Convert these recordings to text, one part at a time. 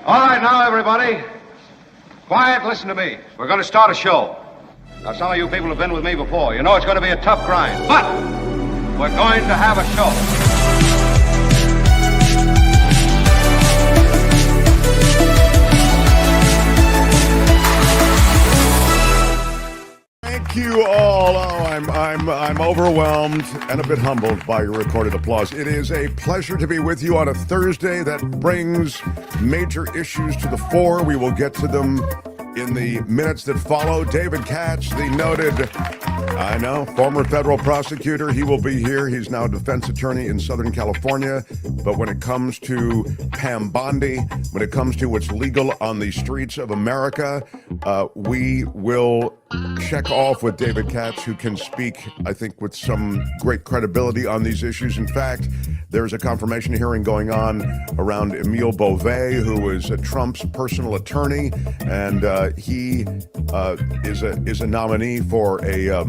All right, now, everybody. Quiet, listen to me. We're going to start a show. Now, some of you people have been with me before. You know it's going to be a tough grind, but we're going to have a show. Thank you all. Oh, I'm overwhelmed and a bit humbled by your recorded applause. It is a pleasure to be with you on a Thursday that brings major issues to the fore. We will get to them in the minutes that follow. David Katz, the noted, former federal prosecutor, he will be here. He's now a defense attorney in Southern California. But when it comes to Pam Bondi, when it comes to what's legal on the streets of America, we will check off with David Katz, who can speak, I think, with some great credibility on these issues. In fact, there's a confirmation hearing going on around Emile Beauvais, who is Trump's personal attorney, and he is a nominee for a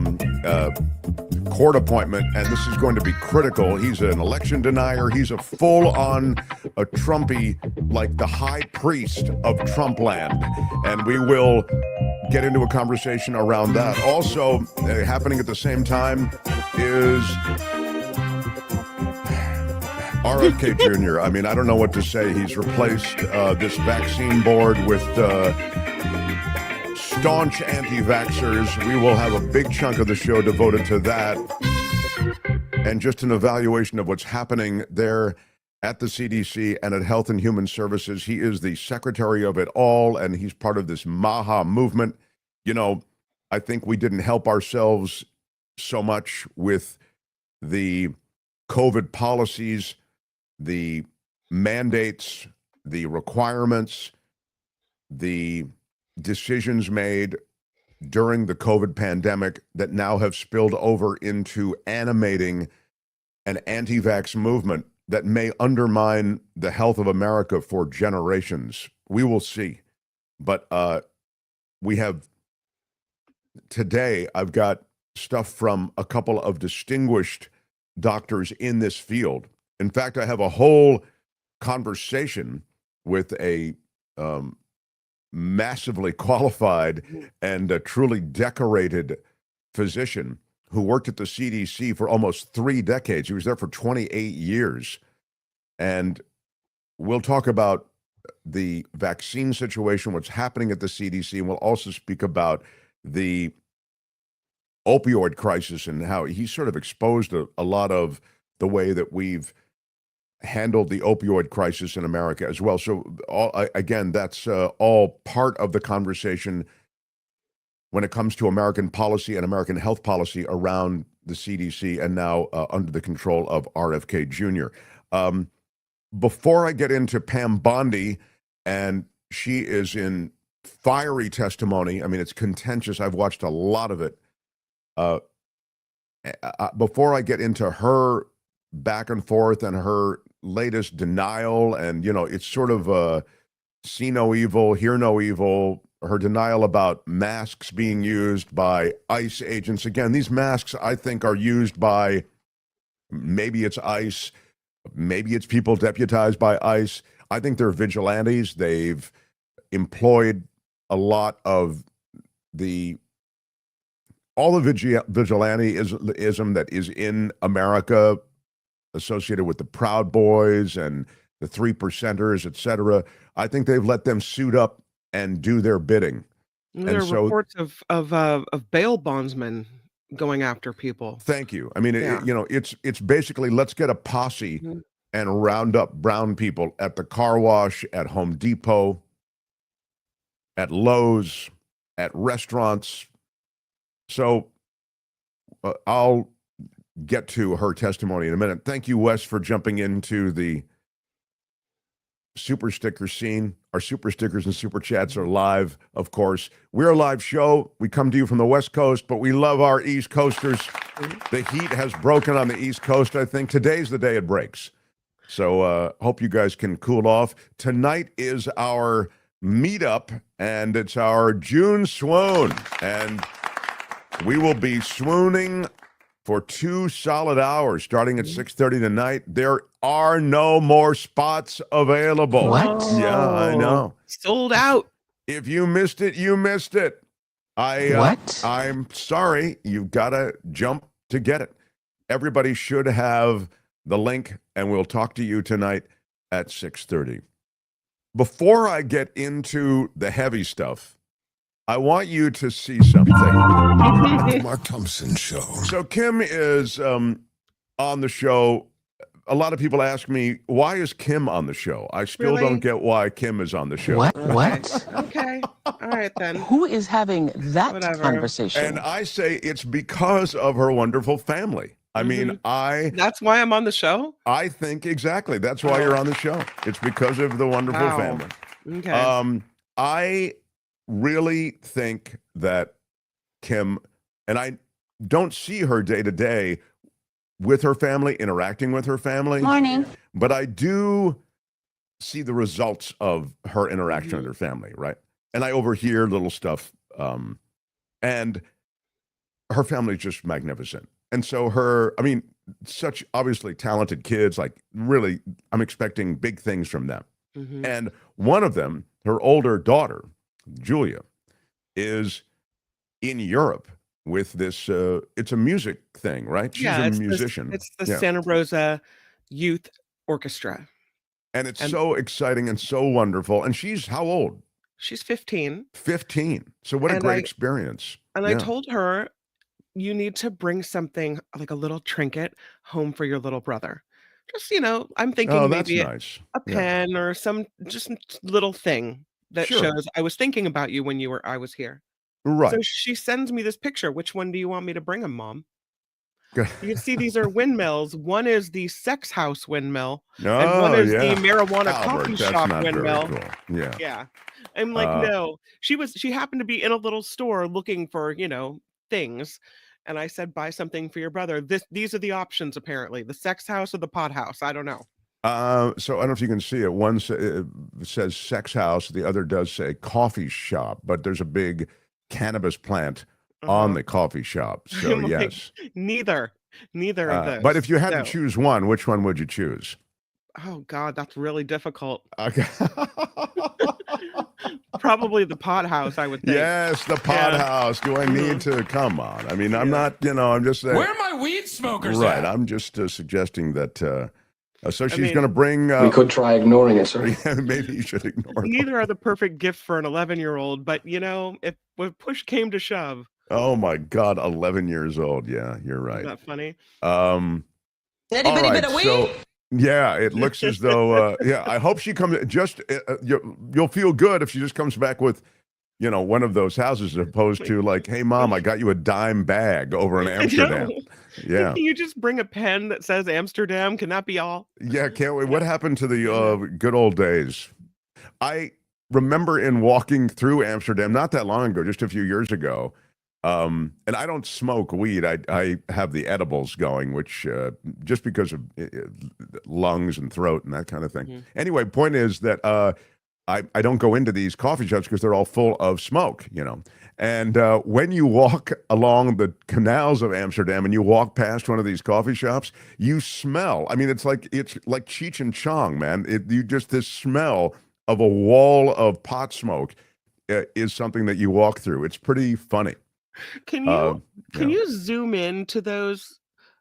court appointment, and this is going to be critical. He's an election denier. He's a full-on a Trumpy, like the high priest of Trumpland, and we will get into a conversation around that. Also, happening at the same time is RFK Jr. I mean, I don't know what to say. He's replaced this vaccine board with staunch anti-vaxxers. We will have a big chunk of the show devoted to that, and just an evaluation of what's happening there at the CDC and at Health and Human Services. He is the secretary of it all, and he's part of this MAHA movement. You know, I think we didn't help ourselves so much with the COVID policies, the mandates, the requirements, the decisions made during the COVID pandemic that now have spilled over into animating an anti-vax movement that may undermine the health of America for generations. We will see. But we have today, I've got stuff from a couple of distinguished doctors in this field. In fact, I have a whole conversation with a massively qualified and truly decorated physician who worked at the CDC for almost 3 decades. He was there for 28 years. And we'll talk about the vaccine situation, what's happening at the CDC, and we'll also speak about the opioid crisis and how he sort of exposed a lot of the way that we've handled the opioid crisis in America as well. So again, that's all part of the conversation when it comes to American policy and American health policy around the CDC and now under the control of RFK Jr. Before I get into Pam Bondi, and she is in fiery testimony. I mean, it's contentious. I've watched a lot of it. Before I get into her back and forth and her latest denial, and it's sort of see no evil, hear no evil, her denial about masks being used by ICE agents. Again, these masks, I think, are used by, maybe it's ICE, maybe it's people deputized by ICE. I think they're vigilantes. They've employed a lot of all the vigilanteism that is in America, associated with the Proud Boys and the 3%ers, etc. I think they've let them suit up and do their bidding. There are reports of bail bondsmen going after people. Thank you. I mean, it's basically, let's get a posse and round up brown people at the car wash, at Home Depot, at Lowe's, at restaurants. So I'll get to her testimony in a minute. Thank you, Wes, for jumping into the super sticker scene. Our super stickers and super chats are live, of course. We're a live show. We come to you from the West Coast, but we love our East Coasters. The heat has broken on the East Coast, I think. Today's the day it breaks. So hope you guys can cool off. Tonight is our meetup, and it's our June swoon. And we will be swooning for 2 solid hours, starting at 6:30 tonight. There are no more spots available. What? Yeah, I know. Sold out. If you missed it, you missed it. What? I'm sorry. You've got to jump to get it. Everybody should have the link, and we'll talk to you tonight at 6:30. Before I get into the heavy stuff, I want you to see something. The Mark Thompson Show. So Kim is on the show. A lot of people ask me, why is Kim on the show? I still Really? don't get why Kim is on the show. What? Okay. What? Okay. All right then. Who is having that Whatever. conversation? And I say it's because of her wonderful family. I mean, That's why I'm on the show? I think exactly. That's why you're on the show. It's because of the wonderful Wow. family. Okay. I really think that Kim, and I don't see her day to day with her family, interacting with her family. Morning. But I do see the results of her interaction with her family, right? And I overhear little stuff. And her family's just magnificent. And so such obviously talented kids, like really, I'm expecting big things from them. And one of them, her older daughter, Julia, is in Europe with this, it's a music thing, right? She's a musician. It's the Santa Rosa Youth Orchestra. And it's so exciting and so wonderful. And she's how old? She's 15. 15. So what a great experience. And I told her, you need to bring something like a little trinket home for your little brother. Just, I'm thinking maybe nice. a pen or some just little thing that shows I was thinking about you when I was here. Right. So she sends me this picture. Which one do you want me to bring him, Mom? You can see these are windmills. One is the sex house windmill, and one is the marijuana coffee shop windmill. Cool. Yeah. Yeah. I'm like, no. She happened to be in a little store looking for, things. And I said, buy something for your brother. These are the options, apparently. The sex house or the pot house. I don't know. So I don't know if you can see it. One says sex house. The other does say coffee shop. But there's a big cannabis plant on the coffee shop. So yes. Neither of those. But if you had to choose one, which one would you choose? Oh, God, that's really difficult. Okay. Probably the pot house, I would think. Yes, the pot house. Do I need to? Come on. I mean, I'm not, I'm just saying. Where are my weed smokers Right. at? I'm just suggesting that. So she's going to bring. We could try ignoring it, sir. Maybe you should ignore it. Neither are the perfect gift for an 11-year-old, but, if push came to shove. Oh, my God. 11 years old. Yeah, you're right. Isn't that funny? Anybody been a weed? So, yeah, it looks as though, I hope she comes, you'll feel good if she just comes back with, one of those houses as opposed to like, hey, Mom, I got you a dime bag over in Amsterdam. Yeah. Can you just bring a pen that says Amsterdam? Can that be all? Yeah, can't we? What happened to the good old days? I remember in walking through Amsterdam, not that long ago, just a few years ago, and I don't smoke weed. I have the edibles going, which just because of lungs and throat and that kind of thing. Anyway, point is that I don't go into these coffee shops because they're all full of smoke, And when you walk along the canals of Amsterdam and you walk past one of these coffee shops, you smell. I mean, it's like Cheech and Chong, man. This smell of a wall of pot smoke is something that you walk through. It's pretty funny. Can you zoom in to those?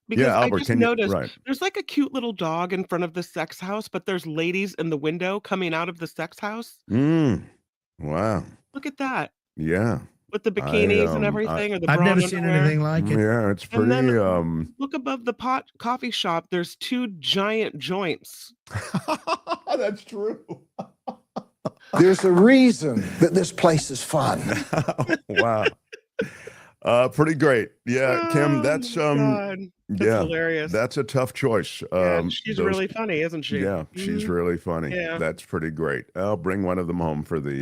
Because Albert, I just noticed there's like a cute little dog in front of the sex house, but there's ladies in the window coming out of the sex house. Wow. Look at that. Yeah. With the bikinis and everything, or the I've bra never seen underwear. anything like it. Yeah, it's pretty. And then look above the coffee shop. There's 2 giant joints. That's true. There's a reason that this place is fun. Wow. Pretty great. Yeah, Kim, that's hilarious. That's a tough choice. She's really funny, isn't she? Yeah, she's really funny. Yeah. That's pretty great. I'll bring one of them home for the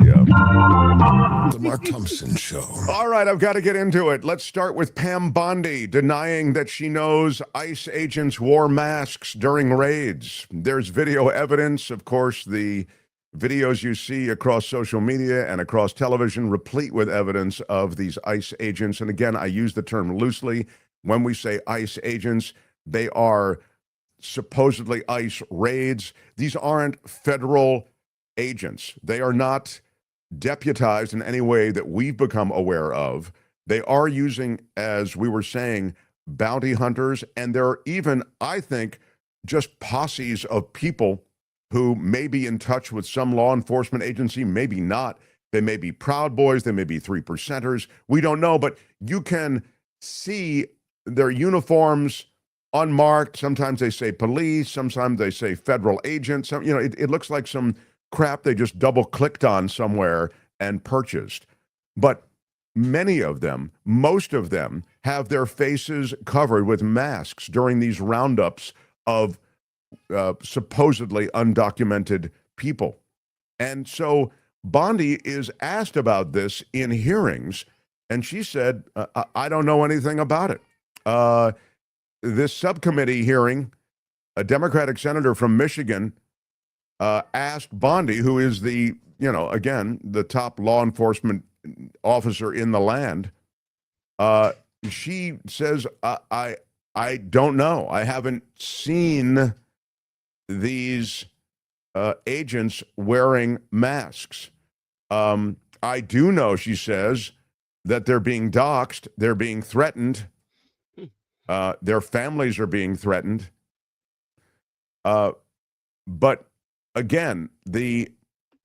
Mark Thompson Show. All right, I've got to get into it. Let's start with Pam Bondi denying that she knows ICE agents wore masks during raids. There's video evidence, of course, the videos you see across social media and across television replete with evidence of these ICE agents. And again, I use the term loosely. When we say ICE agents, they are supposedly ICE raids. These aren't federal agents. They are not deputized in any way that we've become aware of. They are using, as we were saying, bounty hunters, and there are even, I think, just posses of people who may be in touch with some law enforcement agency, maybe not. They may be Proud Boys, they may be 3%ers. We don't know, but you can see their uniforms unmarked. Sometimes they say police, sometimes they say federal agents. It looks like some crap they just double-clicked on somewhere and purchased. But many of them, most of them, have their faces covered with masks during these roundups of supposedly undocumented people. And so Bondi is asked about this in hearings, and she said, I don't know anything about it. This subcommittee hearing, a Democratic senator from Michigan asked Bondi, who is the top law enforcement officer in the land. She says, I don't know. I haven't seen these agents wearing masks. I do know, she says, that they're being doxxed, they're being threatened, their families are being threatened. But again, the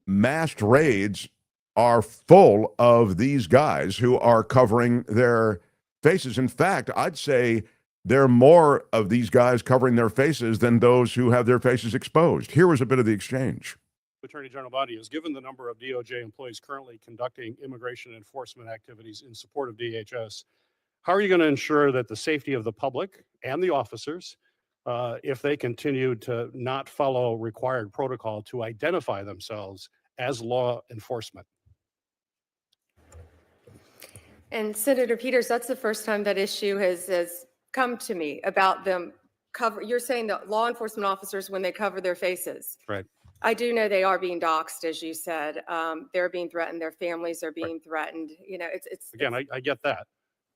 masked raids are full of these guys who are covering their faces. In fact, I'd say there are more of these guys covering their faces than those who have their faces exposed. Here was a bit of the exchange. Attorney General Bondi is given the number of DOJ employees currently conducting immigration enforcement activities in support of DHS. How are you going to ensure that the safety of the public and the officers, if they continue to not follow required protocol to identify themselves as law enforcement? And Senator Peters, that's the first time that issue has come to me about them you're saying that law enforcement officers, when they cover their faces. Right. I do know they are being doxxed, as you said. They're being threatened. Their families are being threatened. Again, I get that,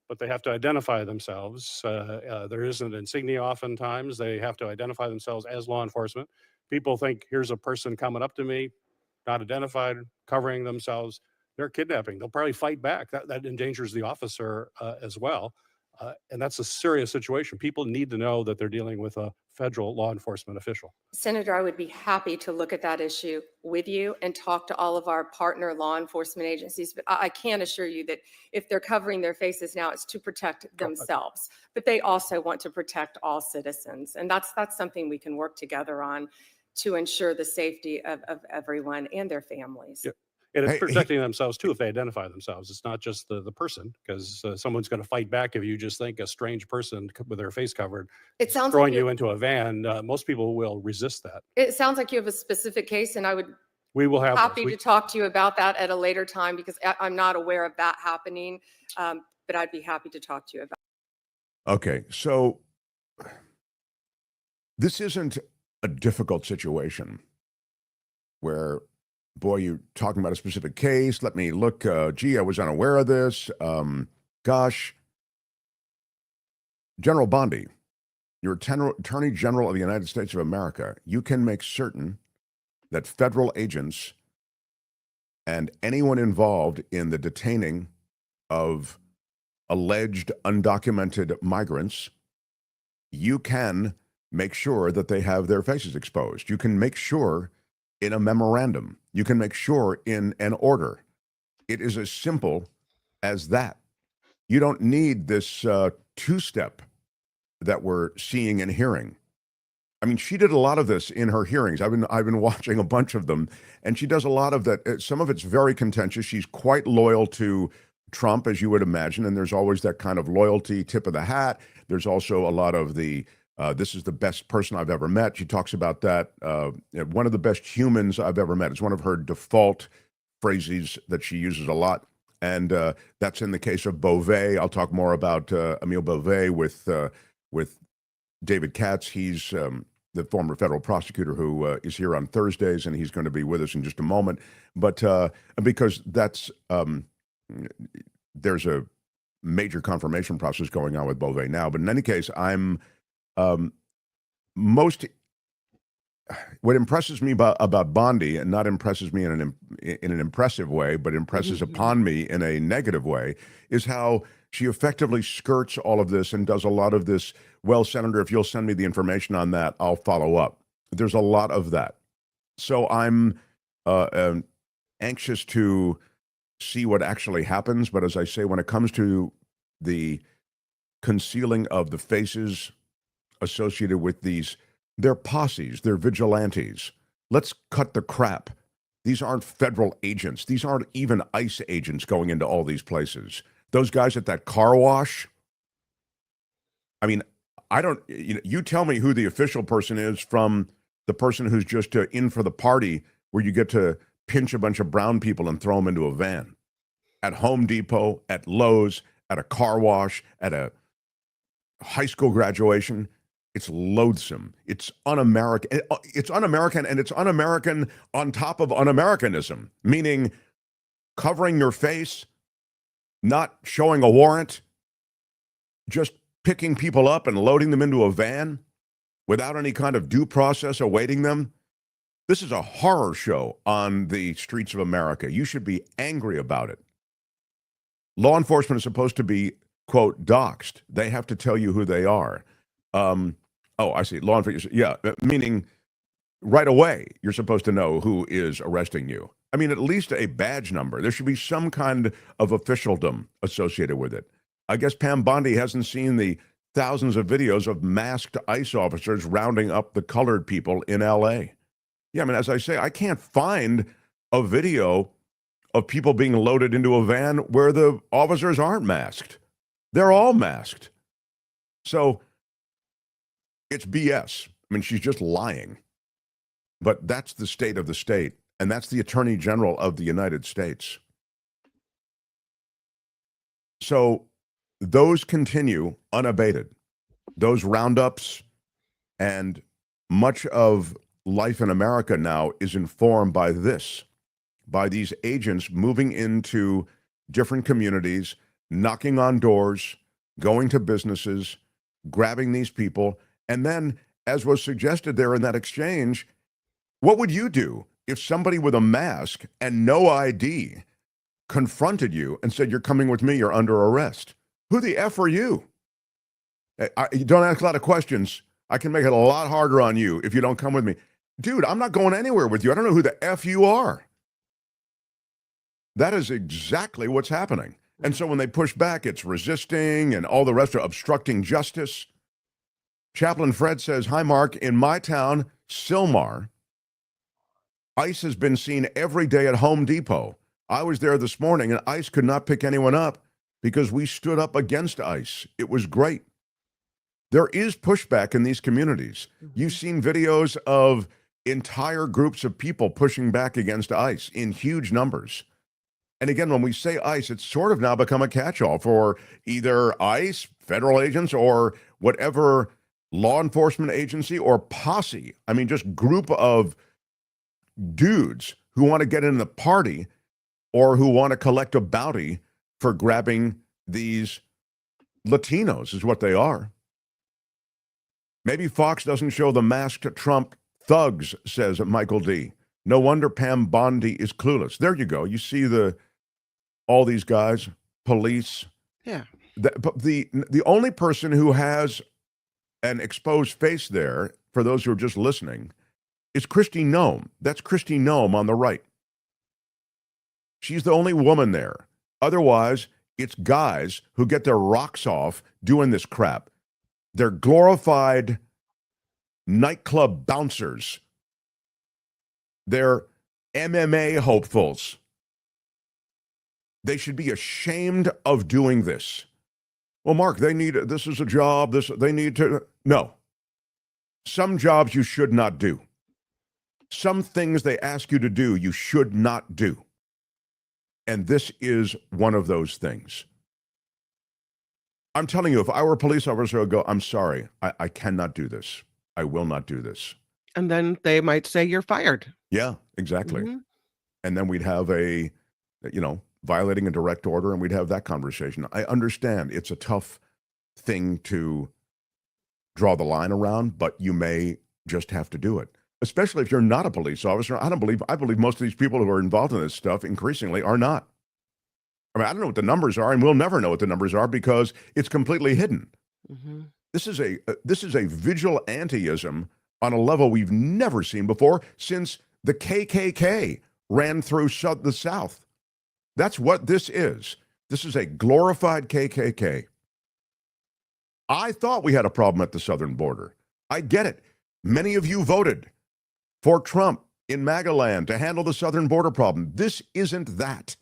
but they have to identify themselves. There is an insignia oftentimes. They have to identify themselves as law enforcement. People think, here's a person coming up to me, not identified, covering themselves. They're kidnapping. They'll probably fight back. That endangers the officer as well. And that's a serious situation. People need to know that they're dealing with a federal law enforcement official. Senator, I would be happy to look at that issue with you and talk to all of our partner law enforcement agencies. But I can assure you that if they're covering their faces now, it's to protect themselves. But they also want to protect all citizens. And that's something we can work together on to ensure the safety of everyone and their families. Yeah. And it's protecting themselves, too, if they identify themselves. It's not just the person, because someone's going to fight back if you just think a strange person with their face covered throwing you into a van. Most people will resist that. It sounds like you have a specific case, and we will have happy to talk to you about that at a later time, because I'm not aware of that happening, but I'd be happy to talk to you about it. Okay, so this isn't a difficult situation where, boy, you're talking about a specific case. Let me look. Gee, I was unaware of this. Gosh. General Bondi, you're Attorney General of the United States of America. You can make certain that federal agents and anyone involved in the detaining of alleged undocumented migrants, you can make sure that they have their faces exposed. You can make sure in a memorandum. You can make sure in an order. It is as simple as that. You don't need this two-step that we're seeing and hearing. I mean, she did a lot of this in her hearings. I've been watching a bunch of them, and she does a lot of that. Some of it's very contentious. She's quite loyal to Trump, as you would imagine, and there's always that kind of loyalty, tip of the hat. There's also a lot of the this is the best person I've ever met. She talks about that. One of the best humans I've ever met. It's one of her default phrases that she uses a lot. And that's in the case of Beauvais. I'll talk more about Emile Beauvais with David Katz. He's the former federal prosecutor who is here on Thursdays, and he's going to be with us in just a moment. But because that's there's a major confirmation process going on with Beauvais now. But in any case, I'm most what impresses me about Bondi, and not impresses me in an impressive way, but impresses upon me in a negative way, is how she effectively skirts all of this and does a lot of this. Well, Senator, if you'll send me the information on that, I'll follow up. There's a lot of that. So I'm anxious to see what actually happens. But as I say, when it comes to the concealing of the faces associated with these, they're posses, they're vigilantes. Let's cut the crap. These aren't federal agents. These aren't even ICE agents going into all these places. Those guys at that car wash, I mean, I don't, you tell me who the official person is from the person who's just in for the party where you get to pinch a bunch of brown people and throw them into a van. At Home Depot, at Lowe's, at a car wash, at a high school graduation. It's loathsome. It's un-American. It's un-American, and it's un-American on top of un-Americanism, meaning covering your face, not showing a warrant, just picking people up and loading them into a van without any kind of due process awaiting them. This is a horror show on the streets of America. You should be angry about it. Law enforcement is supposed to be, quote, doxxed. They have to tell you who they are. Oh, I see. Law enforcement, yeah, meaning right away you're supposed to know who is arresting you. I mean, at least a badge number. There should be some kind of officialdom associated with it. I guess Pam Bondi hasn't seen the thousands of videos of masked ICE officers rounding up the colored people in L.A. Yeah, I mean, as I say, I can't find a video of people being loaded into a van where the officers aren't masked. They're all masked. So it's BS. I mean, she's just lying. But that's the state of the state, and that's the Attorney General of the United States. So those continue unabated. Those roundups, and much of life in America now is informed by this, by these agents moving into different communities, knocking on doors, going to businesses, grabbing these people. And then, as was suggested there in that exchange, what would you do if somebody with a mask and no ID confronted you and said, "You're coming with me, you're under arrest"? Who the F are you? You don't ask a lot of questions. I can make it a lot harder on you if you don't come with me. Dude, I'm not going anywhere with you. I don't know who the F you are. That is exactly what's happening. And so when they push back, it's resisting and all the rest are obstructing justice. Chaplain Fred says, "Hi, Mark. In my town, Sylmar, ICE has been seen every day at Home Depot. I was there this morning, and ICE could not pick anyone up because we stood up against ICE. It was great." There is pushback in these communities. You've seen videos of entire groups of people pushing back against ICE in huge numbers. And again, when we say ICE, it's sort of now become a catch-all for either ICE, federal agents, or whatever law enforcement agency or posse. I mean, just group of dudes who want to get in the party or who want to collect a bounty for grabbing these Latinos is what they are. Maybe Fox doesn't show the masked Trump thugs, says Michael D. No wonder Pam Bondi is clueless. There you go. You see all these guys, police. Yeah. The only person who has an exposed face there, for those who are just listening, is Kristi Noem. That's Kristi Noem on the right. She's the only woman there. Otherwise, it's guys who get their rocks off doing this crap. They're glorified nightclub bouncers. They're MMA hopefuls. They should be ashamed of doing this. Well, Mark, this is a job, they need to, no. Some jobs you should not do. Some things they ask you to do, you should not do. And this is one of those things. I'm telling you, if I were a police officer, I would go, "I'm sorry, I cannot do this. I will not do this." And then they might say you're fired. Yeah, exactly. And then we'd have violating a direct order, and we'd have that conversation. I understand it's a tough thing to draw the line around, but you may just have to do it, especially if you're not a police officer. I believe most of these people who are involved in this stuff increasingly are not. I mean, I don't know what the numbers are, and we'll never know what the numbers are because it's completely hidden. Mm-hmm. This is a vigilanteism on a level we've never seen before since the KKK ran through the South. That's what this is. This is a glorified KKK. I thought we had a problem at the southern border. I get it. Many of you voted for Trump in MAGA land to handle the southern border problem. This isn't that.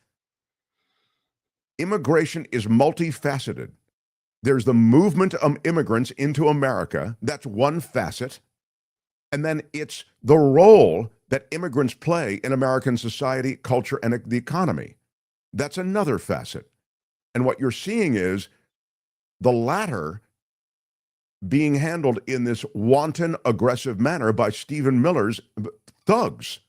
Immigration is multifaceted. There's the movement of immigrants into America. That's one facet. And then it's the role that immigrants play in American society, culture, and the economy. That's another facet. And what you're seeing is the latter being handled in this wanton, aggressive manner by Stephen Miller's thugs.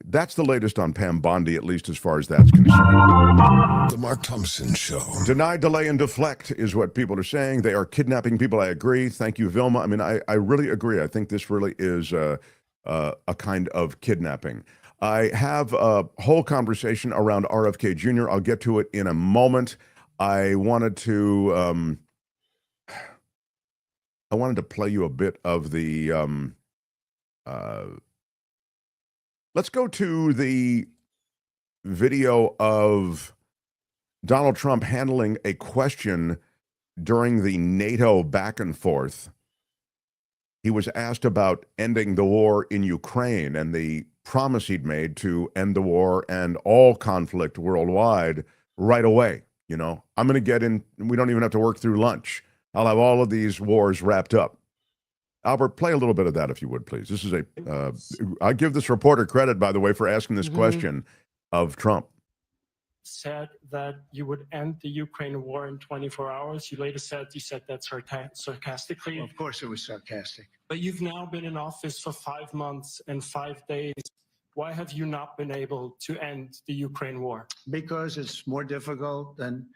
That's the latest on Pam Bondi, at least as far as that's concerned. The Mark Thompson Show. Deny, delay, and deflect is what people are saying. They are kidnapping people. I agree. Thank you, Vilma. I mean, I really agree. I think this really is a kind of kidnapping. I have a whole conversation around RFK Jr. I'll get to it in a moment. I wanted to play you a bit of the let's go to the video of Donald Trump handling a question during the NATO back and forth. He was asked about ending the war in Ukraine and the promise he'd made to end the war and all conflict worldwide right away. You know, I'm going to get in, we don't even have to work through lunch. I'll have all of these wars wrapped up. Albert, play a little bit of that, if you would, please. This is I give this reporter credit, by the way, for asking this question of Trump. Said that you would end the Ukraine war in 24 hours. You later said that sarcastically. Well, of course it was sarcastic. But you've now been in office for 5 months and 5 days. Why have you not been able to end the Ukraine war? Because it's more difficult than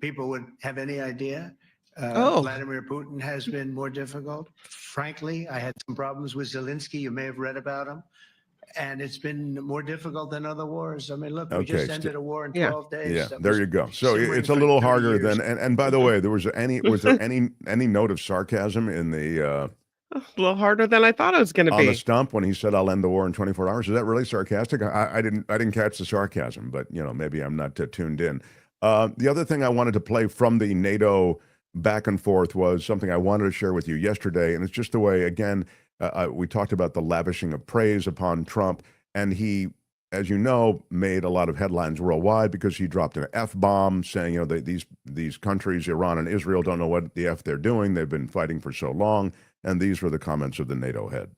people would have any idea. Vladimir Putin has been more difficult. Frankly, I had some problems with Zelensky. You may have read about him. And it's been more difficult than other wars. I mean, look, we just ended a war in 12 days. Yeah, there you go. So it's a little harder than, and by the way, was there any note of sarcasm in the a little harder than I thought it was going to be. On the stump when he said, "I'll end the war in 24 hours." Is that really sarcastic? I didn't catch the sarcasm, but you know, maybe I'm not tuned in. The other thing I wanted to play from the NATO back and forth was something I wanted to share with you yesterday, and it's just the way, again, we talked about the lavishing of praise upon Trump, and he, as you know, made a lot of headlines worldwide because he dropped an F-bomb saying, you know, these countries, Iran and Israel, don't know what the F they're doing. They've been fighting for so long. And these were the comments of the NATO head.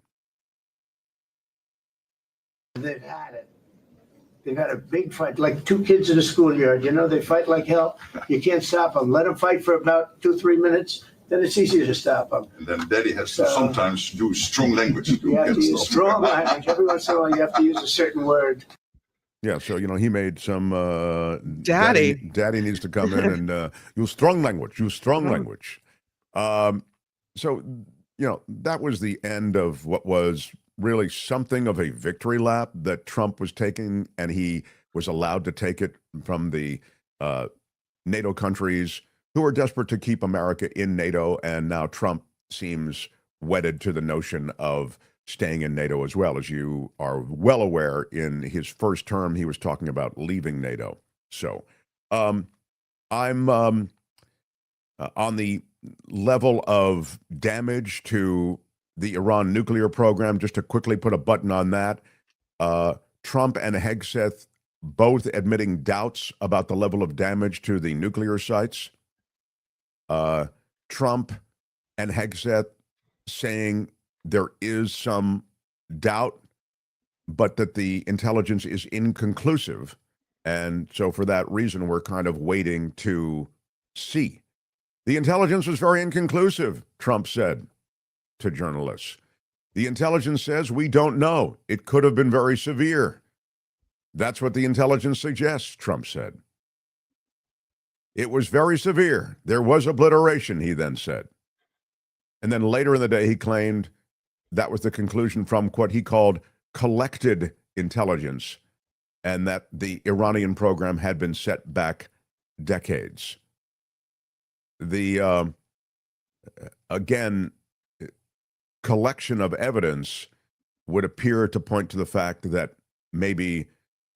They've had it. They've had a big fight, like two kids in a schoolyard. You know, they fight like hell. You can't stop them. Let them fight for about 2-3 minutes. Then it's easier to stop them. And then Daddy has to sometimes use strong language. You have to use strong language. Every once in a while, you have to use a certain word. Yeah, so, you know, he made some... Daddy needs to come in and use strong language. Use strong language. So... You know, that was the end of what was really something of a victory lap that Trump was taking, and he was allowed to take it from the NATO countries who are desperate to keep America in NATO, and now Trump seems wedded to the notion of staying in NATO as well. As you are well aware, in his first term, he was talking about leaving NATO. So I'm on the level of damage to the Iran nuclear program. Just to quickly put a button on that, Trump and Hegseth both admitting doubts about the level of damage to the nuclear sites. Trump and Hegseth saying there is some doubt, but that the intelligence is inconclusive. And so for that reason, we're kind of waiting to see. The intelligence was very inconclusive, Trump said to journalists. The intelligence says we don't know. It could have been very severe. That's what the intelligence suggests, Trump said. It was very severe. There was obliteration, he then said. And then later in the day, he claimed that was the conclusion from what he called collected intelligence, and that the Iranian program had been set back decades. The, again, collection of evidence would appear to point to the fact that maybe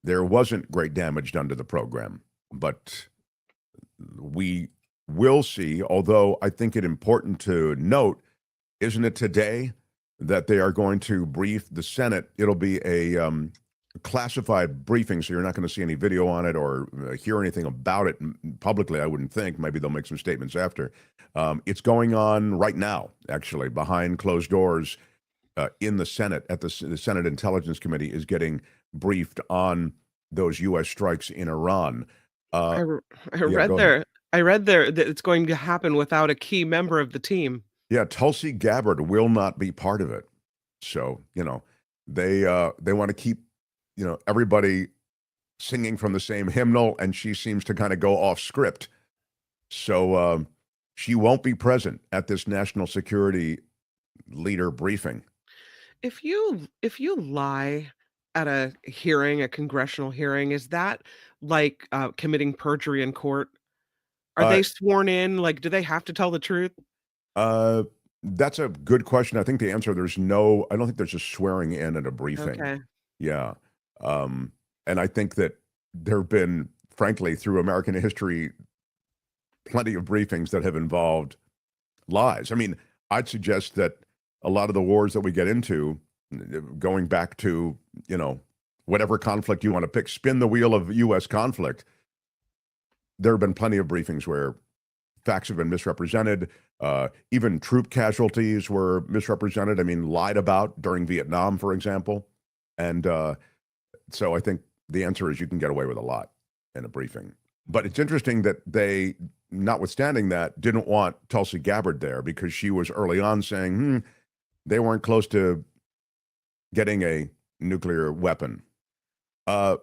there wasn't great damage done to the program. But we will see, although I think it important to note, isn't it today that they are going to brief the Senate? It'll be a classified briefing, so you're not going to see any video on it or hear anything about it publicly, I wouldn't think. Maybe they'll make some statements after. It's going on right now, actually, behind closed doors in the Senate. The Senate Intelligence Committee is getting briefed on those U.S. strikes in Iran. I read there that it's going to happen without a key member of the team. Yeah, Tulsi Gabbard will not be part of it. So, they want to keep, everybody singing from the same hymnal, and she seems to kind of go off script. So she won't be present at this national security leader briefing. If you lie at a hearing, a congressional hearing, is that like committing perjury in court? Are they sworn in? Like, do they have to tell the truth? That's a good question. I think the answer, I don't think there's a swearing in at a briefing. Okay. Yeah. And I think that there have been, frankly, through American history, plenty of briefings that have involved lies. I mean, I'd suggest that a lot of the wars that we get into, going back to, whatever conflict you want to pick, spin the wheel of U.S. conflict, there have been plenty of briefings where facts have been misrepresented. Even troop casualties were misrepresented. I mean, lied about during Vietnam, for example. And so I think the answer is you can get away with a lot in a briefing. But it's interesting that they, notwithstanding that, didn't want Tulsi Gabbard there because she was early on saying, they weren't close to getting a nuclear weapon. I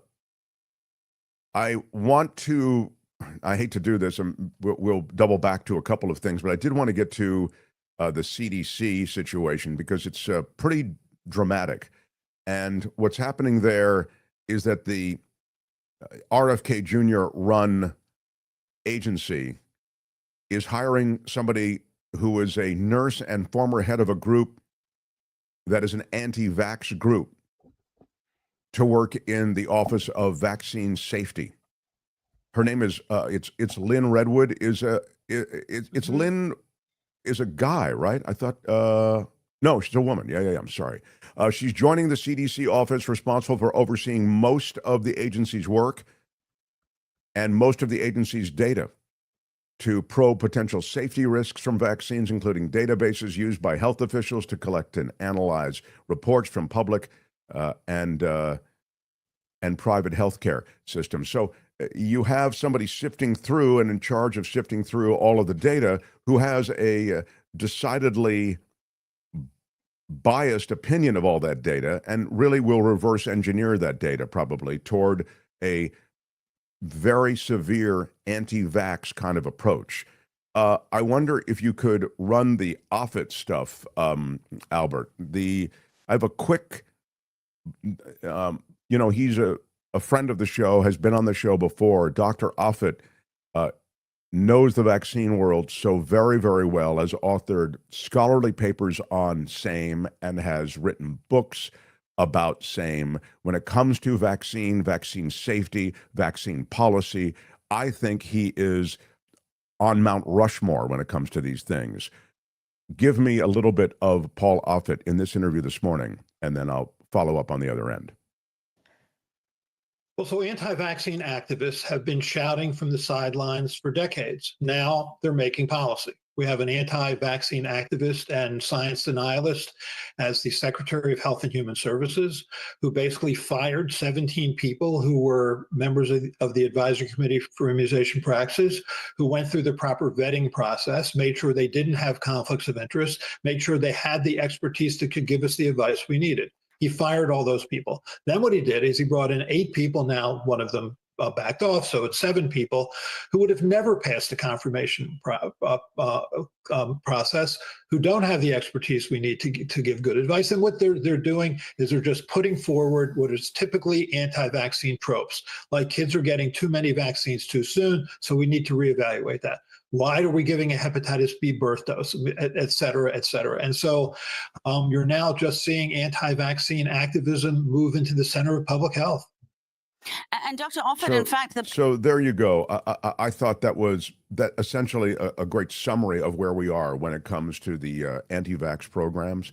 hate to do this, and we'll double back to a couple of things, but I did want to get to the CDC situation because it's pretty dramatic. And what's happening there is that the RFK Jr. run agency is hiring somebody who is a nurse and former head of a group that is an anti-vax group to work in the Office of Vaccine Safety. Her name is it's Lynn Redwood. It's Lynn is a guy, right? I thought no, she's a woman. Yeah. I'm sorry. She's joining the CDC office responsible for overseeing most of the agency's work and most of the agency's data to probe potential safety risks from vaccines, including databases used by health officials to collect and analyze reports from public and private healthcare systems. So you have somebody sifting through and in charge of sifting through all of the data who has a decidedly biased opinion of all that data and really will reverse engineer that data probably toward a very severe anti-vax kind of approach. I wonder if you could run the Offit stuff, Albert. I have a quick, he's a friend of the show, has been on the show before. Dr. Offit knows the vaccine world so very, very well, has authored scholarly papers on SAME and has written books about SAME. When it comes to vaccine safety, vaccine policy, I think he is on Mount Rushmore when it comes to these things. Give me a little bit of Paul Offit in this interview this morning, and then I'll follow up on the other end. Well, so anti-vaccine activists have been shouting from the sidelines for decades. Now they're making policy. We have an anti-vaccine activist and science denialist as the Secretary of Health and Human Services, who basically fired 17 people who were members of the Advisory Committee for Immunization Practices, who went through the proper vetting process, made sure they didn't have conflicts of interest, made sure they had the expertise that could give us the advice we needed. He fired all those people. Then what he did is he brought in 8 people. Now one of them backed off, so it's 7 people who would have never passed the confirmation process, who don't have the expertise we need to give good advice. And what they're doing is they're just putting forward what is typically anti-vaccine tropes, like kids are getting too many vaccines too soon, so we need to reevaluate that. Why are we giving a hepatitis B birth dose, et cetera, et cetera? And so you're now just seeing anti-vaccine activism move into the center of public health. And Dr. Offit, in fact, so there you go. I thought that was essentially a great summary of where we are when it comes to the anti-vax programs.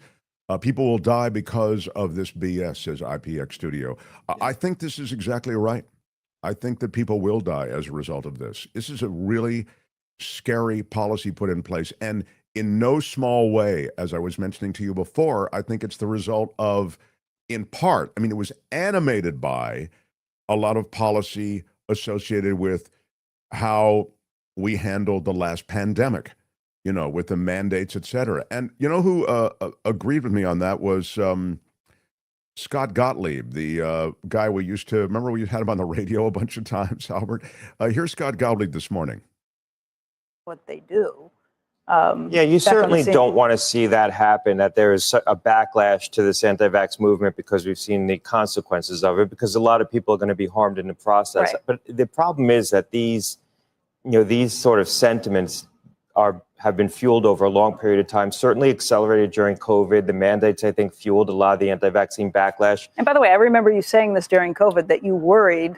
People will die because of this BS, says IPX Studio. I think this is exactly right. I think that people will die as a result of this. This is a really scary policy put in place. And in no small way, as I was mentioning to you before, I think it's the result of, in part, I mean, it was animated by a lot of policy associated with how we handled the last pandemic, you know, with the mandates, et cetera. And you know who agreed with me on that was Scott Gottlieb, the guy we used to, remember we had him on the radio a bunch of times, Albert? Here's Scott Gottlieb this morning. What they do. Yeah, you certainly don't want to see that happen, that there is a backlash to this anti-vax movement because we've seen the consequences of it, because a lot of people are going to be harmed in the process. Right. But the problem is that these sort of sentiments have been fueled over a long period of time, certainly accelerated during COVID. The mandates, I think, fueled a lot of the anti-vaccine backlash. And by the way, I remember you saying this during COVID, that you worried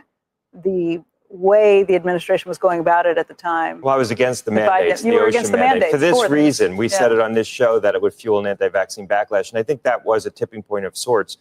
the way the administration was going about it at the time. Well, I was against the mandates, you were against the mandates. For this reason, we said it on this show that it would fuel an anti-vaccine backlash. And I think that was a tipping point of sorts.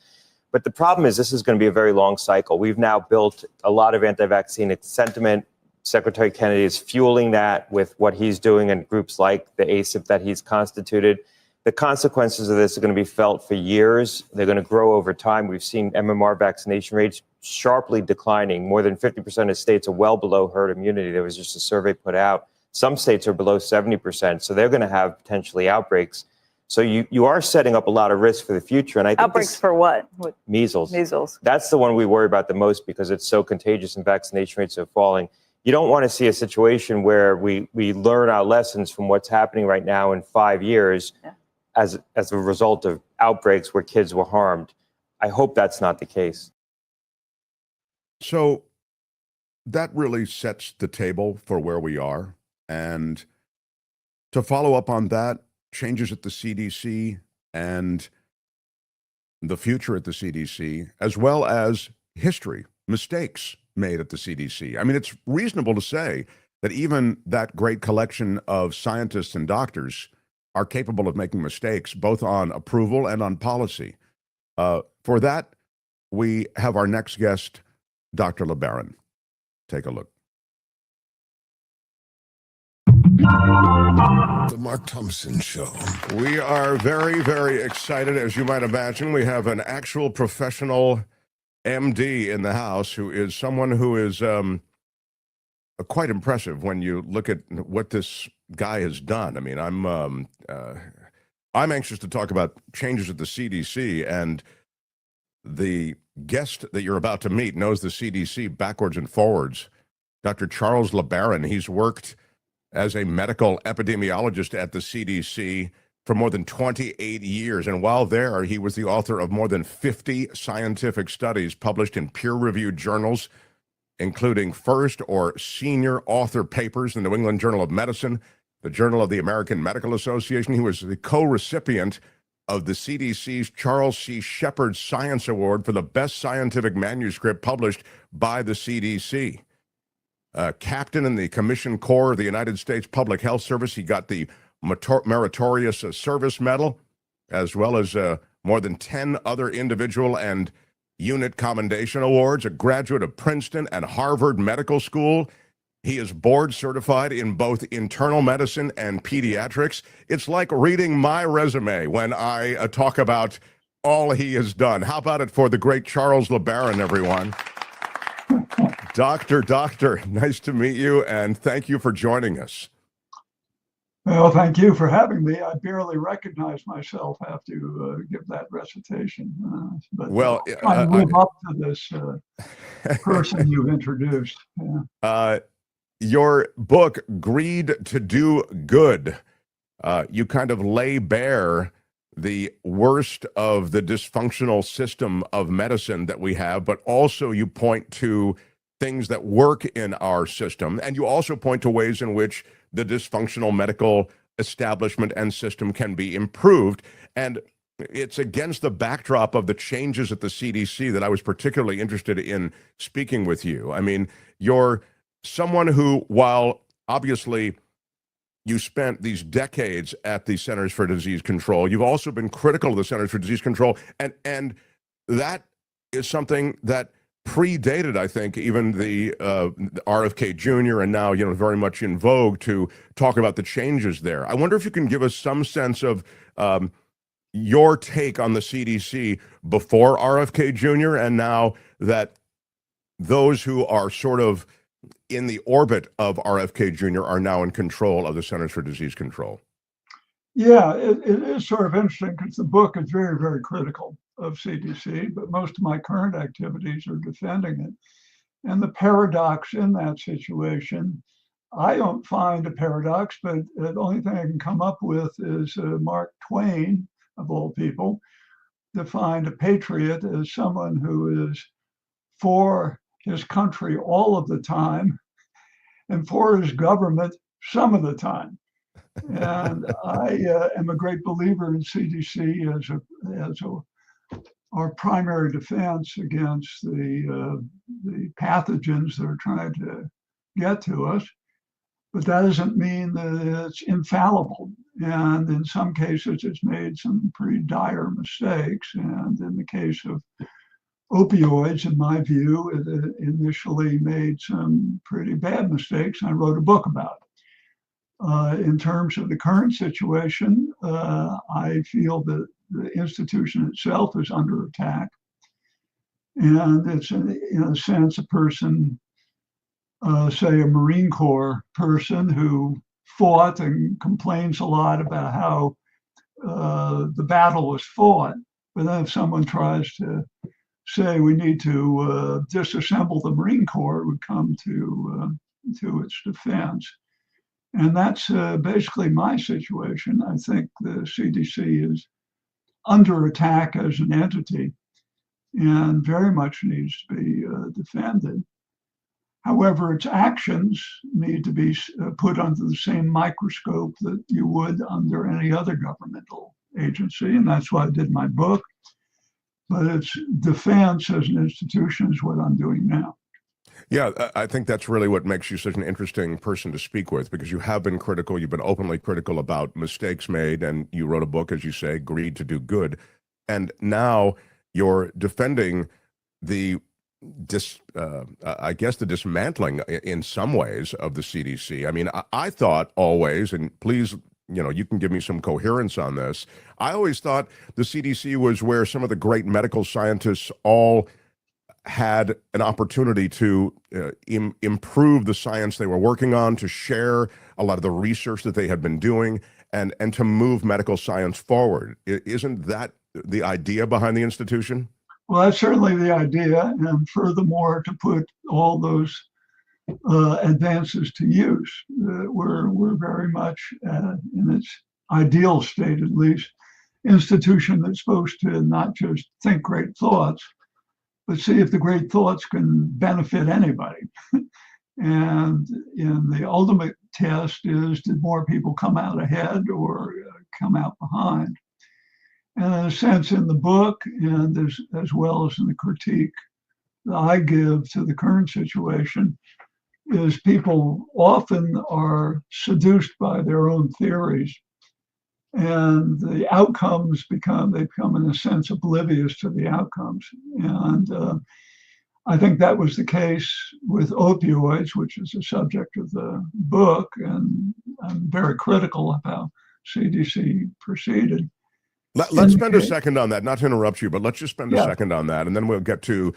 But the problem is this is going to be a very long cycle. We've now built a lot of anti-vaccine sentiment. Secretary Kennedy is fueling that with what he's doing in groups like the ACIP that he's constituted. The consequences of this are going to be felt for years. They're going to grow over time. We've seen MMR vaccination rates sharply declining. More than 50% of states are well below herd immunity. There was just a survey put out. Some states are below 70%. So they're going to have potentially outbreaks. So you are setting up a lot of risk for the future. And I think outbreaks for what? Measles. Measles. That's the one we worry about the most because it's so contagious and vaccination rates are falling. You don't want to see a situation where we learn our lessons from what's happening right now in 5 years as a result of outbreaks where kids were harmed. I hope that's not the case. So that really sets the table for where we are. And to follow up on that, changes at the CDC and the future at the CDC, as well as history, mistakes made at the CDC. I mean, it's reasonable to say that even that great collection of scientists and doctors are capable of making mistakes, both on approval and on policy. For that, we have our next guest, Dr. LeBaron. Take a look. The Mark Thompson Show. We are very, very excited. As you might imagine, we have an actual professional MD in the house who is someone who is quite impressive when you look at what this guy has done. I mean, I'm anxious to talk about changes at the CDC, and the guest that you're about to meet knows the CDC backwards and forwards. Dr. Charles LeBaron. He's worked as a medical epidemiologist at the CDC for more than 28 years. And while there, he was the author of more than 50 scientific studies published in peer-reviewed journals, including first or senior author papers in the New England Journal of Medicine, the Journal of the American Medical Association. He was the co-recipient of the CDC's Charles C. Shepard Science Award for the best scientific manuscript published by the CDC. Captain in the Commissioned Corps of the United States Public Health Service. He got the Meritorious Service Medal, as well as more than 10 other individual and unit commendation awards, a graduate of Princeton and Harvard Medical School. He is board certified in both internal medicine and pediatrics. It's like reading my resume when I talk about all he has done. How about it for the great Charles LeBaron, everyone? Doctor, nice to meet you, and thank you for joining us. Well, thank you for having me. I barely recognize myself. I have to give that recitation. But well, try to live up to this person you've introduced. Yeah. Your book, Greed to Do Good, you kind of lay bare the worst of the dysfunctional system of medicine that we have, but also you point to things that work in our system. And you also point to ways in which the dysfunctional medical establishment and system can be improved. And it's against the backdrop of the changes at the CDC that I was particularly interested in speaking with you. I mean, you're someone who, while obviously you spent these decades at the Centers for Disease Control, you've also been critical of the Centers for Disease Control. And that is something that predated, I think, even the RFK Jr. and now, very much in vogue to talk about the changes there. I wonder if you can give us some sense of your take on the CDC before RFK Jr. and now that those who are sort of in the orbit of RFK Jr. are now in control of the Centers for Disease Control. Yeah, it is sort of interesting because the book is very, very critical of CDC, but most of my current activities are defending it. And the paradox in that situation, I don't find a paradox, but the only thing I can come up with is Mark Twain, of all people, defined a patriot as someone who is for his country all of the time and for his government some of the time. And I am a great believer in CDC as our primary defense against the pathogens that are trying to get to us. But that doesn't mean that it's infallible. And in some cases, it's made some pretty dire mistakes. And in the case of opioids, in my view, it initially made some pretty bad mistakes. I wrote a book about it. In terms of the current situation, I feel that the institution itself is under attack. And it's, in a sense, a person, say a Marine Corps person who fought and complains a lot about how the battle was fought. But then if someone tries to say we need to disassemble the Marine Corps, it would come to its defense. And that's basically my situation. I think the CDC is under attack as an entity and very much needs to be defended. However, its actions need to be put under the same microscope that you would under any other governmental agency. And that's why I did my book. But its defense as an institution is what I'm doing now. Yeah, I think that's really what makes you such an interesting person to speak with, because you have been critical, you've been openly critical about mistakes made, and you wrote a book, as you say, Greed to Do Good. And now you're defending the the dismantling in some ways of the CDC. I mean, I thought always, and please, you can give me some coherence on this. I always thought the CDC was where some of the great medical scientists all had an opportunity to improve the science they were working on, to share a lot of the research that they had been doing, and to move medical science forward. Isn't that the idea behind the institution? Well, that's certainly the idea. And furthermore, to put all those advances to use. We're very much, in its ideal state at least, institution that's supposed to not just think great thoughts, but see if the great thoughts can benefit anybody. And in the ultimate test is, did more people come out ahead or come out behind? And in a sense, in the book, and as well as in the critique that I give to the current situation, is people often are seduced by their own theories, and the outcomes they become in a sense oblivious to the outcomes. And I think that was the case with opioids, which is the subject of the book, and I'm very critical of how CDC proceeded. Let's spend a second on that, not to interrupt you, but let's just spend a second on that, and then we'll get to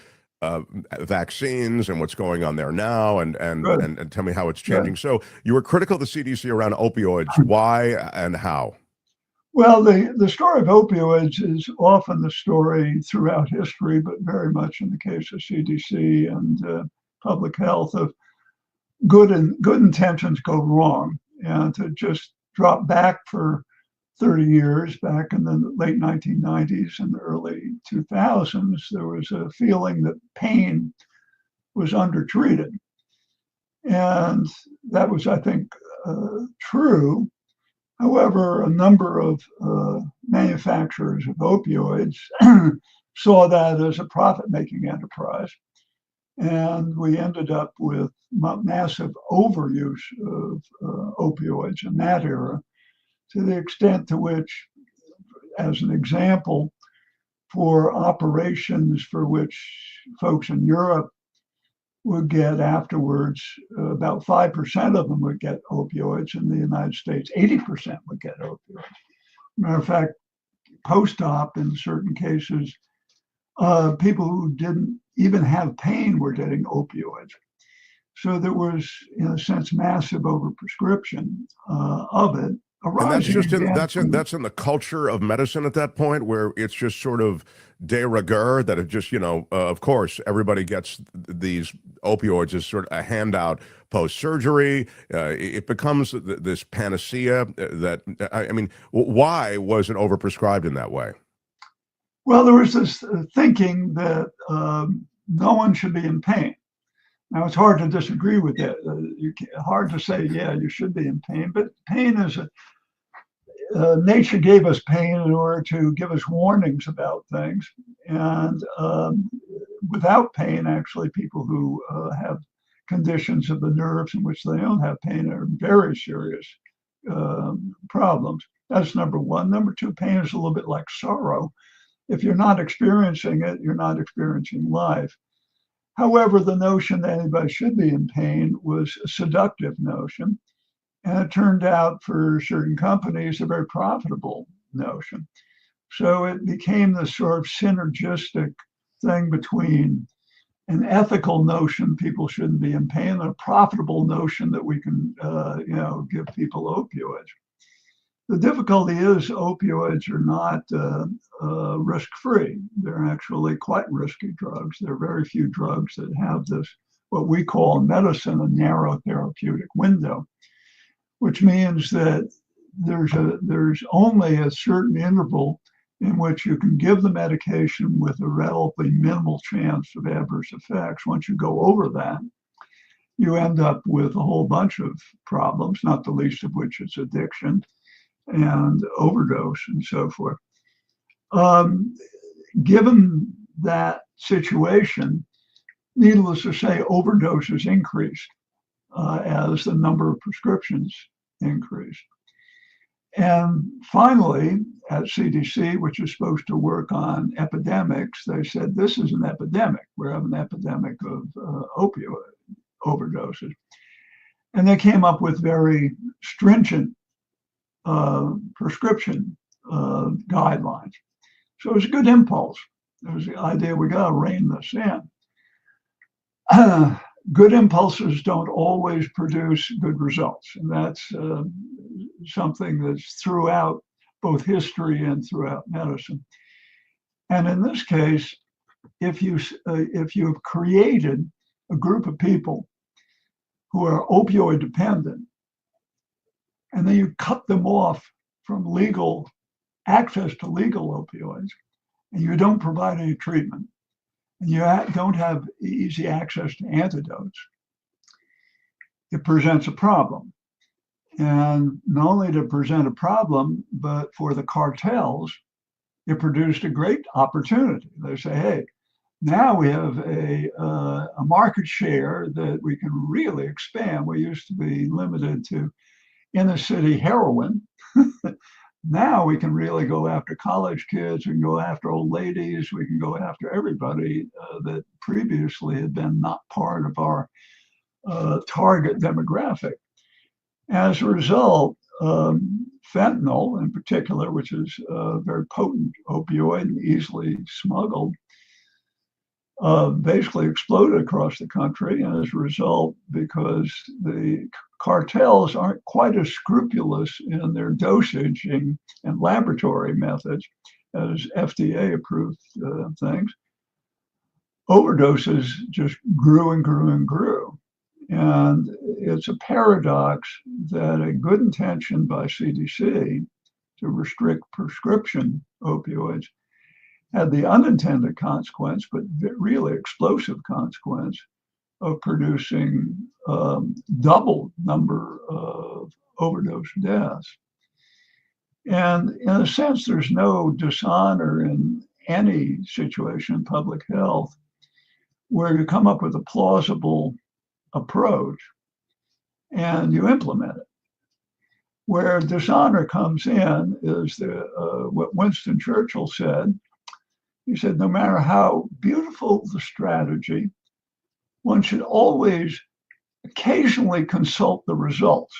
vaccines and what's going on there now, and tell me how it's changing. Good. So you were critical of the CDC around opioids. Why and how? Well, the story of opioids is often the story throughout history, but very much in the case of CDC and public health, of good intentions go wrong. And to just drop back for 30 years, back in the late 1990s and the early 2000s, there was a feeling that pain was undertreated. And that was, I think, true. However, a number of manufacturers of opioids saw that as a profit-making enterprise. And we ended up with massive overuse of opioids in that era, to the extent to which, as an example, for operations for which folks in Europe would get afterwards, about 5% of them would get opioids. In the United States, 80% would get opioids. Matter of fact, post-op, in certain cases, people who didn't even have pain were getting opioids. So there was, in a sense, massive overprescription of it. And that's just that's in the culture of medicine at that point, where it's just sort of de rigueur, that it just, of course, everybody gets these opioids as sort of a handout post-surgery. It becomes this panacea that, I mean, why was it overprescribed in that way? Well, there was this thinking that no one should be in pain. Now, it's hard to disagree with that. Hard to say, yeah, you should be in pain, but pain is nature gave us pain in order to give us warnings about things. And without pain, actually, people who have conditions of the nerves in which they don't have pain are very serious problems. That's number one. Number two, pain is a little bit like sorrow. If you're not experiencing it, you're not experiencing life. However, the notion that anybody should be in pain was a seductive notion. And it turned out for certain companies a very profitable notion. So it became this sort of synergistic thing between an ethical notion people shouldn't be in pain and a profitable notion that we can give people opioids. The difficulty is opioids are not risk-free. They're actually quite risky drugs. There are very few drugs that have this, what we call in medicine, a narrow therapeutic window, which means that there's only a certain interval in which you can give the medication with a relatively minimal chance of adverse effects. Once you go over that, you end up with a whole bunch of problems, not the least of which is addiction and overdose and so forth. Given that situation, needless to say, overdoses increased as the number of prescriptions increased. And finally, at CDC, which is supposed to work on epidemics, they said, this is an epidemic. We're having an epidemic of opioid overdoses. And they came up with very stringent prescription guidelines. So it was a good impulse. There was the idea we got to rein this in. Good impulses don't always produce good results. And that's something that's throughout both history and throughout medicine. And in this case, if you've created a group of people who are opioid dependent, and then you cut them off from legal access to legal opioids, and you don't provide any treatment, and you don't have easy access to antidotes, it presents a problem. And not only to present a problem, but for the cartels, it produced a great opportunity. They say, hey, now we have a market share that we can really expand. We used to be limited to inner city heroin. Now we can really go after college kids, we can go after old ladies, we can go after everybody that previously had been not part of our target demographic. As a result, fentanyl in particular, which is a very potent opioid and easily smuggled, basically exploded across the country. And as a result, because the cartels aren't quite as scrupulous in their dosaging and laboratory methods as FDA-approved things, overdoses just grew and grew and grew. And it's a paradox that a good intention by CDC to restrict prescription opioids had the unintended consequence, but really explosive consequence, of producing double number of overdose deaths. And in a sense, there's no dishonor in any situation in public health where you come up with a plausible approach and you implement it. Where dishonor comes in is what Winston Churchill said. He said, no matter how beautiful the strategy, one should always occasionally consult the results.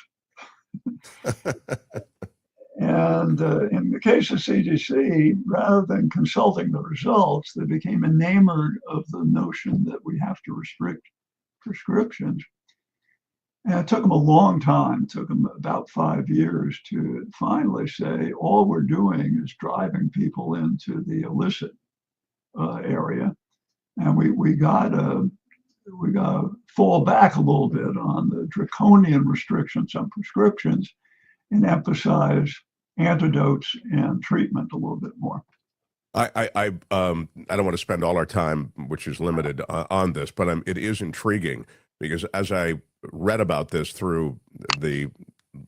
And in the case of CDC, rather than consulting the results, they became enamored of the notion that we have to restrict prescriptions. And it took them a long time. It took them about 5 years to finally say, all we're doing is driving people into the illicit area. And we got to fall back a little bit on the draconian restrictions on prescriptions and emphasize antidotes and treatment a little bit more. I don't want to spend all our time, which is limited, on this, but it is intriguing because as I read about this through the,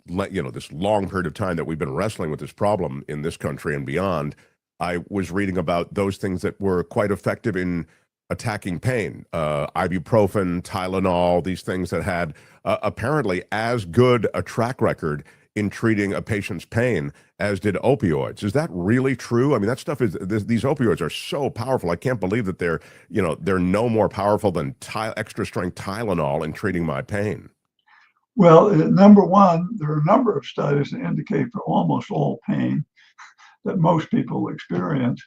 this long period of time that we've been wrestling with this problem in this country and beyond, I was reading about those things that were quite effective in attacking pain, ibuprofen, Tylenol, these things that had apparently as good a track record in treating a patient's pain as did opioids. Is that really true? I mean, that stuff these opioids are so powerful. I can't believe that they're no more powerful than extra strength Tylenol in treating my pain. Well, number one, there are a number of studies that indicate for almost all pain that most people experience,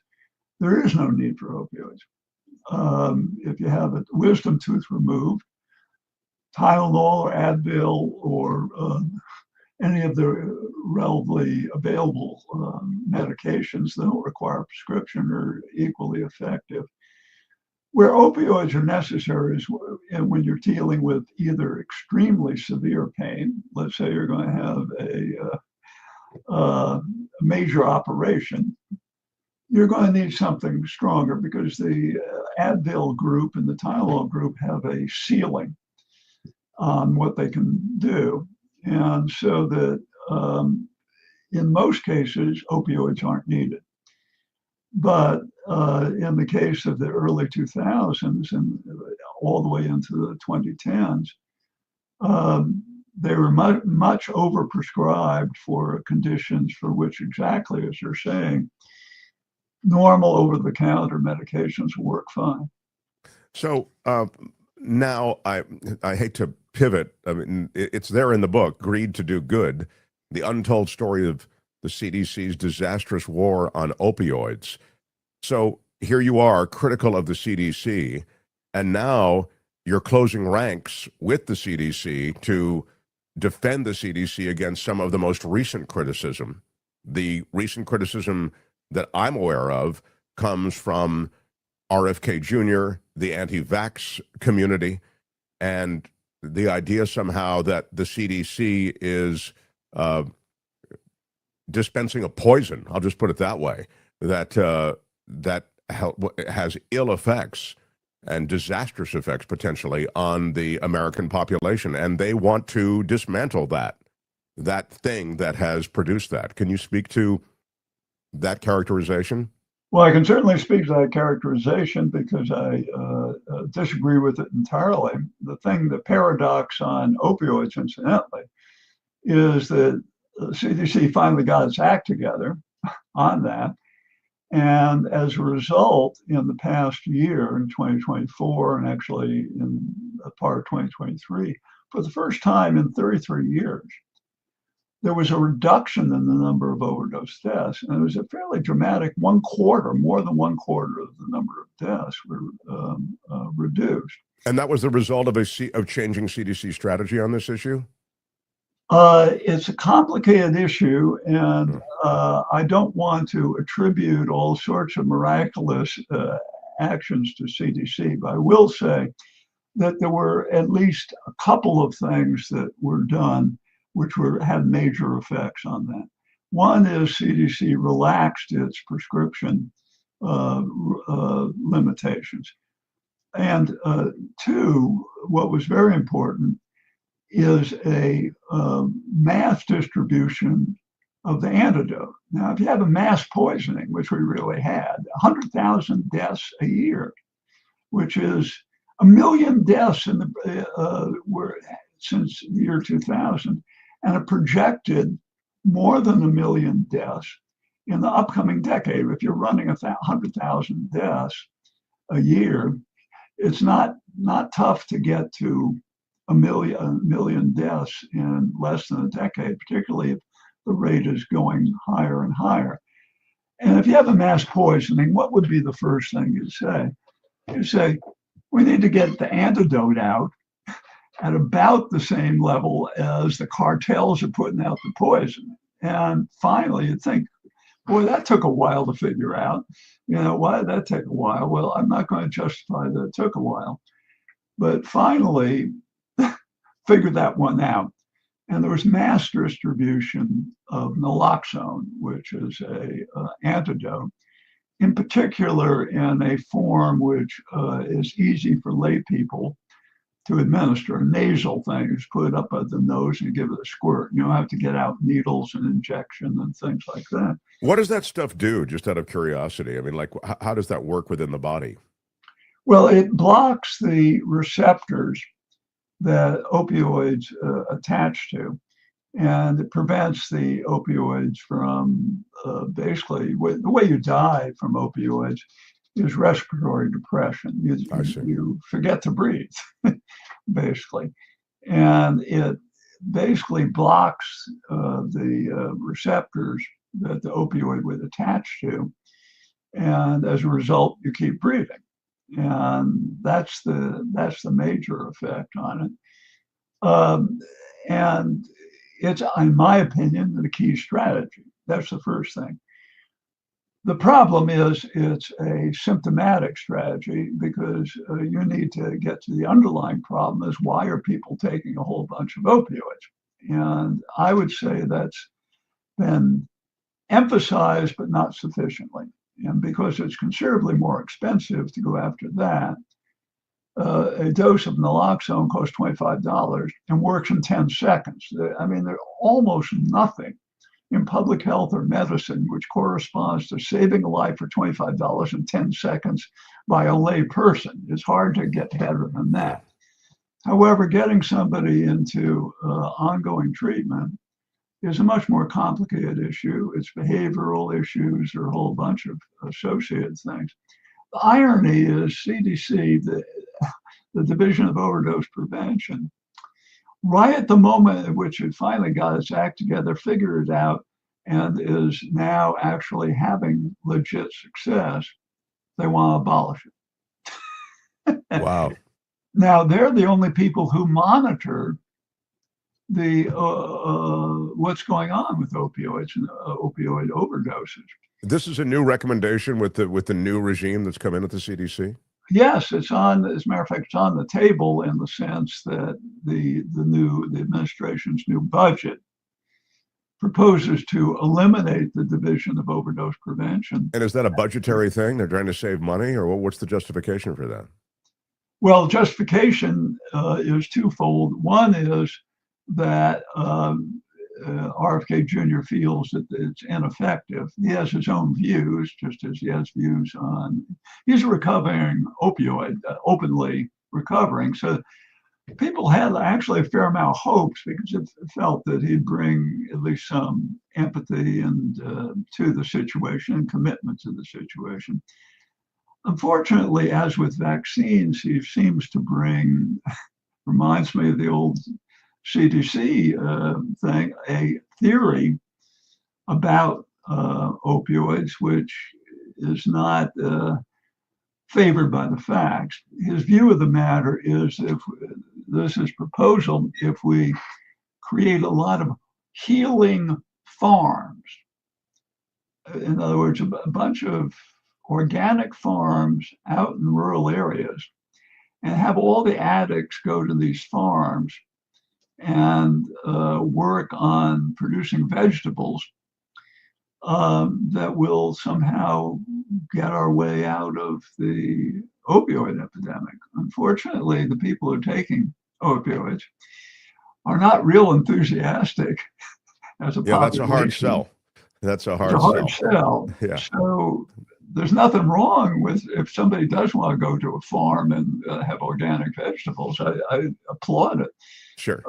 there is no need for opioids. If you have a wisdom tooth removed, Tylenol or Advil or any of the relatively available medications that don't require prescription are equally effective. Where opioids are necessary is when you're dealing with either extremely severe pain, let's say you're going to have a major operation, you're going to need something stronger because the Advil group and the Tylenol group have a ceiling on what they can do. And so that in most cases, opioids aren't needed. But in the case of the early 2000s and all the way into the 2010s, they were much overprescribed for conditions for which, exactly as you're saying, normal over-the-counter medications work fine. So now I hate to pivot. I mean, it's there in the book, Greed to Do Good, the untold story of the CDC's disastrous war on opioids. So here you are, critical of the CDC, and now you're closing ranks with the CDC to defend the CDC against some of the most recent criticism. The recent criticism that I'm aware of comes from RFK Jr., the anti-vax community, and the idea somehow that the CDC is dispensing a poison, I'll just put it that way, that has ill effects and disastrous effects potentially on the American population, and they want to dismantle that thing that has produced that. Can you speak to that characterization? Well, I can certainly speak to that characterization because I disagree with it entirely. The paradox on opioids, incidentally, is that the CDC finally got its act together on that. And as a result, in the past year, in 2024, and actually in a part of 2023, for the first time in 33 years, there was a reduction in the number of overdose deaths, and it was a fairly dramatic more than 1/4 of the number of deaths were reduced. And that was the result of changing CDC strategy on this issue? It's a complicated issue, and I don't want to attribute all sorts of miraculous actions to CDC, but I will say that there were at least a couple of things that were done which had major effects on that. One is CDC relaxed its prescription limitations. And two, what was very important is a mass distribution of the antidote. Now, if you have a mass poisoning, which we really had, 100,000 deaths a year, which is 1 million deaths since the year 2000, and a projected more than 1 million deaths in the upcoming decade. If you're running 100,000 deaths a year, it's not tough to get to a million deaths in less than a decade, particularly if the rate is going higher and higher. And if you have a mass poisoning, what would be the first thing you'd say? You'd say, we need to get the antidote out at about the same level as the cartels are putting out the poison. And finally, you'd think, boy, that took a while to figure out. Why did that take a while? Well, I'm not going to justify that it took a while. But finally, figured that one out. And there was mass distribution of naloxone, which is a antidote, in particular in a form which is easy for lay people to administer. A nasal thing is put up at the nose and give it a squirt. You don't have to get out needles and injection and things like that. What does that stuff do, just out of curiosity? I mean, like, how does that work within the body? Well, it blocks the receptors that opioids attach to, and it prevents the opioids from basically, the way you die from opioids is respiratory depression. You forget to breathe, basically. And it basically blocks the receptors that the opioid would attach to. And as a result, you keep breathing. And that's the major effect on it. And it's, in my opinion, the key strategy. That's the first thing. The problem is it's a symptomatic strategy because you need to get to the underlying problem is why are people taking a whole bunch of opioids? And I would say that's been emphasized, but not sufficiently. And because it's considerably more expensive to go after that, a dose of naloxone costs $25 and works in 10 seconds. I mean, there's almost nothing in public health or medicine which corresponds to saving a life for $25 in 10 seconds by a lay person. It's hard to get better than that. However, getting somebody into ongoing treatment is a much more complicated issue. It's behavioral issues or a whole bunch of associated things. The irony is CDC, the Division of Overdose Prevention, right at the moment in which it finally got its act together, figured it out, and is now actually having legit success, they want to abolish it. Wow. Now, they're the only people who monitor the what's going on with opioids and opioid overdoses. This is a new recommendation with the new regime that's come in at the CDC? Yes, it's on, as a matter of fact, it's on the table in the sense that the administration's new budget proposes to eliminate the Division of Overdose Prevention. And is that a budgetary thing? They're trying to save money, or what's the justification for that? Well, justification is twofold. One is that RFK Jr. feels that it's ineffective. He has his own views, just as he has views on, he's a recovering opioid, openly recovering. So people had actually a fair amount of hopes because it felt that he'd bring at least some empathy and to the situation and commitment to the situation. Unfortunately, as with vaccines, he seems to bring, reminds me of the old CDC thing, a theory about opioids, which is not favored by the facts. His view of the matter is, if this is proposal, if we create a lot of healing farms, in other words, a bunch of organic farms out in rural areas, and have all the addicts go to these farms and work on producing vegetables, that will somehow get our way out of the opioid epidemic. Unfortunately, the people who are taking opioids are not real enthusiastic as a population. Yeah, that's a hard sell. That's a hard sell. Yeah. So there's nothing wrong with, if somebody does want to go to a farm and have organic vegetables, I applaud it. Sure.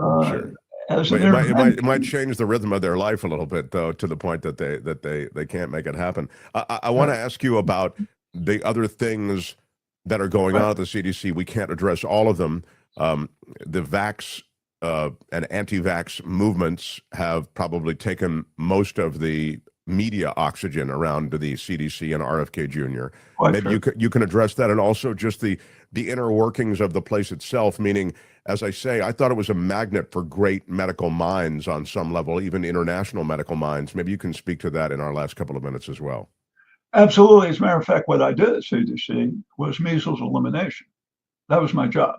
As it might change the rhythm of their life a little bit, though, to the point that they can't make it happen. I want to ask you about the other things that are going on at the CDC. We can't address all of them. The vax and anti-vax movements have probably taken most of the media oxygen around the CDC and RFK Jr. Maybe you can address that, and also just the inner workings of the place itself, meaning, as I say, I thought it was a magnet for great medical minds on some level, even international medical minds. Maybe you can speak to that in our last couple of minutes as well. Absolutely. As a matter of fact, what I did at CDC was measles elimination. That was my job.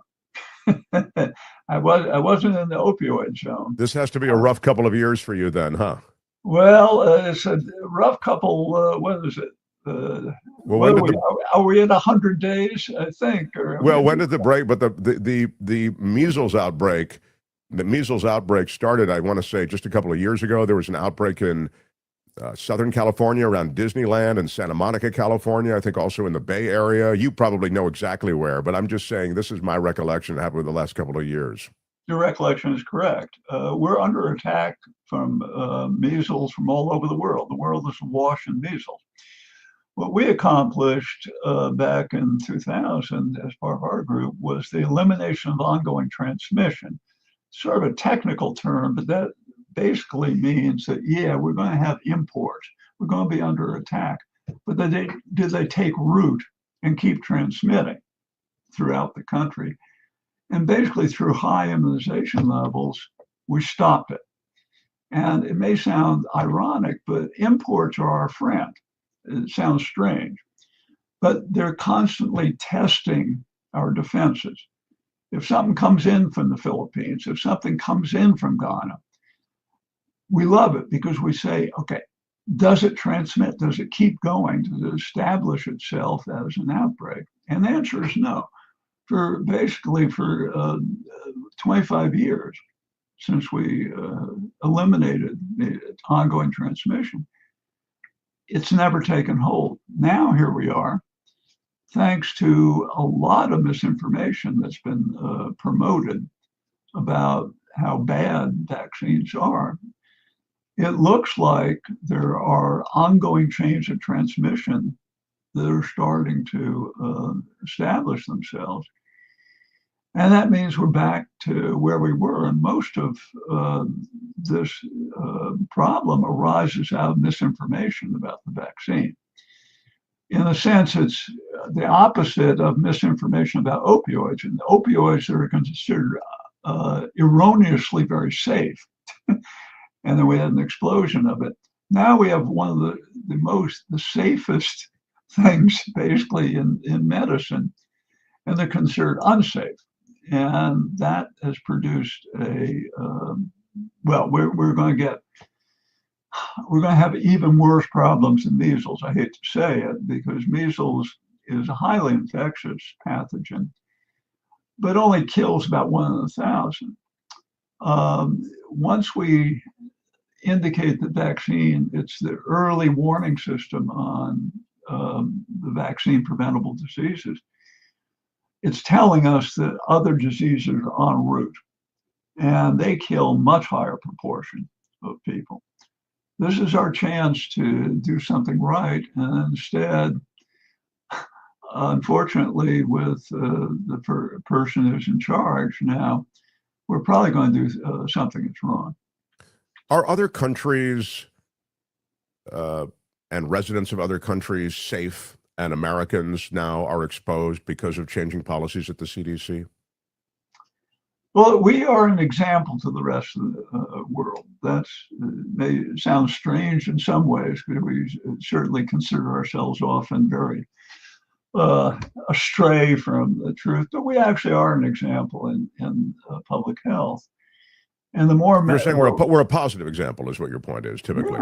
I wasn't in the opioid zone. This has to be a rough couple of years for you then, huh? Well, it's a rough couple. What is it? Are we at 100 days? I think. When did the break? But the measles outbreak, started, I want to say, just a couple of years ago. There was an outbreak in Southern California around Disneyland, and Santa Monica, California. I think also in the Bay Area. You probably know exactly where, but I'm just saying this is my recollection. It happened in the last couple of years. Your recollection is correct. We're under attack from measles from all over the world. The world is awash in measles. What we accomplished back in 2000 as part of our group was the elimination of ongoing transmission. Sort of a technical term, but that basically means that, yeah, we're going to have imports. We're going to be under attack. But did they take root and keep transmitting throughout the country? And basically, through high immunization levels, we stopped it. And it may sound ironic, but imports are our friend. It sounds strange, but they're constantly testing our defenses. If something comes in from the Philippines, if something comes in from Ghana, we love it because we say, okay, does it transmit? Does it keep going? Does it establish itself as an outbreak? And the answer is no. For 25 years since we eliminated the ongoing transmission, it's never taken hold. Now here we are, thanks to a lot of misinformation that's been promoted about how bad vaccines are. It looks like there are ongoing chains of transmission that are starting to establish themselves. And that means we're back to where we were. And most of this problem arises out of misinformation about the vaccine. In a sense, it's the opposite of misinformation about opioids. And opioids are considered erroneously very safe. And then we had an explosion of it. Now we have one of the safest things basically in medicine, and they're considered unsafe. And that has produced we're going to have even worse problems than measles. I hate to say it, because measles is a highly infectious pathogen, but only kills about 1 in 1,000. Once we indicate the vaccine, it's the early warning system on the vaccine preventable diseases. It's telling us that other diseases are en route, and they kill much higher proportion of people. This is our chance to do something right, and instead, unfortunately, with the person who's in charge now, we're probably going to do something that's wrong. Are other countries and residents of other countries safe, and Americans now are exposed because of changing policies at the CDC? Well, we are an example to the rest of the world. That may sound strange in some ways, because we certainly consider ourselves often very astray from the truth, but we actually are an example in public health. And the more you're saying we're a positive example, is what your point is, typically.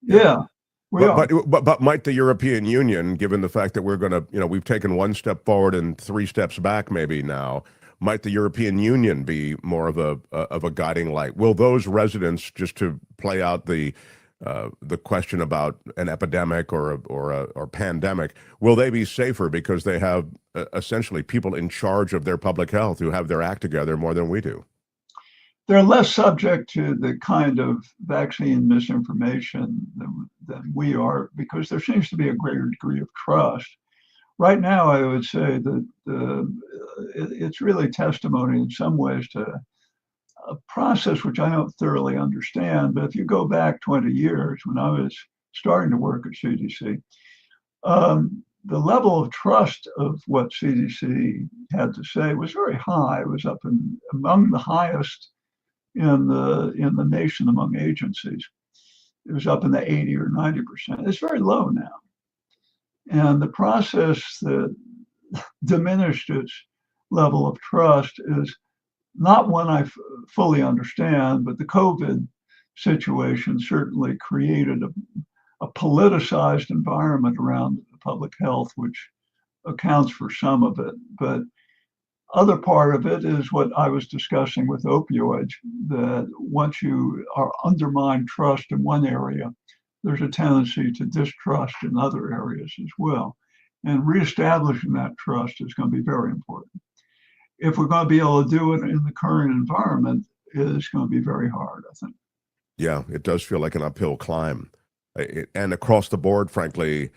Yeah. But might the European Union, given the fact that we're going to, we've taken one step forward and 3 steps back maybe now, might the European Union be more of a guiding light? Will those residents, just to play out the question about an epidemic or pandemic, will they be safer because they have essentially people in charge of their public health who have their act together more than we do? They're less subject to the kind of vaccine misinformation than we are, because there seems to be a greater degree of trust. Right now, I would say that it's really testimony in some ways to a process which I don't thoroughly understand. But if you go back 20 years, when I was starting to work at CDC, the level of trust of what CDC had to say was very high. It was among the highest in the nation among agencies. It was up in the 80 or 90%. It's very low now. And the process that diminished its level of trust is not one I fully understand, but the COVID situation certainly created a politicized environment around public health, which accounts for some of it. But other part of it is what I was discussing with opioids, that once you are undermined trust in one area, there's a tendency to distrust in other areas as well. And reestablishing that trust is going to be very important. If we're going to be able to do it in the current environment, it's going to be very hard, I think. Yeah, it does feel like an uphill climb. And across the board, frankly,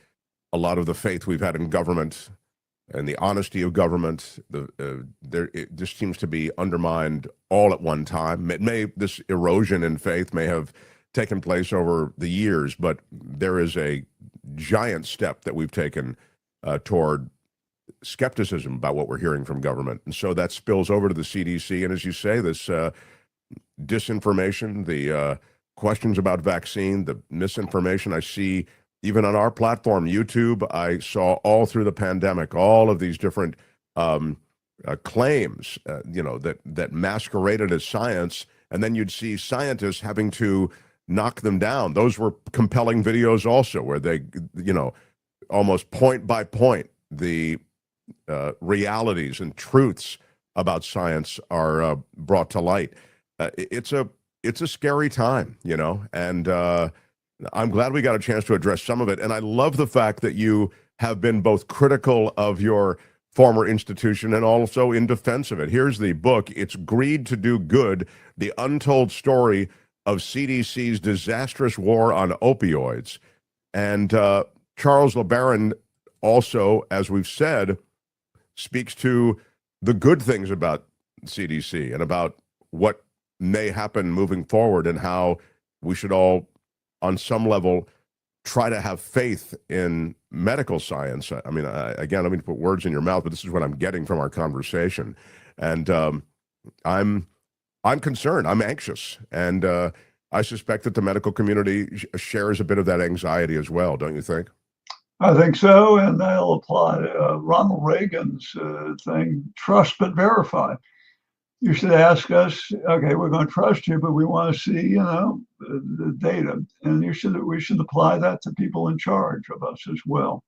a lot of the faith we've had in government and the honesty of government, it just seems to be undermined all at one time. This erosion in faith may have taken place over the years, but there is a giant step that we've taken toward skepticism about what we're hearing from government. And so that spills over to the CDC. And as you say, this disinformation, the questions about vaccine, the misinformation I see even on our platform, YouTube, I saw all through the pandemic, all of these different claims, that masqueraded as science. And then you'd see scientists having to knock them down. Those were compelling videos also, where they, almost point by point, the realities and truths about science are brought to light. It's a scary time, and I'm glad we got a chance to address some of it. And I love the fact that you have been both critical of your former institution and also in defense of it. Here's the book. It's Greed to Do Good, The Untold Story of CDC's Disastrous War on Opioids. And Charles LeBaron also, as we've said, speaks to the good things about CDC and about what may happen moving forward and how we should all, on some level, try to have faith in medical science. I mean, again, I don't mean to put words in your mouth, but this is what I'm getting from our conversation. And I'm concerned. I'm anxious. And I suspect that the medical community shares a bit of that anxiety as well, don't you think? I think so. And they'll apply Ronald Reagan's thing, trust but verify. You should ask us, okay, we're going to trust you, but we want to see, the data. And we should apply that to people in charge of us as well.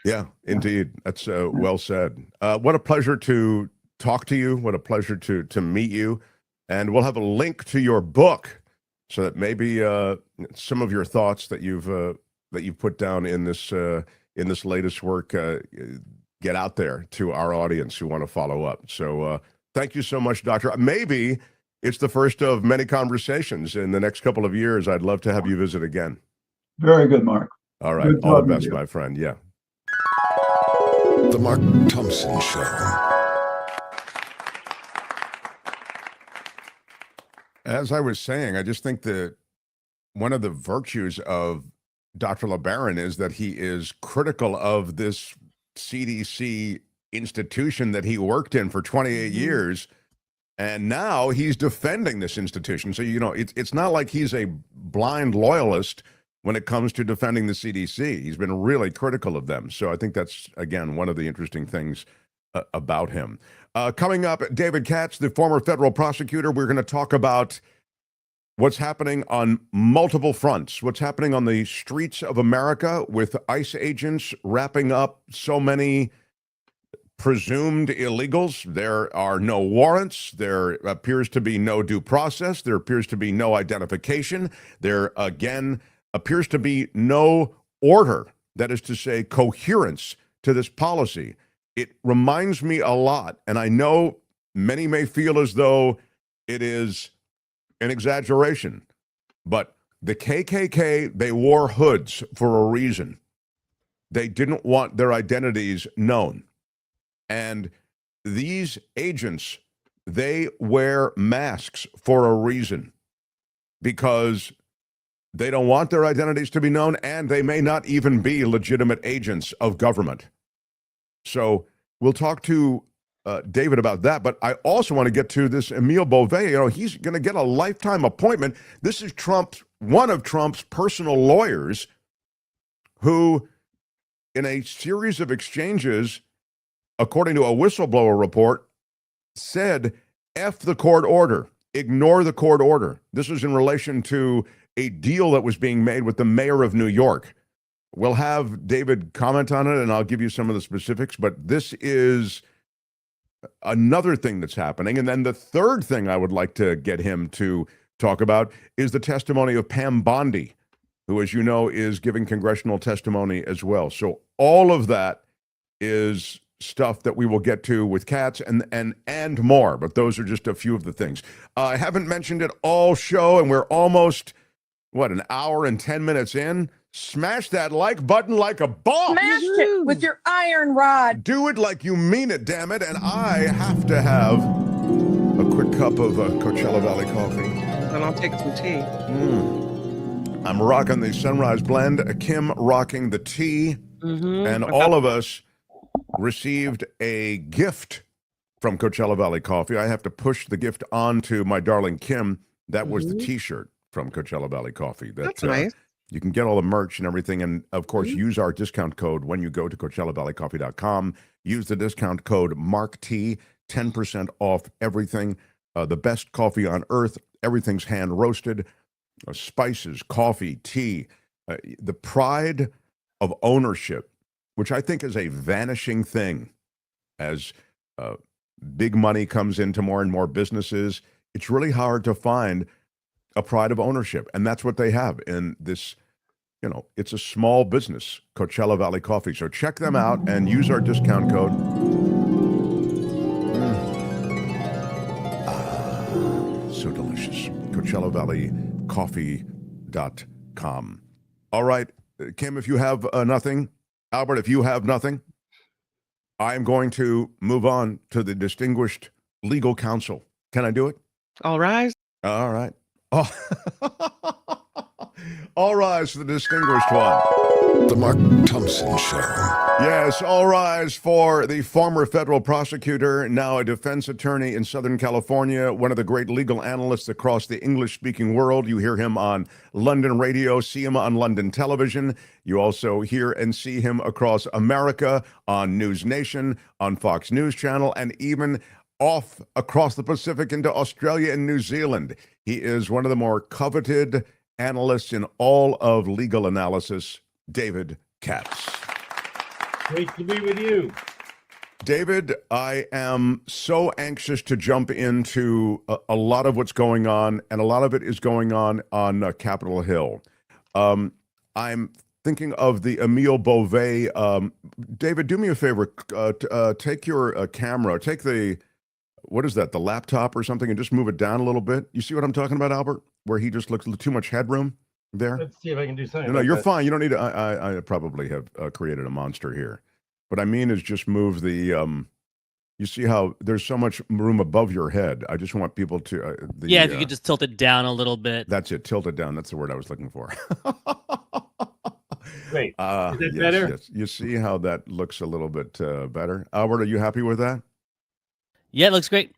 Yeah, indeed. That's well said. What a pleasure to talk to you. What a pleasure to meet you. And we'll have a link to your book so that maybe some of your thoughts that you've put down in this latest work get out there to our audience who want to follow up. So thank you so much, Doctor. Maybe it's the first of many conversations in the next couple of years. I'd love to have you visit again. Very good, Mark. All right. All the best, my friend. Yeah. The Mark Thompson Show. As I was saying, I just think that one of the virtues of Dr. LeBaron is that he is critical of this CDC institution that he worked in for 28 years. And now he's defending this institution. So, it's not like he's a blind loyalist when it comes to defending the CDC. He's been really critical of them. So I think that's, again, one of the interesting things about him. Coming up, David Katz, the former federal prosecutor. We're going to talk about what's happening on multiple fronts, what's happening on the streets of America with ICE agents wrapping up so many presumed illegals. There are no warrants. There appears to be no due process. There appears to be no identification. There, again, appears to be no order, that is to say, coherence to this policy. It reminds me a lot, and I know many may feel as though it is an exaggeration, but the KKK, they wore hoods for a reason. They didn't want their identities known. And these agents, they wear masks for a reason, because they don't want their identities to be known, and they may not even be legitimate agents of government. So we'll talk to David about that, but I also want to get to this Emile Beauvais. He's going to get a lifetime appointment. This is one of Trump's personal lawyers, who, in a series of exchanges, according to a whistleblower report, said, F the court order, ignore the court order. This was in relation to a deal that was being made with the mayor of New York. We'll have David comment on it, and I'll give you some of the specifics, but this is another thing that's happening. And then the third thing I would like to get him to talk about is the testimony of Pam Bondi, who, as you know, is giving congressional testimony as well. So all of that is stuff that we will get to with Katz and more, but those are just a few of the things. I haven't mentioned it all show, and we're almost, an hour and 10 minutes in. Smash that like button like a boss. Smash it with your iron rod. Do it like you mean it, damn it. And I have to have a quick cup of Coachella Valley coffee. And I'll take some tea. I'm rocking the Sunrise Blend. Kim rocking the tea. And all of us received a gift from Coachella Valley Coffee. I have to push the gift on to my darling Kim. That was the T-shirt from Coachella Valley Coffee. That's nice. You can get all the merch and everything. And, of course, use our discount code when you go to CoachellaValleyCoffee.com. Use the discount code MARKT, 10% off everything. The best coffee on earth. Everything's hand-roasted. Spices, coffee, tea. The pride of ownership, which I think is a vanishing thing as big money comes into more and more businesses. It's really hard to find a pride of ownership, and that's what they have in this. It's a small business, Coachella Valley Coffee. So check them out and use our discount code. So delicious. CoachellaValleyCoffee.com. All right, Kim, if you have nothing, Albert, if you have nothing, I'm going to move on to the distinguished legal counsel. Can I do it? All rise. All right. Oh. All rise for the distinguished one. The Mark Thompson Show. Yes, all rise for the former federal prosecutor, now a defense attorney in Southern California, one of the great legal analysts across the English-speaking world. You hear him on London radio, see him on London television. You also hear and see him across America on News Nation, on Fox News Channel, and even off across the Pacific into Australia and New Zealand. He is one of the more coveted analysts in all of legal analysis, David Katz. Great to be with you. David, I am so anxious to jump into a lot of what's going on, and a lot of it is going on Capitol Hill. I'm thinking of the Emile Beauvais. David, do me a favor. Take your camera, take the, what is that, the laptop or something, and just move it down a little bit. You see what I'm talking about, Albert? Where he just looks too much headroom there? Let's see if I can do something. No, you're fine. You don't need to. I probably have created a monster here. What I mean is just move the You see how there's so much room above your head. I just want people to. Yeah, if you could just tilt it down a little bit. That's it. Tilt it down. That's the word I was looking for. Great. Is that yes, better? yes. You see how that looks a little bit better? Albert, are you happy with that? Yeah, it looks great.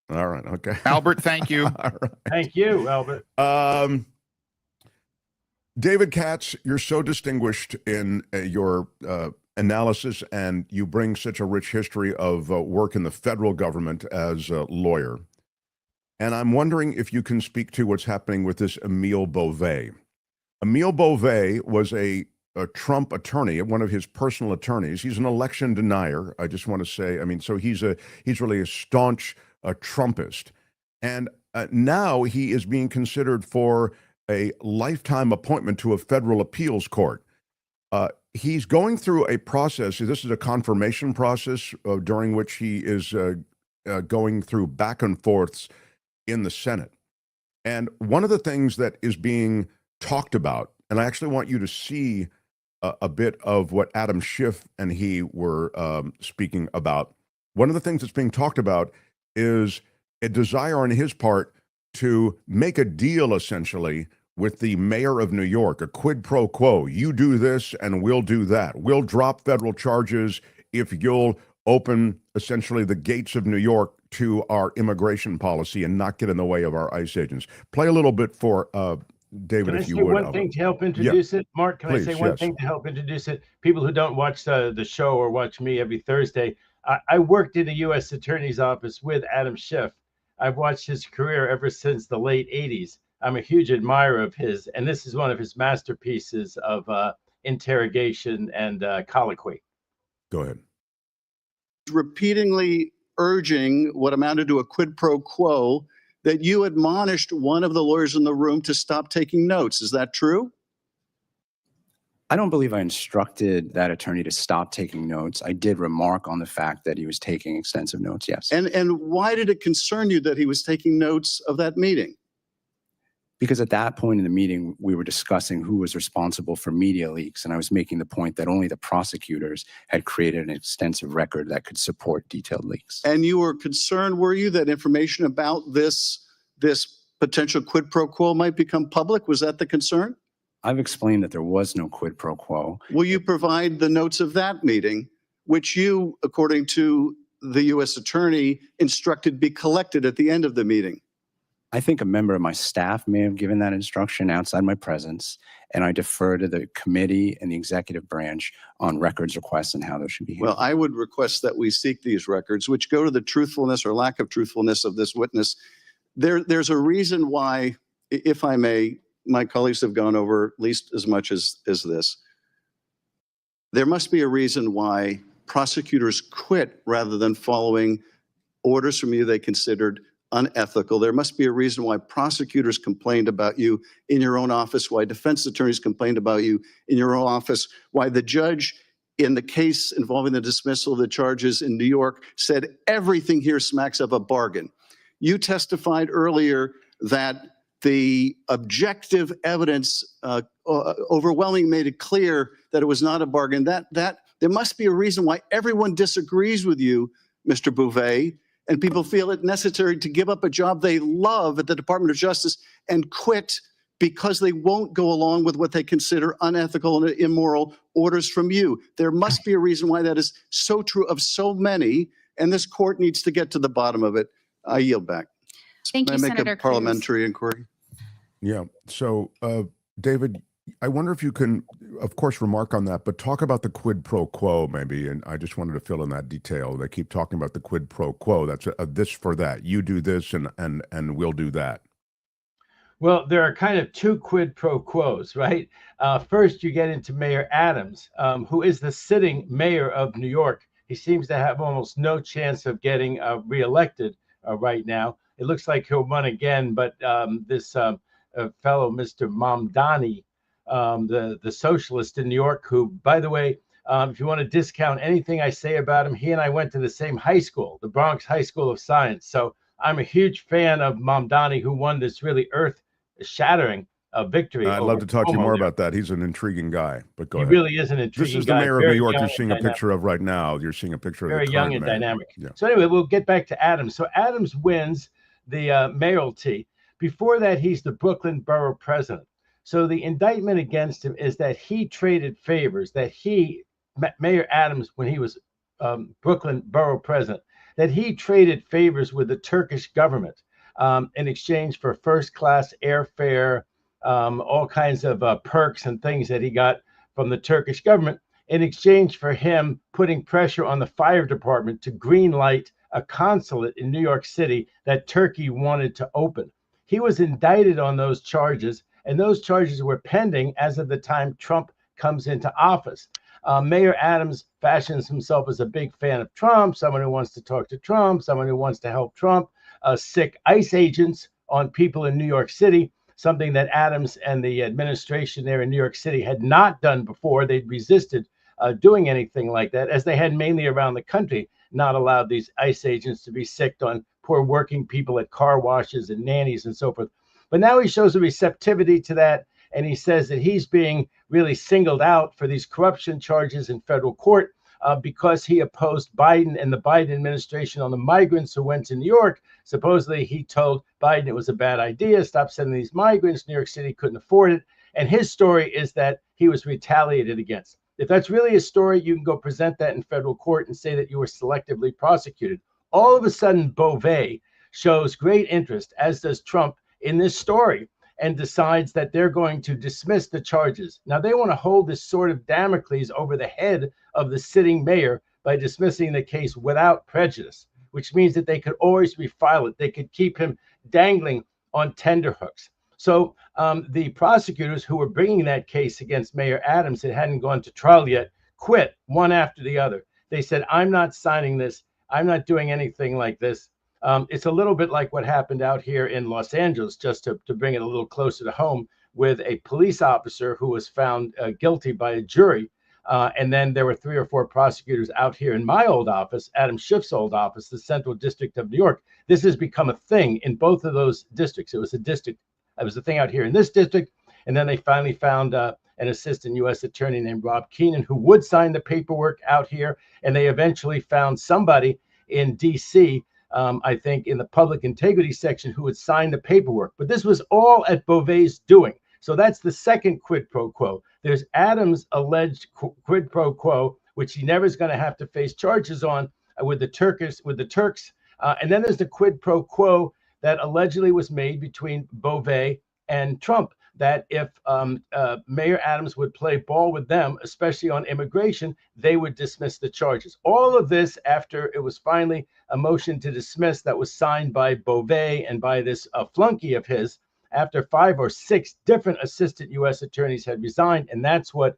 All right. Okay. Albert, thank you. All right. Thank you, Albert. David Katz, you're so distinguished in your analysis, and you bring such a rich history of work in the federal government as a lawyer. And I'm wondering if you can speak to what's happening with this Emile Beauvais. Emile Beauvais was a Trump attorney, one of his personal attorneys. He's an election denier. I just want to say, I mean, so he's really a staunch Trumpist. And now he is being considered for a lifetime appointment to a federal appeals court. He's going through a process. This is a confirmation process during which he is going through back and forths in the Senate. And one of the things that is being talked about, and I actually want you to see a bit of what Adam Schiff and he were speaking about. One of the things that's being talked about is a desire on his part to make a deal, essentially, with the mayor of New York, a quid pro quo. You do this and we'll do that. We'll drop federal charges if you'll open, essentially, the gates of New York to our immigration policy and not get in the way of our ICE agents. Play a little bit for David, if you would. Can I say one thing to help introduce it? Mark, can Please, I say one thing to help introduce it? People who don't watch the show or watch me every Thursday, I worked in the U.S. Attorney's Office with Adam Schiff. I've watched his career ever since the late 80s. I'm a huge admirer of his, and this is one of his masterpieces of interrogation and colloquy. Go ahead. Repeatedly urging what amounted to a quid pro quo that you admonished one of the lawyers in the room to stop taking notes. Is that true? I don't believe I instructed that attorney to stop taking notes. I did remark on the fact that he was taking extensive notes, yes. And why did it concern you that he was taking notes of that meeting? Because at that point in the meeting, we were discussing who was responsible for media leaks, and I was making the point that only the prosecutors had created an extensive record that could support detailed leaks. And you were concerned, were you, that information about this potential quid pro quo might become public? Was that the concern? I've explained that there was no quid pro quo. Will you provide the notes of that meeting, which you, according to the U.S. attorney, instructed be collected at the end of the meeting? I think a member of my staff may have given that instruction outside my presence, and I defer to the committee and the executive branch on records requests and how those should be handled. Well, I would request that we seek these records, which go to the truthfulness or lack of truthfulness of this witness. There's a reason why, if I may, my colleagues have gone over at least as much as this. There must be a reason why prosecutors quit rather than following orders from you they considered unethical. There must be a reason why prosecutors complained about you in your own office, why defense attorneys complained about you in your own office, why the judge in the case involving the dismissal of the charges in New York said everything here smacks of a bargain. You testified earlier that the objective evidence overwhelmingly made it clear that it was not a bargain. That there must be a reason why everyone disagrees with you, Mr. Beauvais, and people feel it necessary to give up a job they love at the Department of Justice and quit because they won't go along with what they consider unethical and immoral orders from you. There must be a reason why that is so true of so many, and this court needs to get to the bottom of it. I yield back. Thank you, May I make Senator a parliamentary inquiry? Yeah. So, David, I wonder if you can, of course, remark on that, but talk about the quid pro quo, maybe. And I just wanted to fill in that detail. They keep talking about the quid pro quo. That's this for that. You do this, and we'll do that. Well, there are kind of two quid pro quos, right? First, you get into Mayor Adams, who is the sitting mayor of New York. He seems to have almost no chance of getting reelected right now. It looks like he'll run again, but this fellow, Mr. Mamdani, the socialist in New York, who, by the way, if you want to discount anything I say about him, he and I went to the same high school, the Bronx High School of Science. So I'm a huge fan of Mamdani, who won this really earth-shattering victory. I'd love over to talk to you Cuomo more there. about that. He's an intriguing guy, but go He ahead. really is an This intriguing is the guy, mayor of New very York young you're and seeing a dynamic. picture of right now. You're seeing a picture of Very the young current and mayor. dynamic. Yeah. So anyway, we'll get back to Adams. So Adams wins the mayoralty. Before that, he's the Brooklyn borough president. So the indictment against him is that he traded favors, that Mayor Adams, when he was Brooklyn borough president, that he traded favors with the Turkish government in exchange for first-class airfare, all kinds of perks and things that he got from the Turkish government in exchange for him putting pressure on the fire department to green light a consulate in New York City that Turkey wanted to open. He was indicted on those charges, and those charges were pending as of the time Trump comes into office. Mayor Adams fashions himself as a big fan of Trump, someone who wants to talk to Trump, someone who wants to help Trump, sick ICE agents on people in New York City, something that Adams and the administration there in New York City had not done before. They'd resisted doing anything like that, as they had mainly around the country not allowed these ICE agents to be sicked on poor working people at car washes and nannies and so forth. But now he shows a receptivity to that, and he says that he's being really singled out for these corruption charges in federal court because he opposed Biden and the Biden administration on the migrants who went to New York. Supposedly, he told Biden it was a bad idea, stop sending these migrants. New York City couldn't afford it. And his story is that he was retaliated against. If that's really a story, you can go present that in federal court and say that you were selectively prosecuted. All of a sudden, Beauvais shows great interest, as does Trump, in this story, and decides that they're going to dismiss the charges. Now, they want to hold this sword of Damocles over the head of the sitting mayor by dismissing the case without prejudice, which means that they could always refile it. They could keep him dangling on tenterhooks. So the prosecutors who were bringing that case against Mayor Adams that hadn't gone to trial yet quit one after the other. They said, I'm not signing this. I'm not doing anything like this. It's a little bit like what happened out here in Los Angeles, just to bring it a little closer to home, with a police officer who was found guilty by a jury. And then there were 3 or 4 prosecutors out here in my old office, Adam Schiff's old office, the Central District of New York. This has become a thing in both of those districts. It was a thing out here in this district. And then they finally found an assistant U.S. attorney named Rob Keenan who would sign the paperwork out here. And they eventually found somebody in D.C., I think in the public integrity section, who would sign the paperwork. But this was all at Beauvais' doing. So that's the second quid pro quo. There's Adams' alleged quid pro quo, which he never is going to have to face charges on with the Turks. And then there's the quid pro quo that allegedly was made between Beauvais and Trump, that if Mayor Adams would play ball with them, especially on immigration, they would dismiss the charges. All of this after it was finally a motion to dismiss that was signed by Beauvais and by this flunky of his, after 5 or 6 different assistant U.S. attorneys had resigned. And that's what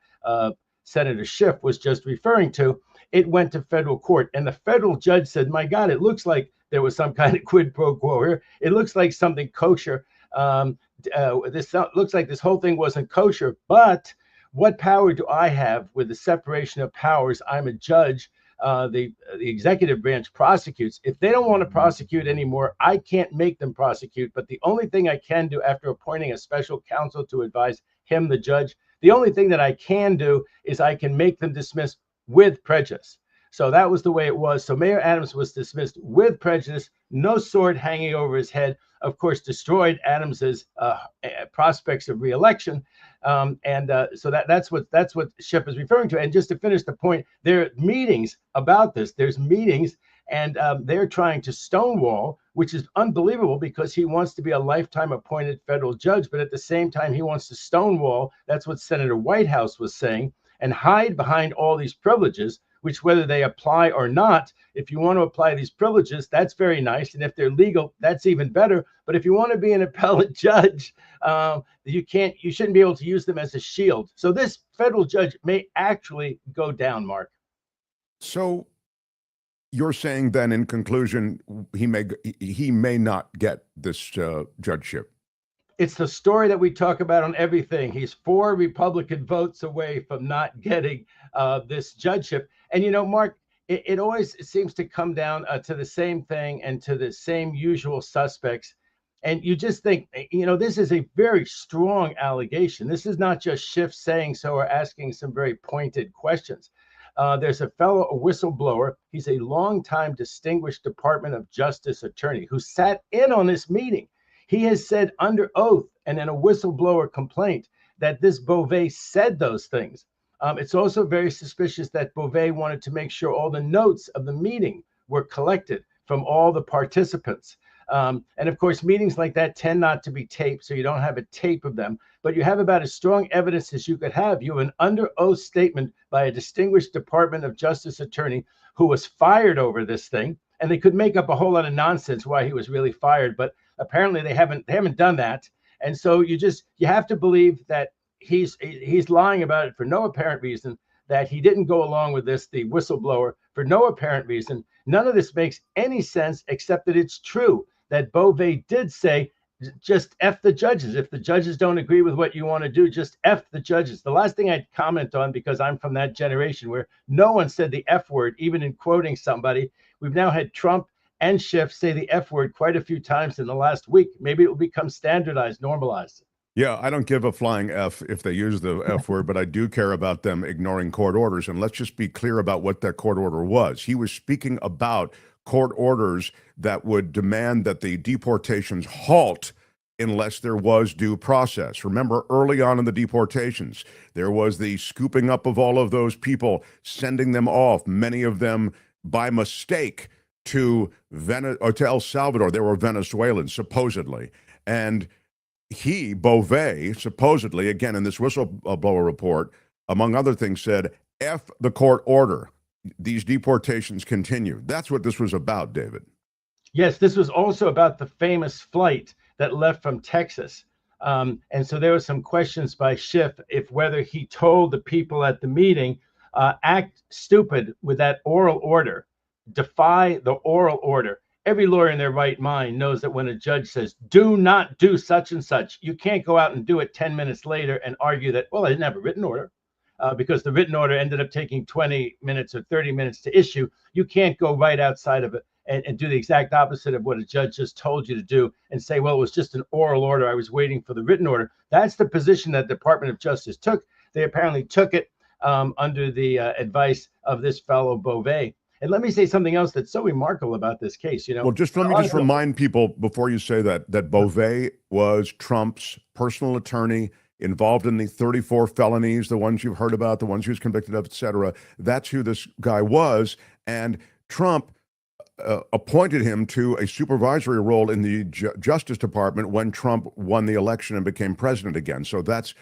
Senator Schiff was just referring to. It went to federal court, and the federal judge said, my God, it looks like there was some kind of quid pro quo here. It looks like something kosher. This looks like this whole thing wasn't kosher, but what power do I have with the separation of powers? I'm a judge. The executive branch prosecutes. If they don't want to prosecute anymore, I can't make them prosecute. But the only thing I can do after appointing a special counsel to advise him, the judge, the only thing that I can do is I can make them dismiss with prejudice. So that was the way it was. So Mayor Adams was dismissed with prejudice, no sword hanging over his head, of course, destroyed Adams's prospects of reelection. So that's what Schiff is referring to. And just to finish the point, there are meetings about this. There's meetings, and they're trying to stonewall, which is unbelievable because he wants to be a lifetime appointed federal judge. But at the same time, he wants to stonewall. That's what Senator Whitehouse was saying, and hide behind all these privileges, which whether they apply or not, if you want to apply these privileges, that's very nice. And if they're legal, that's even better. But if you want to be an appellate judge, you shouldn't be able to use them as a shield. So this federal judge may actually go down, Mark. So you're saying then, in conclusion, he may not get this judgeship. It's the story that we talk about on everything. He's 4 Republican votes away from not getting this judgeship. And, you know, Mark, it always seems to come down to the same thing and to the same usual suspects. And you just think, this is a very strong allegation. This is not just Schiff saying so or asking some very pointed questions. There's a whistleblower. He's a longtime distinguished Department of Justice attorney who sat in on this meeting. He has said under oath and in a whistleblower complaint that this Beauvais said those things. It's also very suspicious that Beauvais wanted to make sure all the notes of the meeting were collected from all the participants. And of course, meetings like that tend not to be taped, so you don't have a tape of them, but you have about as strong evidence as you could have. You have an under oath statement by a distinguished Department of Justice attorney who was fired over this thing, and they could make up a whole lot of nonsense why he was really fired, but apparently they haven't done that. And so you have to believe that he's lying about it for no apparent reason, that he didn't go along with this, the whistleblower, for no apparent reason. None of this makes any sense except that it's true that Beauvais did say, just F the judges. If the judges don't agree with what you want to do, just F the judges. The last thing I'd comment on, because I'm from that generation where no one said the F word, even in quoting somebody. We've now had Trump and Schiff say the F word quite a few times in the last week. Maybe it will become standardized, normalized. Yeah, I don't give a flying F if they use the F word, but I do care about them ignoring court orders. And let's just be clear about what that court order was. He was speaking about court orders that would demand that the deportations halt unless there was due process. Remember, early on in the deportations, there was the scooping up of all of those people, sending them off, many of them by mistake to El Salvador. They were Venezuelans, supposedly. And he, Beauvais, supposedly, again, in this whistleblower report, among other things, said, F the court order. These deportations continue. That's what this was about, David. Yes, this was also about the famous flight that left from Texas. And so there were some questions by Schiff if whether he told the people at the meeting, act stupid with that oral order, defy the oral order. Every lawyer in their right mind knows that when a judge says, do not do such and such, you can't go out and do it 10 minutes later and argue that, well, I didn't have a written order. Because the written order ended up taking 20 minutes or 30 minutes to issue. You can't go right outside of it and do the exact opposite of what a judge just told you to do and say, well, it was just an oral order. I was waiting for the written order. That's the position that the Department of Justice took. They apparently took it under the advice of this fellow Beauvais. And let me say something else that's so remarkable about this case. Well, let me just remind people before you say that Beauvais was Trump's personal attorney, involved in the 34 felonies, the ones you've heard about, the ones he was convicted of, et cetera. That's who this guy was. And Trump appointed him to a supervisory role in the Justice Department when Trump won the election and became president again. So that's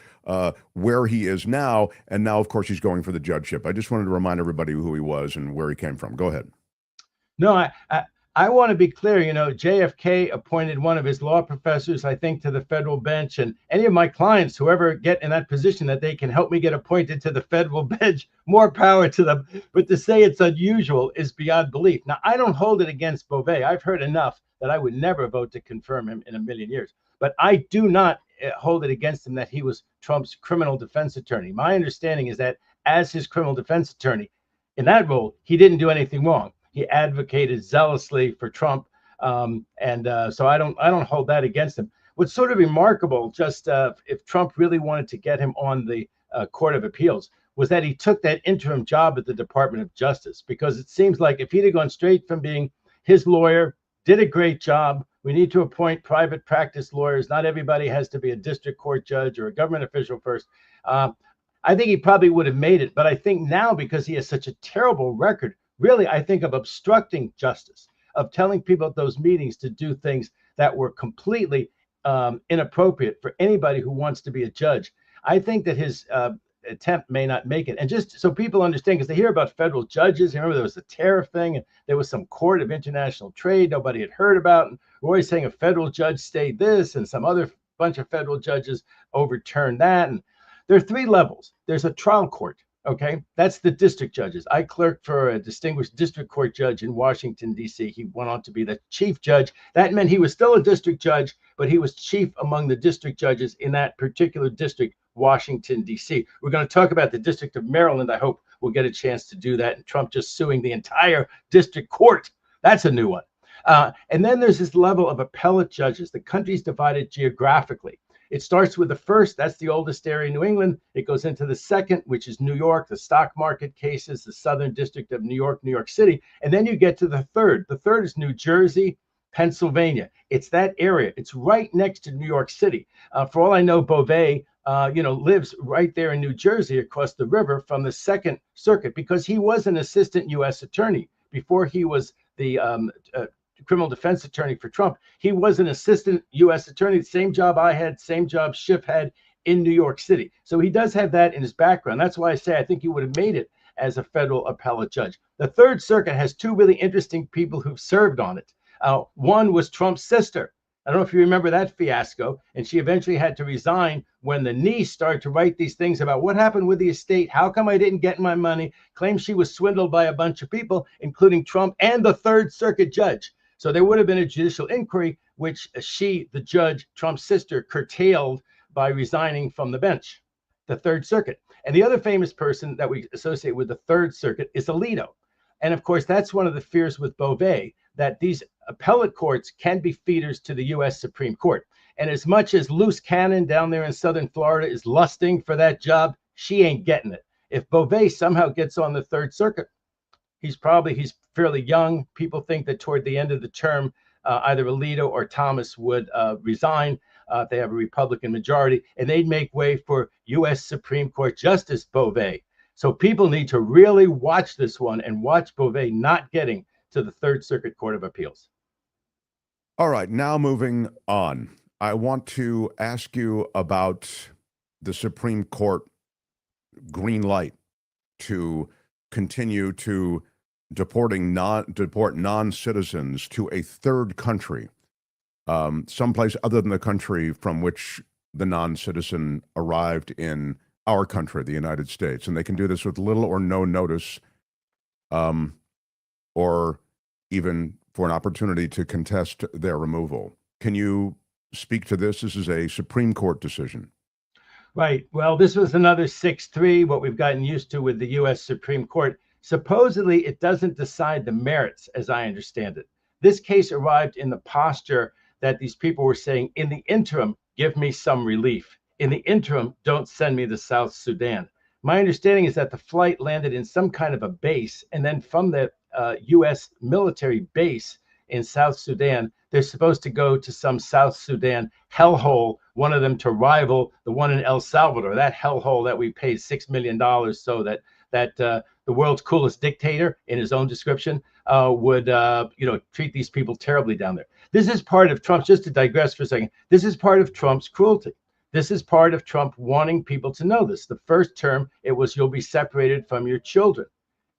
where he is now. And now, of course, he's going for the judgeship. I just wanted to remind everybody who he was and where he came from. Go ahead. No, I want to be clear. JFK appointed one of his law professors, I think, to the federal bench. And any of my clients, whoever get in that position, that they can help me get appointed to the federal bench, more power to them. But to say it's unusual is beyond belief. Now, I don't hold it against Beauvais. I've heard enough that I would never vote to confirm him in a million years. But I do not hold it against him that he was Trump's criminal defense attorney. My understanding is that as his criminal defense attorney, in that role, he didn't do anything wrong. He advocated zealously for Trump, so I don't hold that against him. What's sort of remarkable, just if Trump really wanted to get him on the Court of Appeals, was that he took that interim job at the Department of Justice, because it seems like if he'd have gone straight from being his lawyer, did a great job. We need to appoint private practice lawyers. Not everybody has to be a district court judge or a government official first. I think he probably would have made it. But I think now, because he has such a terrible record, really, I think of obstructing justice, of telling people at those meetings to do things that were completely inappropriate for anybody who wants to be a judge. I think that his attempt may not make it. And just so people understand, because they hear about federal judges, remember there was a tariff thing, and there was some court of international trade nobody had heard about. And we're always saying a federal judge stayed this, and some other bunch of federal judges overturned that. And there are three levels. There's a trial court. Okay, that's the district judges. I clerked for a distinguished district court judge in Washington, D.C. He went on to be the chief judge. That meant he was still a district judge, but he was chief among the district judges in that particular district, Washington, D.C. We're going to talk about the District of Maryland. I hope we'll get a chance to do that. And Trump just suing the entire district court. That's a new one. And then there's this level of appellate judges. The country's divided geographically. It starts with the first, that's the oldest area in New England. It goes into the second, which is New York, the stock market cases, the Southern District of New York City. And then you get to the third. The third is New Jersey, Pennsylvania. It's that area. It's right next to New York City. For all I know, Beauvais, lives right there in New Jersey across the river from the Second Circuit because he was an assistant U.S. attorney before he was the criminal defense attorney for Trump. He was an assistant U.S. attorney, the same job I had, same job Schiff had in New York City. So he does have that in his background. That's why I say I think he would have made it as a federal appellate judge. The Third Circuit has two really interesting people who've served on it. One was Trump's sister. I don't know if you remember that fiasco, and she eventually had to resign when the niece started to write these things about what happened with the estate, how come I didn't get my money, claimed she was swindled by a bunch of people, including Trump and the Third Circuit judge. So there would have been a judicial inquiry, which she, the judge, Trump's sister, curtailed by resigning from the bench, the Third Circuit. And the other famous person that we associate with the Third Circuit is Alito. And of course, that's one of the fears with Beauvais, that these appellate courts can be feeders to the U.S. Supreme Court. And as much as loose cannon down there in Southern Florida is lusting for that job, she ain't getting it. If Beauvais somehow gets on the Third Circuit, he's fairly young. People think that toward the end of the term, either Alito or Thomas would resign if they have a Republican majority, and they'd make way for U.S. Supreme Court Justice Beauvais. So people need to really watch this one and watch Beauvais not getting to the Third Circuit Court of Appeals. All right, now moving on. I want to ask you about the Supreme Court green light to continue to deport non-citizens to a third country, someplace other than the country from which the non-citizen arrived in our country, the United States. And they can do this with little or no notice, or even for an opportunity to contest their removal. Can you speak to this? This is a Supreme Court decision. Right. Well, this was another 6-3, what we've gotten used to with the U.S. Supreme Court. Supposedly, it doesn't decide the merits, as I understand it. This case arrived in the posture that these people were saying, in the interim, give me some relief. In the interim, don't send me to South Sudan. My understanding is that the flight landed in some kind of a base, and then from the U.S. military base in South Sudan, they're supposed to go to some South Sudan hellhole, one of them to rival the one in El Salvador, that hellhole that we paid $6 million so that the world's coolest dictator, in his own description, would treat these people terribly down there. This is part of Trump's, just to digress for a second, this is part of Trump's cruelty. This is part of Trump wanting people to know this. The first term, it was you'll be separated from your children,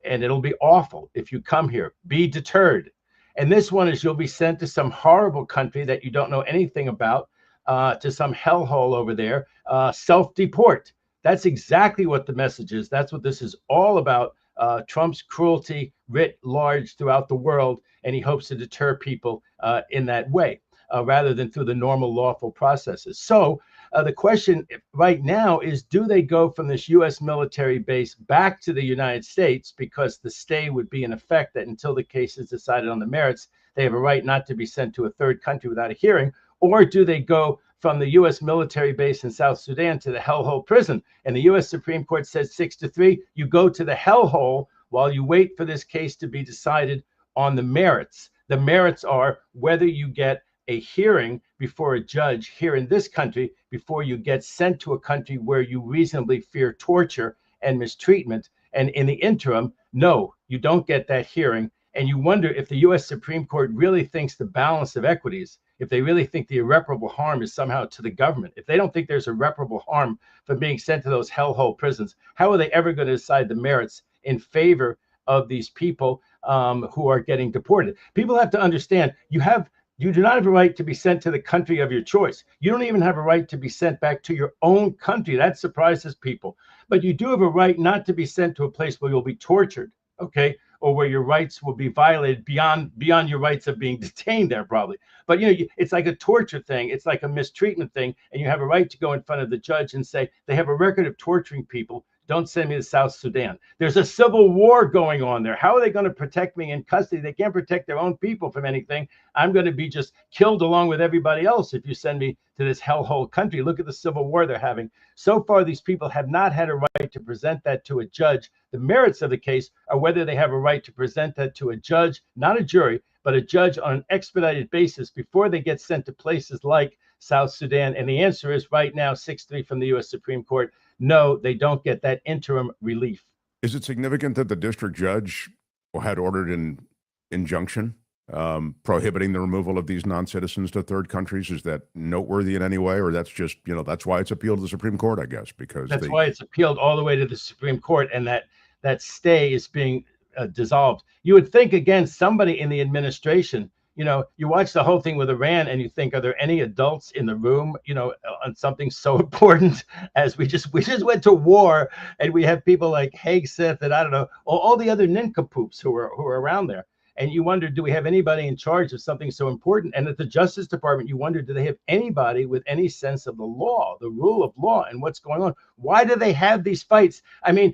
and it'll be awful if you come here. Be deterred. And this one is you'll be sent to some horrible country that you don't know anything about, to some hellhole over there, self-deport. That's exactly what the message is. That's what this is all about, Trump's cruelty writ large throughout the world, and he hopes to deter people in that way, rather than through the normal lawful processes. So the question right now is, do they go from this U.S. military base back to the United States, because the stay would be in effect that until the case is decided on the merits, they have a right not to be sent to a third country without a hearing? Or do they go from the U.S. military base in South Sudan to the hellhole prison? And the U.S. Supreme Court says 6-3, you go to the hellhole while you wait for this case to be decided on the merits. The merits are whether you get a hearing before a judge here in this country before you get sent to a country where you reasonably fear torture and mistreatment. And in the interim, no, you don't get that hearing. And you wonder if the U.S. Supreme Court really thinks the balance of equities, if they really think the irreparable harm is somehow to the government, if they don't think there's irreparable harm for being sent to those hellhole prisons, how are they ever going to decide the merits in favor of these people who are getting deported? People have to understand, you do not have a right to be sent to the country of your choice. You don't even have a right to be sent back to your own country. That surprises people. But you do have a right not to be sent to a place where you'll be tortured, okay, or where your rights will be violated beyond your rights of being detained there, probably. But it's like a torture thing. It's like a mistreatment thing, and you have a right to go in front of the judge and say they have a record of torturing people. Don't send me to South Sudan. There's a civil war going on there. How are they going to protect me in custody? They can't protect their own people from anything. I'm going to be just killed along with everybody else if you send me to this hellhole country. Look at the civil war they're having. So far, these people have not had a right to present that to a judge. The merits of the case are whether they have a right to present that to a judge, not a jury, but a judge on an expedited basis before they get sent to places like South Sudan. And the answer is right now, 6-3 from the U.S. Supreme Court. No, they don't get that interim relief. Is it significant that the district judge had ordered an injunction prohibiting the removal of these non-citizens to third countries? Is that noteworthy in any way, or that's just, that's why it's appealed to the Supreme Court, I guess, because that's why it's appealed all the way to the Supreme Court, and that stay is being dissolved. You would think, again, somebody in the administration, you watch the whole thing with Iran and you think, are there any adults in the room, on something so important as we just went to war, and we have people like Hegseth and I don't know, all the other nincompoops who are around there. And you wonder, do we have anybody in charge of something so important? And at the Justice Department, you wonder, do they have anybody with any sense of the law, the rule of law, and what's going on? Why do they have these fights? I mean,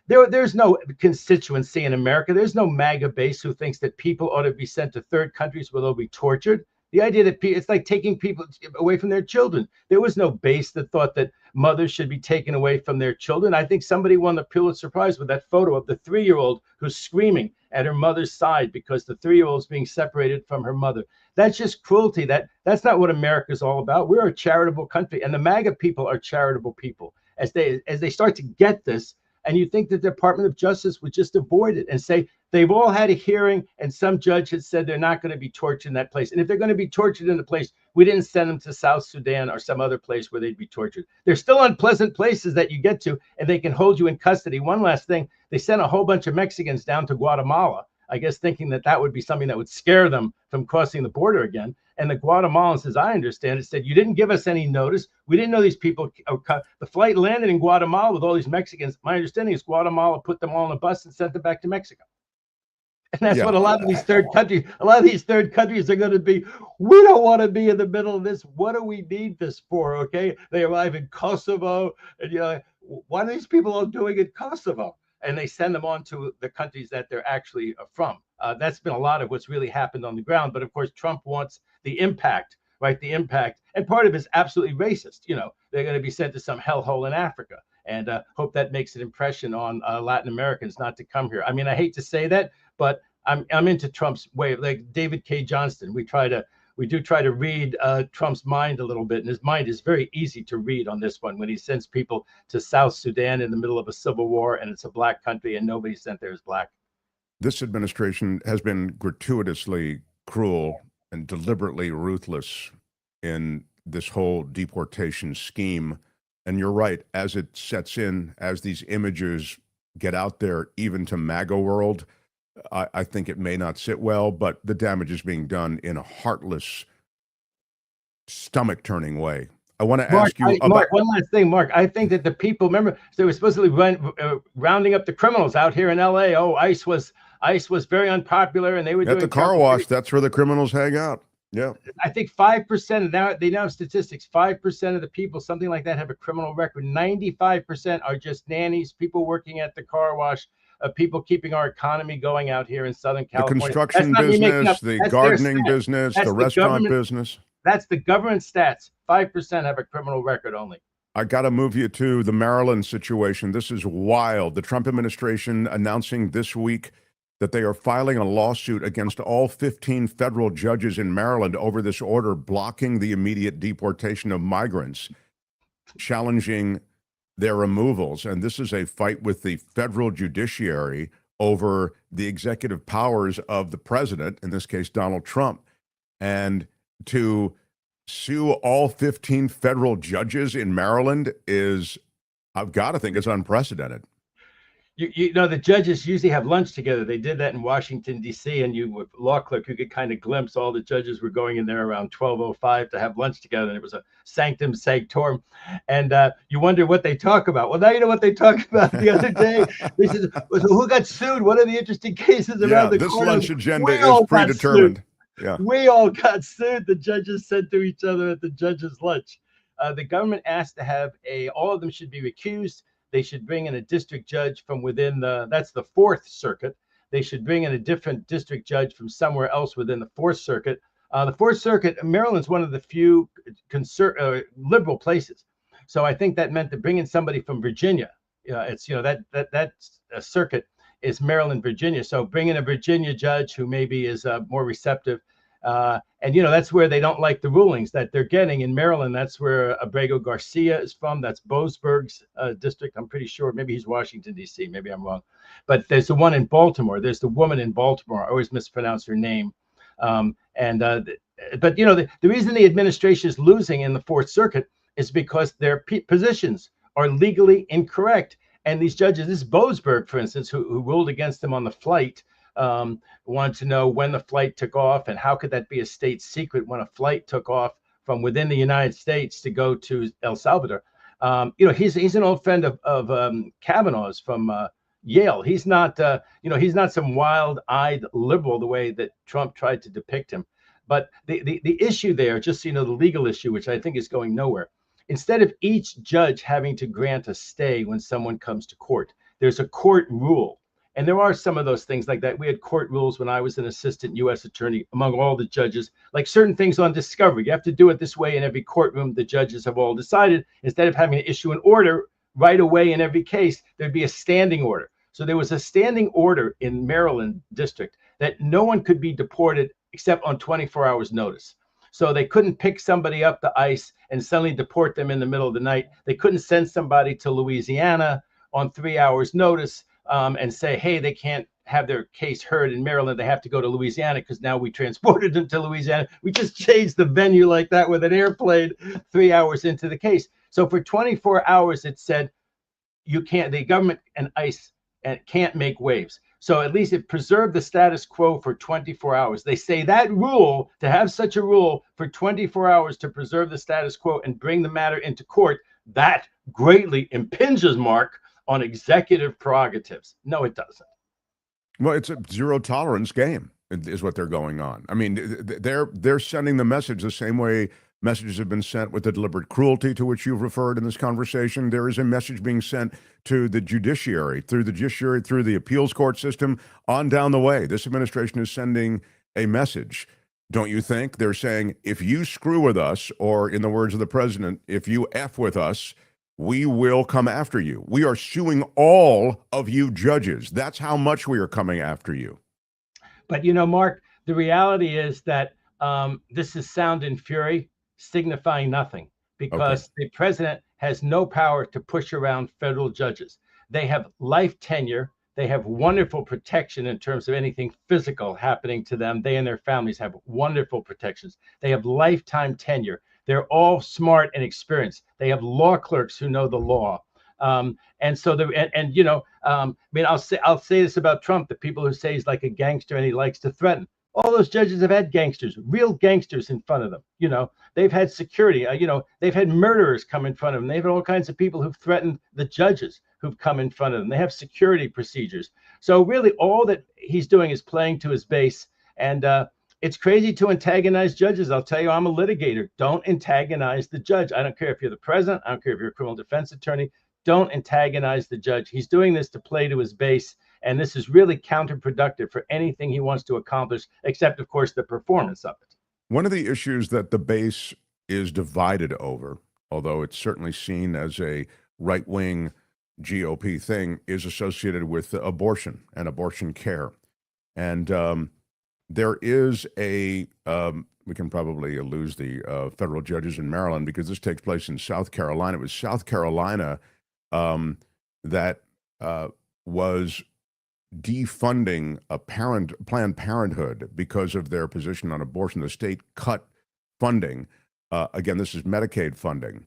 there's no constituency in America. There's no MAGA base who thinks that people ought to be sent to third countries where they'll be tortured. The idea that it's like taking people away from their children. There was no base that thought that mothers should be taken away from their children. I think somebody won the Pulitzer Prize with that photo of the 3-year-old who's screaming at her mother's side because the 3-year-old is being separated from her mother. That's just cruelty. That's not what America's all about. We're a charitable country, and the MAGA people are charitable people. As they start to get this, and you think that the Department of Justice would just avoid it and say they've all had a hearing and some judge has said they're not going to be tortured in that place. And if they're going to be tortured in a place, we didn't send them to South Sudan or some other place where they'd be tortured. They're still unpleasant places that you get to, and they can hold you in custody. One last thing, they sent a whole bunch of Mexicans down to Guatemala, I guess thinking that would be something that would scare them from crossing the border again. And the Guatemalans, as I understand it, said, you didn't give us any notice. We didn't know these people. The flight landed in Guatemala with all these Mexicans. My understanding is Guatemala put them all on a bus and sent them back to Mexico. And that's what a lot of these third countries are going to be. We don't want to be in the middle of this. What do we need this for? Okay. They arrive in Kosovo, and what are these people all doing in Kosovo? And they send them on to the countries that they're actually from. That's been a lot of what's really happened on the ground. But of course, Trump wants the impact, right? The impact. And part of it is absolutely racist. They're going to be sent to some hellhole in Africa, and hope that makes an impression on Latin Americans not to come here. I mean, I hate to say that, but I'm into Trump's way. Like David K. Johnston, we do try to read Trump's mind a little bit, and his mind is very easy to read on this one when he sends people to South Sudan in the middle of a civil war, and it's a black country, and nobody sent there is black. This administration has been gratuitously cruel and deliberately ruthless in this whole deportation scheme. And you're right, as it sets in, as these images get out there, even to MAGA world, I think it may not sit well, but the damage is being done in a heartless, stomach-turning way. I want to ask you about... Mark, one last thing, Mark. I think that the people, remember, they were supposed to be rounding up the criminals out here in L.A. Oh, ICE was very unpopular, and they were at the car wash. That's where the criminals hang out. Yeah. I think 5%, now they now have statistics, 5% of the people, something like that, have a criminal record. 95% are just nannies, people working at the car wash, people keeping our economy going out here in Southern California. The construction business, the gardening business, the restaurant business. That's the government stats. 5% have a criminal record only. I got to move you to the Maryland situation. This is wild. The Trump administration announcing this week that they are filing a lawsuit against all 15 federal judges in Maryland over this order blocking the immediate deportation of migrants, challenging their removals. And this is a fight with the federal judiciary over the executive powers of the president, in this case, Donald Trump. And to sue all 15 federal judges in Maryland is, I've got to think, it's unprecedented. You know, the judges usually have lunch together. They did that in Washington, D.C., and you, with law clerk, you could kind of glimpse all the judges were going in there around 12:05 to have lunch together, and it was a sanctum sanctorum. And you wonder what they talk about. Well, now you know what they talked about the other day. They said, who got sued? What are the interesting cases around the this corner? lunch agenda is predetermined. Yeah. We all got sued. The judges said to each other at the judges' lunch. The government asked to have all of them should be recused. they should bring in a district judge from within that's the Fourth Circuit. They should bring in a different district judge from somewhere else within the Fourth Circuit. The Fourth Circuit, Maryland's one of the few liberal places. So I think that meant to bring in somebody from Virginia. It's, that circuit is Maryland, Virginia. So bring in a Virginia judge who maybe is more receptive. And that's where they don't like the rulings that they're getting in Maryland. That's where Abrego Garcia is from. That's Boasberg's district. I'm pretty sure. Maybe he's Washington, D.C. Maybe I'm wrong. But there's the one in Baltimore. There's the woman in Baltimore. I always mispronounce her name. But the reason the administration is losing in the Fourth Circuit is because their positions are legally incorrect. And these judges, this Boasberg, for instance, who ruled against them on the flight, wanted to know when the flight took off and how could that be a state secret when a flight took off from within the United States to go to El Salvador. He's an old friend of Kavanaugh's from Yale. He's not he's not some wild-eyed liberal the way that Trump tried to depict him. But the issue there, just the legal issue, which I think is going nowhere, instead of each judge having to grant a stay when someone comes to court, there's a court rule. And there are some of those things like that. We had court rules when I was an assistant U.S. attorney among all the judges, like certain things on discovery. You have to do it this way in every courtroom. The judges have all decided. Instead of having to issue an order right away in every case, there'd be a standing order. So there was a standing order in Maryland district that no one could be deported except on 24 hours notice. So they couldn't pick somebody up the ice and suddenly deport them in the middle of the night. They couldn't send somebody to Louisiana on 3 hours notice and say, hey, they can't have their case heard in Maryland. They have to go to Louisiana because now we transported them to Louisiana. We just changed the venue like that with an airplane 3 hours into the case. So for 24 hours, it said the government and ICE can't make waves. So at least it preserved the status quo for 24 hours. They say that rule, to have such a rule for 24 hours to preserve the status quo and bring the matter into court, that greatly impinges, Mark, on executive prerogatives. No, it doesn't. Well, it's a zero tolerance game is what they're going on. I mean, they're sending the message the same way messages have been sent with the deliberate cruelty to which you've referred in this conversation. There is a message being sent to the judiciary, through the appeals court system, on down the way. This administration is sending a message. Don't you think? They're saying, if you screw with us, or in the words of the president, if you F with us, we will come after you. We are suing all of you judges. That's how much we are coming after you. But, Mark, the reality is that this is sound and fury signifying nothing, because the president has no power to push around federal judges. They have life tenure. They have wonderful protection in terms of anything physical happening to them. They and their families have wonderful protections. They have lifetime tenure. They're all smart and experienced. They have law clerks who know the law. I'll say this about Trump, the people who say he's like a gangster and he likes to threaten. All those judges have had gangsters, real gangsters in front of them. They've had security, they've had murderers come in front of them. They've had all kinds of people who've threatened the judges who've come in front of them. They have security procedures. So really all that he's doing is playing to his base. And it's crazy to antagonize judges. I'll tell you, I'm a litigator. Don't antagonize the judge. I don't care if you're the president. I don't care if you're a criminal defense attorney. Don't antagonize the judge. He's doing this to play to his base. And this is really counterproductive for anything he wants to accomplish, except, of course, the performance of it. One of the issues that the base is divided over, although it's certainly seen as a right-wing GOP thing, is associated with abortion and abortion care. And there is we can probably lose the federal judges in Maryland because this takes place in South Carolina. It was South Carolina that was defunding Planned Parenthood because of their position on abortion. The state cut funding. Again, this is Medicaid funding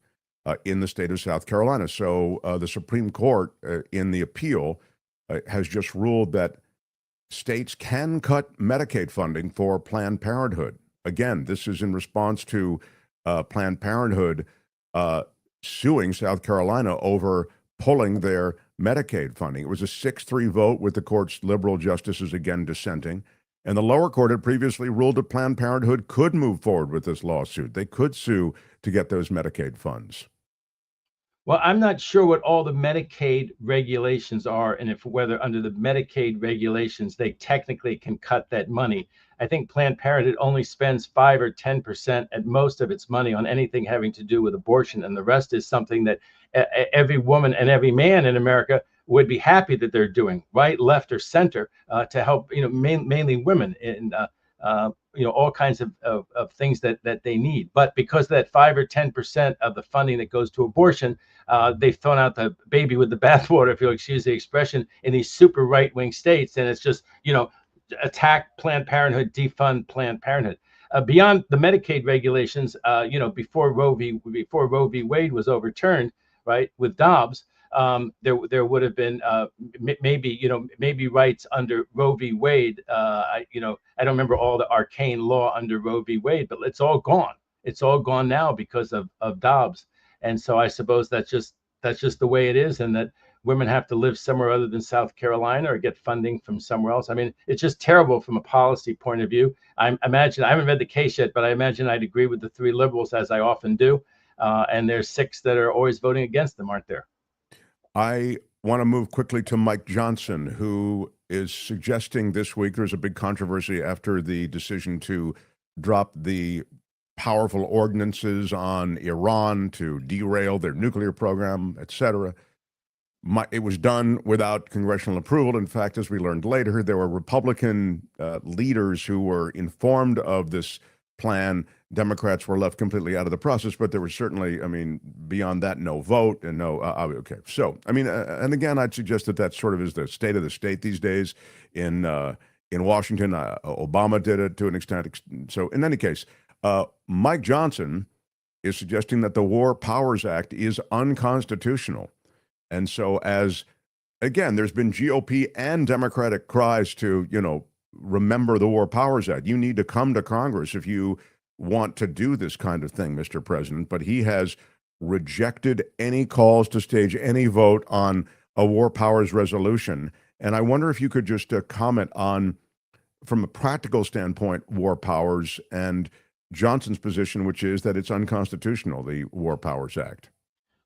in the state of South Carolina. So the Supreme Court in the appeal has just ruled that states can cut Medicaid funding for Planned Parenthood. Again, this is in response to Planned Parenthood suing South Carolina over pulling their Medicaid funding. It was a 6-3 vote with the court's liberal justices again dissenting. And the lower court had previously ruled that Planned Parenthood could move forward with this lawsuit. They could sue to get those Medicaid funds. Well, I'm not sure what all the Medicaid regulations are, and if whether under the Medicaid regulations they technically can cut that money. I think Planned Parenthood only spends 5 or 10% at most of its money on anything having to do with abortion, and the rest is something that every woman and every man in America would be happy that they're doing, right, left, or center, to help, mainly women in all kinds of things that they need. But because of that 5 or 10% of the funding that goes to abortion, they've thrown out the baby with the bathwater, if you'll excuse the expression, in these super right-wing states, and it's just attack Planned Parenthood, defund Planned Parenthood. Beyond the Medicaid regulations, before Roe v. Wade was overturned, right, with Dobbs, there would have been maybe rights under Roe v. Wade. I don't remember all the arcane law under Roe v. Wade, but it's all gone. It's all gone now because of Dobbs. And so I suppose that's just the way it is, and that women have to live somewhere other than South Carolina or get funding from somewhere else. I mean, it's just terrible from a policy point of view. I imagine, I haven't read the case yet, but I imagine I'd agree with the 3 liberals, as I often do. And there's 6 that are always voting against them, aren't there? I want to move quickly to Mike Johnson, who is suggesting this week there's a big controversy after the decision to drop the powerful ordinances on Iran to derail their nuclear program, etc. It was done without congressional approval. In fact, as we learned later, there were Republican leaders who were informed of this plan. Democrats were left completely out of the process, but there was certainly, beyond that, no vote and no, okay. So, and again, I'd suggest that sort of is the state of the state these days in Washington. Obama did it to an extent. So in any case, Mike Johnson is suggesting that the War Powers Act is unconstitutional. And so again, there's been GOP and Democratic cries to, remember the War Powers Act. You need to come to Congress if you want to do this kind of thing, Mr. President. But he has rejected any calls to stage any vote on a War Powers resolution. And I wonder if you could just comment on, from a practical standpoint, War Powers and Johnson's position, which is that it's unconstitutional, the War Powers Act.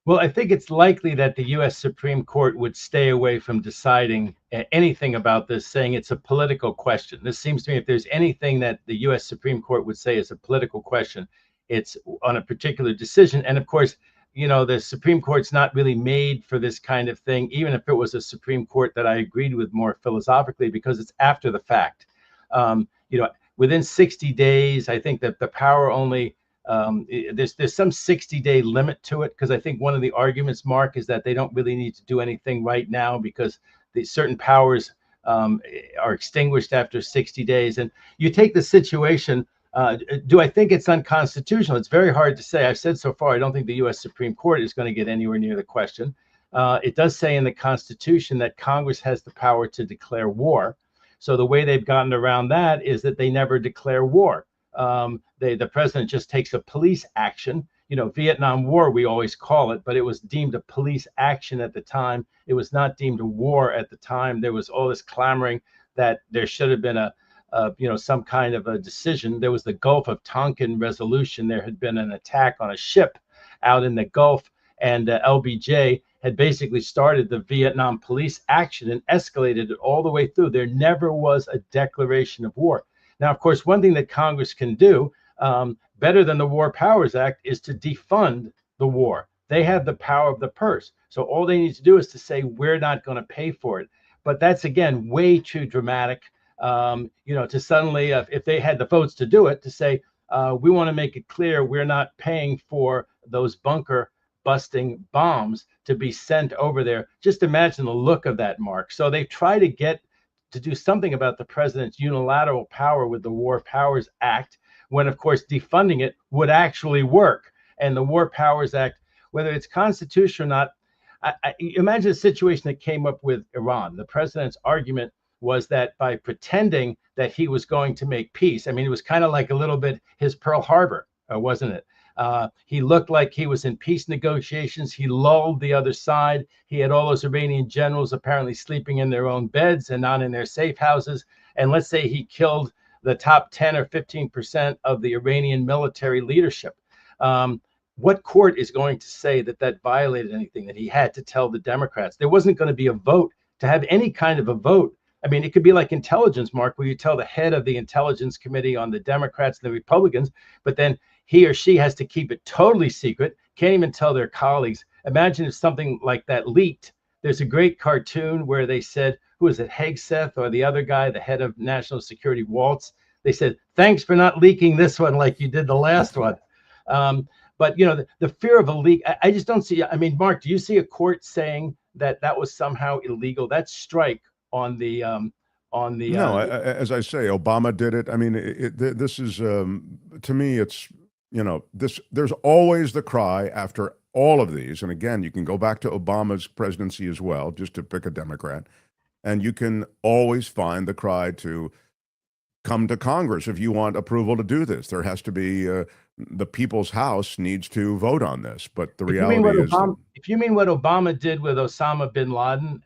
Well, I think it's likely that the U.S. Supreme Court would stay away from deciding anything about this, saying it's a political question. This seems to me, if there's anything that the U.S. Supreme Court would say is a political question, it's on a particular decision. And of course, the Supreme Court's not really made for this kind of thing, even if it was a Supreme Court that I agreed with more philosophically, because it's after the fact. Within 60 days, I think that the power only, there's some 60-day limit to it, because I think one of the arguments, Mark, is that they don't really need to do anything right now because the certain powers are extinguished after 60 days. And you take the situation, do I think it's unconstitutional? It's very hard to say. I've said so far, I don't think the U.S. Supreme Court is going to get anywhere near the question. It does say in the Constitution that Congress has the power to declare war. So the way they've gotten around that is that they never declare war. The president just takes a police action. Vietnam War, we always call it, but it was deemed a police action at the time. It was not deemed a war at the time. There was all this clamoring that there should have been some kind of a decision. There was the Gulf of Tonkin resolution. There had been an attack on a ship out in the Gulf, and LBJ had basically started the Vietnam police action and escalated it all the way through. There never was a declaration of war. Now, of course, one thing that Congress can do better than the War Powers Act is to defund the war. They have the power of the purse. So all they need to do is to say, we're not going to pay for it. But that's, again, way too dramatic, to suddenly, if they had the votes to do it, to say, we want to make it clear we're not paying for those bunker busting bombs to be sent over there. Just imagine the look of that, Mark. So they try to do something about the president's unilateral power with the War Powers Act, when, of course, defunding it would actually work. And the War Powers Act, whether it's constitutional or not, I imagine a situation that came up with Iran. The president's argument was that by pretending that he was going to make peace, it was kind of like a little bit his Pearl Harbor, wasn't it? He looked like he was in peace negotiations. He lulled the other side. He had all those Iranian generals apparently sleeping in their own beds and not in their safe houses. And let's say he killed the top 10 or 15% of the Iranian military leadership. what court is going to say that that violated anything, that he had to tell the Democrats? There wasn't going to be a vote to have any kind of a vote. I mean, it could be like intelligence, Mark, where you tell the head of the Intelligence Committee on the Democrats and the Republicans, but then he or she has to keep it totally secret, can't even tell their colleagues. Imagine if something like that leaked. There's a great cartoon where they said, who is it, Hegseth or the other guy, the head of national security, Waltz? They said, thanks for not leaking this one like you did the last one. But, you know, the fear of a leak, I just don't see. I mean, Mark, do you see a court saying that that was somehow illegal? That strike on the No, as I say, Obama did it. I mean, this is to me, it's, you know, there's always the cry after all of these. And again, you can go back to Obama's presidency as well, just to pick a Democrat, and you can always find the cry to come to Congress if you want approval to do this. There has to be the people's house needs to vote on this. But the reality is, if you mean what Obama did with Osama bin Laden,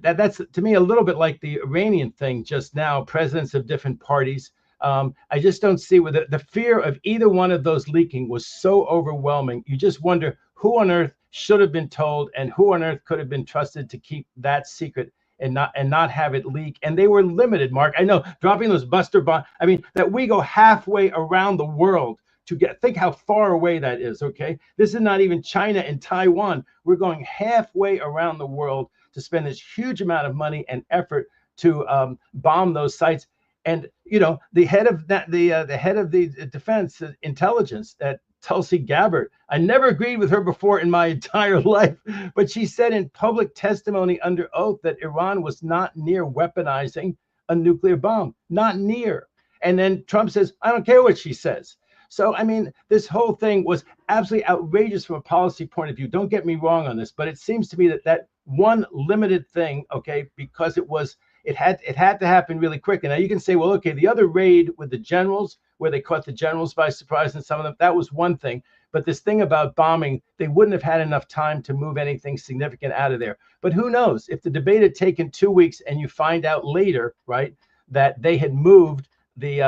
that's to me a little bit like the Iranian thing just now. Presidents of different parties. I just don't see where the fear of either one of those leaking was so overwhelming. You just wonder who on earth should have been told and who on earth could have been trusted to keep that secret and not have it leak. And they were limited, Mark. I know, dropping those Buster bombs. I mean, that we go halfway around the world to get, think how far away that is, okay? This is not even China and Taiwan. We're going halfway around the world to spend this huge amount of money and effort to bomb those sites. And, you know, the head of that, the head of the defense intelligence, that Tulsi Gabbard, I never agreed with her before in my entire life, but she said in public testimony under oath that Iran was not near weaponizing a nuclear bomb, not near. And then Trump says, I don't care what she says. So, I mean, this whole thing was absolutely outrageous from a policy point of view. Don't get me wrong on this, but it seems to me that that one limited thing, okay, because it had to happen really quick. And now you can say, well, okay, the other raid with the generals, where they caught the generals by surprise and some of them, that was one thing. But this thing about bombing, they wouldn't have had enough time to move anything significant out of there. But who knows? If the debate had taken 2 weeks and you find out later, right, that they had moved the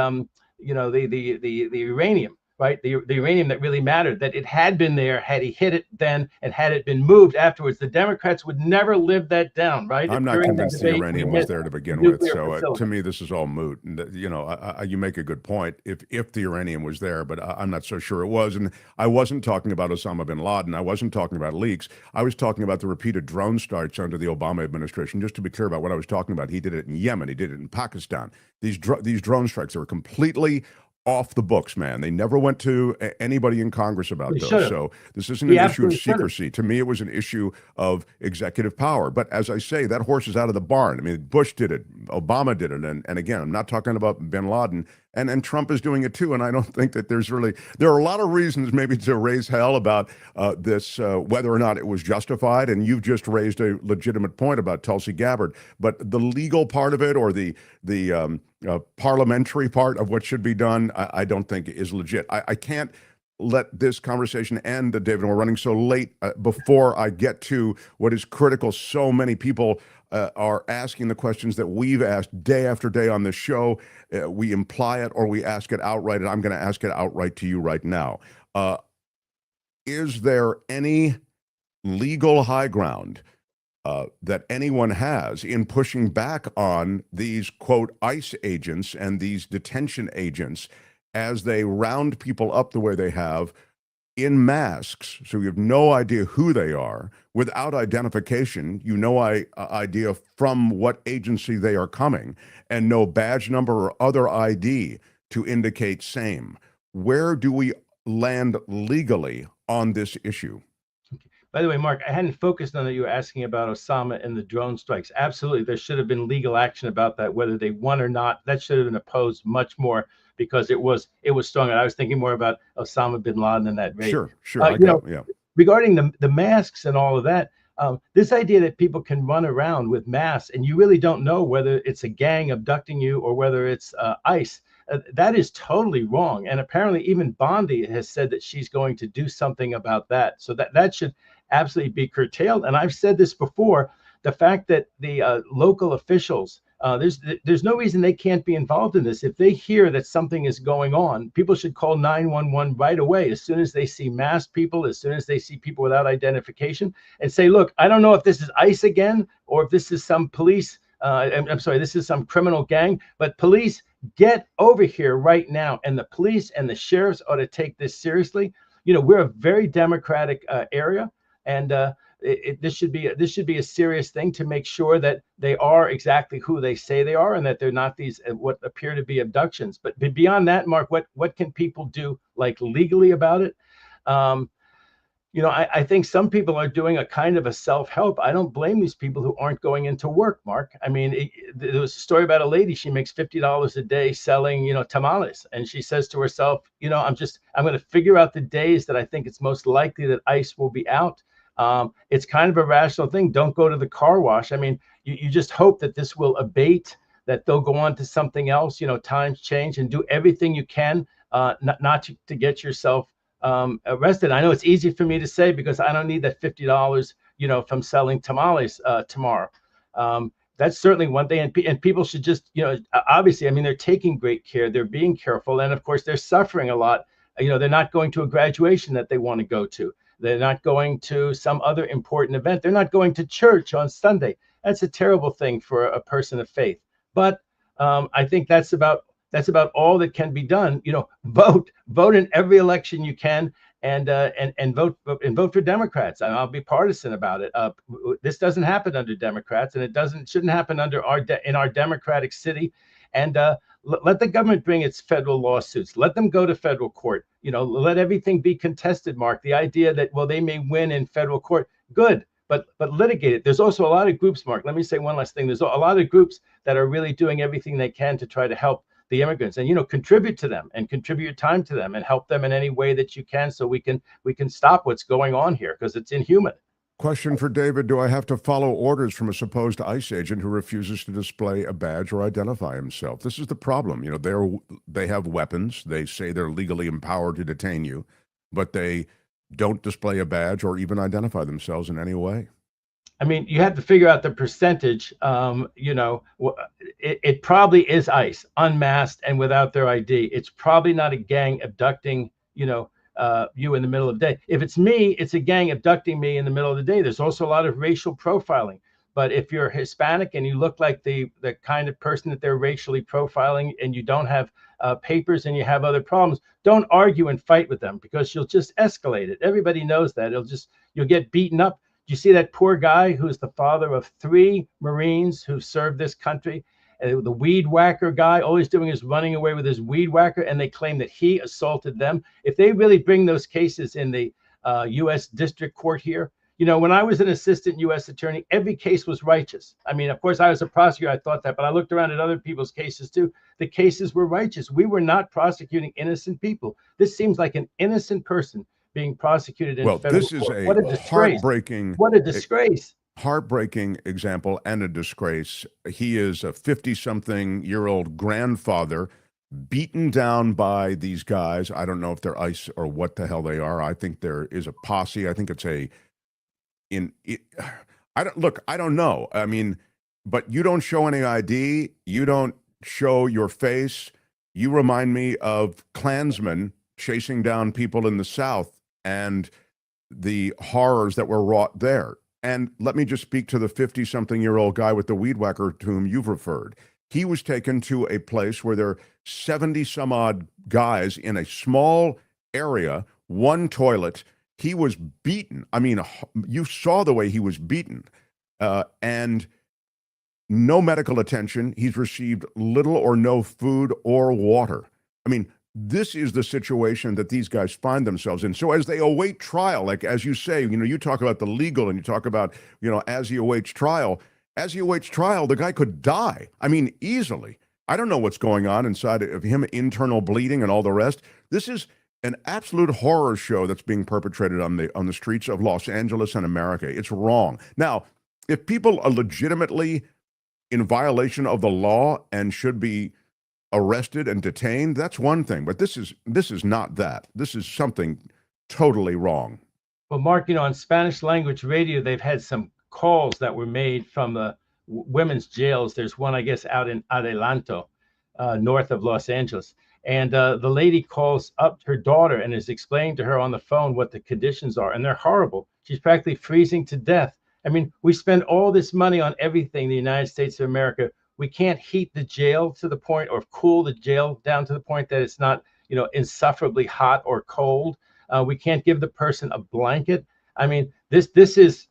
the uranium, right, the uranium that really mattered, that it had been there, had he hit it then and had it been moved afterwards, the Democrats would never live that down, right? I'm not convinced the uranium was there to begin with. So to me, this is all moot. And you know, you make a good point if the uranium was there, but I'm not so sure it was. And I wasn't talking about Osama bin Laden. I wasn't talking about leaks. I was talking about the repeated drone strikes under the Obama administration. Just to be clear about what I was talking about, he did it in Yemen. He did it in Pakistan. These drone strikes are completely off the books, man. They never went to anybody in Congress about those. So this isn't an issue of secrecy. To me, it was an issue of executive power. But as I say, that horse is out of the barn. I mean, Bush did it, Obama did it, and again, I'm not talking about bin Laden, and Trump is doing it too. And I don't think that there are a lot of reasons maybe to raise hell about this, whether or not it was justified. And you've just raised a legitimate point about Tulsi Gabbard, but the legal part of it, or the parliamentary part of what should be done, I don't think is legit. I can't let this conversation end, David. We're running so late before I get to what is critical. So many people are asking the questions that we've asked day after day on this show. We imply it or we ask it outright, and I'm going to ask it outright to you right now. Is there any legal high ground that anyone has in pushing back on these, quote, ICE agents and these detention agents as they round people up the way they have in masks, so you have no idea who they are, without identification, you no idea from what agency they are coming, and no badge number or other ID to indicate same. Where do we land legally on this issue? By the way, Mark, I hadn't focused on that. You were asking about Osama and the drone strikes. Absolutely, there should have been legal action about that, whether they won or not. That should have been opposed much more because it was strong. And I was thinking more about Osama bin Laden and that raid. Sure. Yeah. Regarding the masks and all of that, this idea that people can run around with masks and you really don't know whether it's a gang abducting you or whether it's ICE, that is totally wrong. And apparently even Bondi has said that she's going to do something about that. So that should absolutely be curtailed. And I've said this before, the fact that the local officials There's no reason they can't be involved in this. If they hear that something is going on, people should call 911 right away as soon as they see masked people, as soon as they see people without identification, and say, look, I don't know if this is ICE again or if this is some police, I'm sorry, this is some criminal gang, but police, get over here right now. And the police and the sheriffs ought to take this seriously. You know, we're a very democratic area, and this should be a serious thing to make sure that they are exactly who they say they are, and that they're not these what appear to be abductions. But beyond that, Mark, what can people do, like, legally about it? You know, I think some people are doing a kind of a self-help. I don't blame these people who aren't going into work, Mark. I mean, there was a story about a lady. She makes $50 a day selling, you know, tamales. And she says to herself, you know, I'm going to figure out the days that I think it's most likely that ICE will be out. It's kind of a rational thing. Don't go to the car wash. I mean, you just hope that this will abate, that they'll go on to something else. You know, times change, and do everything you can not to get yourself arrested. I know it's easy for me to say because I don't need that $50, you know, from selling tamales tomorrow. That's certainly one thing, and people should just, you know, obviously, I mean, they're taking great care, they're being careful, and of course, they're suffering a lot. You know, they're not going to a graduation that they want to go to. They're not going to some other important event. They're not going to church on Sunday. That's a terrible thing for a person of faith. But I think that's about all that can be done. You know, vote in every election you can, and vote for Democrats. I'll be partisan about it. This doesn't happen under Democrats, and it shouldn't happen under in our democratic city. And let the government bring its federal lawsuits. Let them go to federal court. You know, let everything be contested, Mark. The idea that, well, they may win in federal court, good, but litigate it. There's also a lot of groups, Mark. Let me say one last thing. There's a lot of groups that are really doing everything they can to try to help the immigrants, and, you know, contribute to them and contribute time to them and help them in any way that you can, so we can stop what's going on here, because it's inhuman. Question for David: do I have to follow orders from a supposed ICE agent who refuses to display a badge or identify himself? This is the problem. You know, they have weapons. They say they're legally empowered to detain you, but they don't display a badge or even identify themselves in any way. I mean, you have to figure out the percentage. You know, it probably is ICE, unmasked and without their ID. It's probably not a gang abducting, you know, you in the middle of the day. If it's me, it's a gang abducting me in the middle of the day. There's also a lot of racial profiling. But if you're Hispanic and you look like the kind of person that they're racially profiling, and you don't have papers and you have other problems, don't argue and fight with them, because you'll just escalate it. Everybody knows that. You'll get beaten up. You see that poor guy who's the father of 3 Marines who served this country, the weed whacker guy. All he's doing is running away with his weed whacker, and they claim that he assaulted them. If they really bring those cases in the U.S. District Court here, you know, when I was an assistant U.S. attorney, every case was righteous. I mean, of course, I was a prosecutor, I thought that, but I looked around at other people's cases too. The cases were righteous. We were not prosecuting innocent people. This seems like an innocent person being prosecuted in federal this is court. a What a disgrace. What a disgrace. Heartbreaking example and a disgrace. He is a 50-something-year-old grandfather beaten down by these guys. I don't know if they're ICE or what the hell they are. I think there is a posse. I think it's I don't know. I mean, but you don't show any ID. You don't show your face. You remind me of Klansmen chasing down people in the South and the horrors that were wrought there. And let me just speak to the 50-something-year-old guy with the weed whacker to whom you've referred. He was taken to a place where there are 70-some-odd guys in a small area, one toilet. He was beaten. I mean, you saw the way he was beaten. And no medical attention. He's received little or no food or water. I mean, this is the situation that these guys find themselves in. So as they await trial, like as you say, you know, you talk about the legal and you talk about, you know, as he awaits trial, the guy could die. I mean, easily. I don't know what's going on inside of him, internal bleeding and all the rest. This is an absolute horror show that's being perpetrated on the streets of Los Angeles and America. It's wrong. Now, if people are legitimately in violation of the law and should be arrested and detained, that's one thing. But this is not that. This is something totally wrong. Well, Mark, you know, on Spanish language radio, they've had some calls that were made from the women's jails. There's one, I guess, out in Adelanto, north of Los Angeles. And the lady calls up her daughter and is explaining to her on the phone what the conditions are. And they're horrible. She's practically freezing to death. I mean, we spend all this money on everything in the United States of America. We can't heat the jail to the point or cool the jail down to the point that it's not, insufferably hot or cold. We can't give the person a blanket. I mean, this is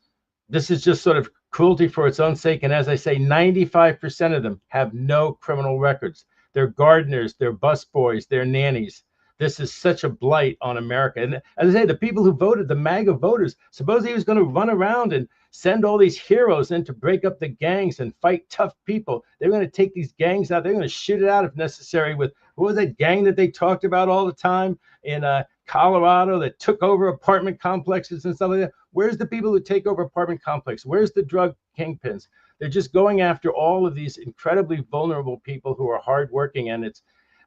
just sort of cruelty for its own sake. And as I say, 95% of them have no criminal records. They're gardeners, they're busboys, they're nannies. This is such a blight on America. And as I say, the people who voted, the MAGA voters, suppose he was going to run around and send all these heroes in to break up the gangs and fight tough people. They're going to take these gangs out. They're going to shoot it out if necessary with, what was that gang that they talked about all the time in Colorado that took over apartment complexes and stuff like that? Where's the people who take over apartment complexes? Where's the drug kingpins? They're just going after all of these incredibly vulnerable people who are hardworking. And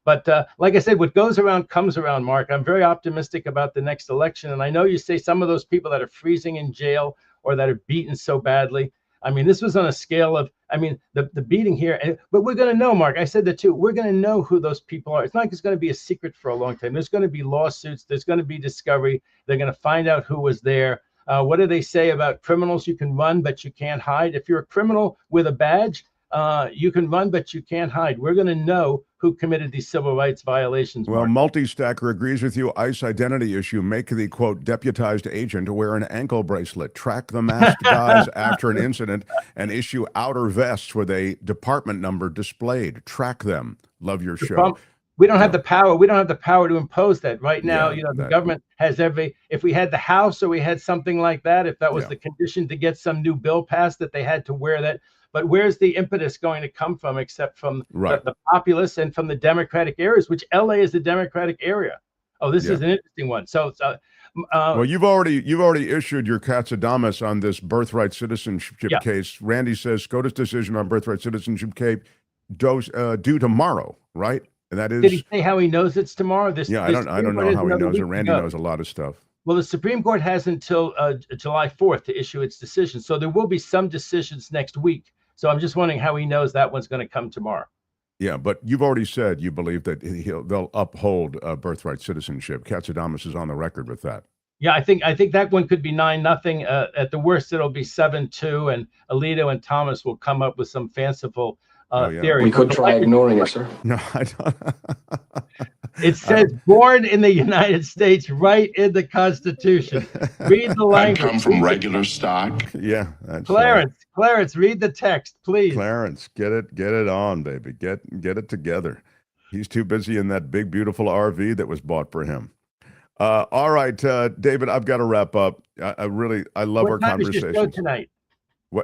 but like I said, what goes around comes around, Mark. I'm very optimistic about the next election. And I know you say some of those people that are freezing in jail or that are beaten so badly. I mean, this was on a scale of, the beating here. But we're going to know, Mark, I said that too. We're going to know who those people are. It's not like it's going to be a secret for a long time. There's going to be lawsuits. There's going to be discovery. They're going to find out who was there. What do they say about criminals? You can run, but you can't hide. If you're a criminal with a badge, you can run, but you can't hide. We're going to know who committed these civil rights violations. Well, Mark. Multistacker agrees with you. ICE identity issue. Make the, quote, deputized agent wear an ankle bracelet. Track the masked guys after an incident and issue outer vests with a department number displayed. Track them. Love your show. We don't have the power. We don't have the power to impose that right now. The government has if we had the House or we had something like that, if that was the condition to get some new bill passed that they had to wear that. But where's the impetus going to come from except from the populace and from the Democratic areas, which LA is the Democratic area. Oh, this is an interesting one. So, well, you've already issued your Katsadamas on this birthright citizenship case. Randy says SCOTUS decision on birthright citizenship case due tomorrow, right? And that is. Did he say how he knows it's tomorrow? I don't know how he knows it. Randy knows a lot of stuff. Well, the Supreme Court has until July 4th to issue its decision. So there will be some decisions next week. So I'm just wondering how he knows that one's going to come tomorrow. Yeah, but you've already said you believe that they'll uphold birthright citizenship. Katsadamas is on the record with that. Yeah, I think that one could be 9-0. At the worst, it'll be 7-2, and Alito and Thomas will come up with some fanciful theory. We could try ignoring it, sir. No, I don't. It says born in the United States right in the Constitution. Read the language. I come from regular stock. Yeah. That's Clarence, read the text, please. Clarence, get it on, baby. Get it together. He's too busy in that big, beautiful RV that was bought for him. All right, David, I've got to wrap up. I love our conversation. What time is your show tonight?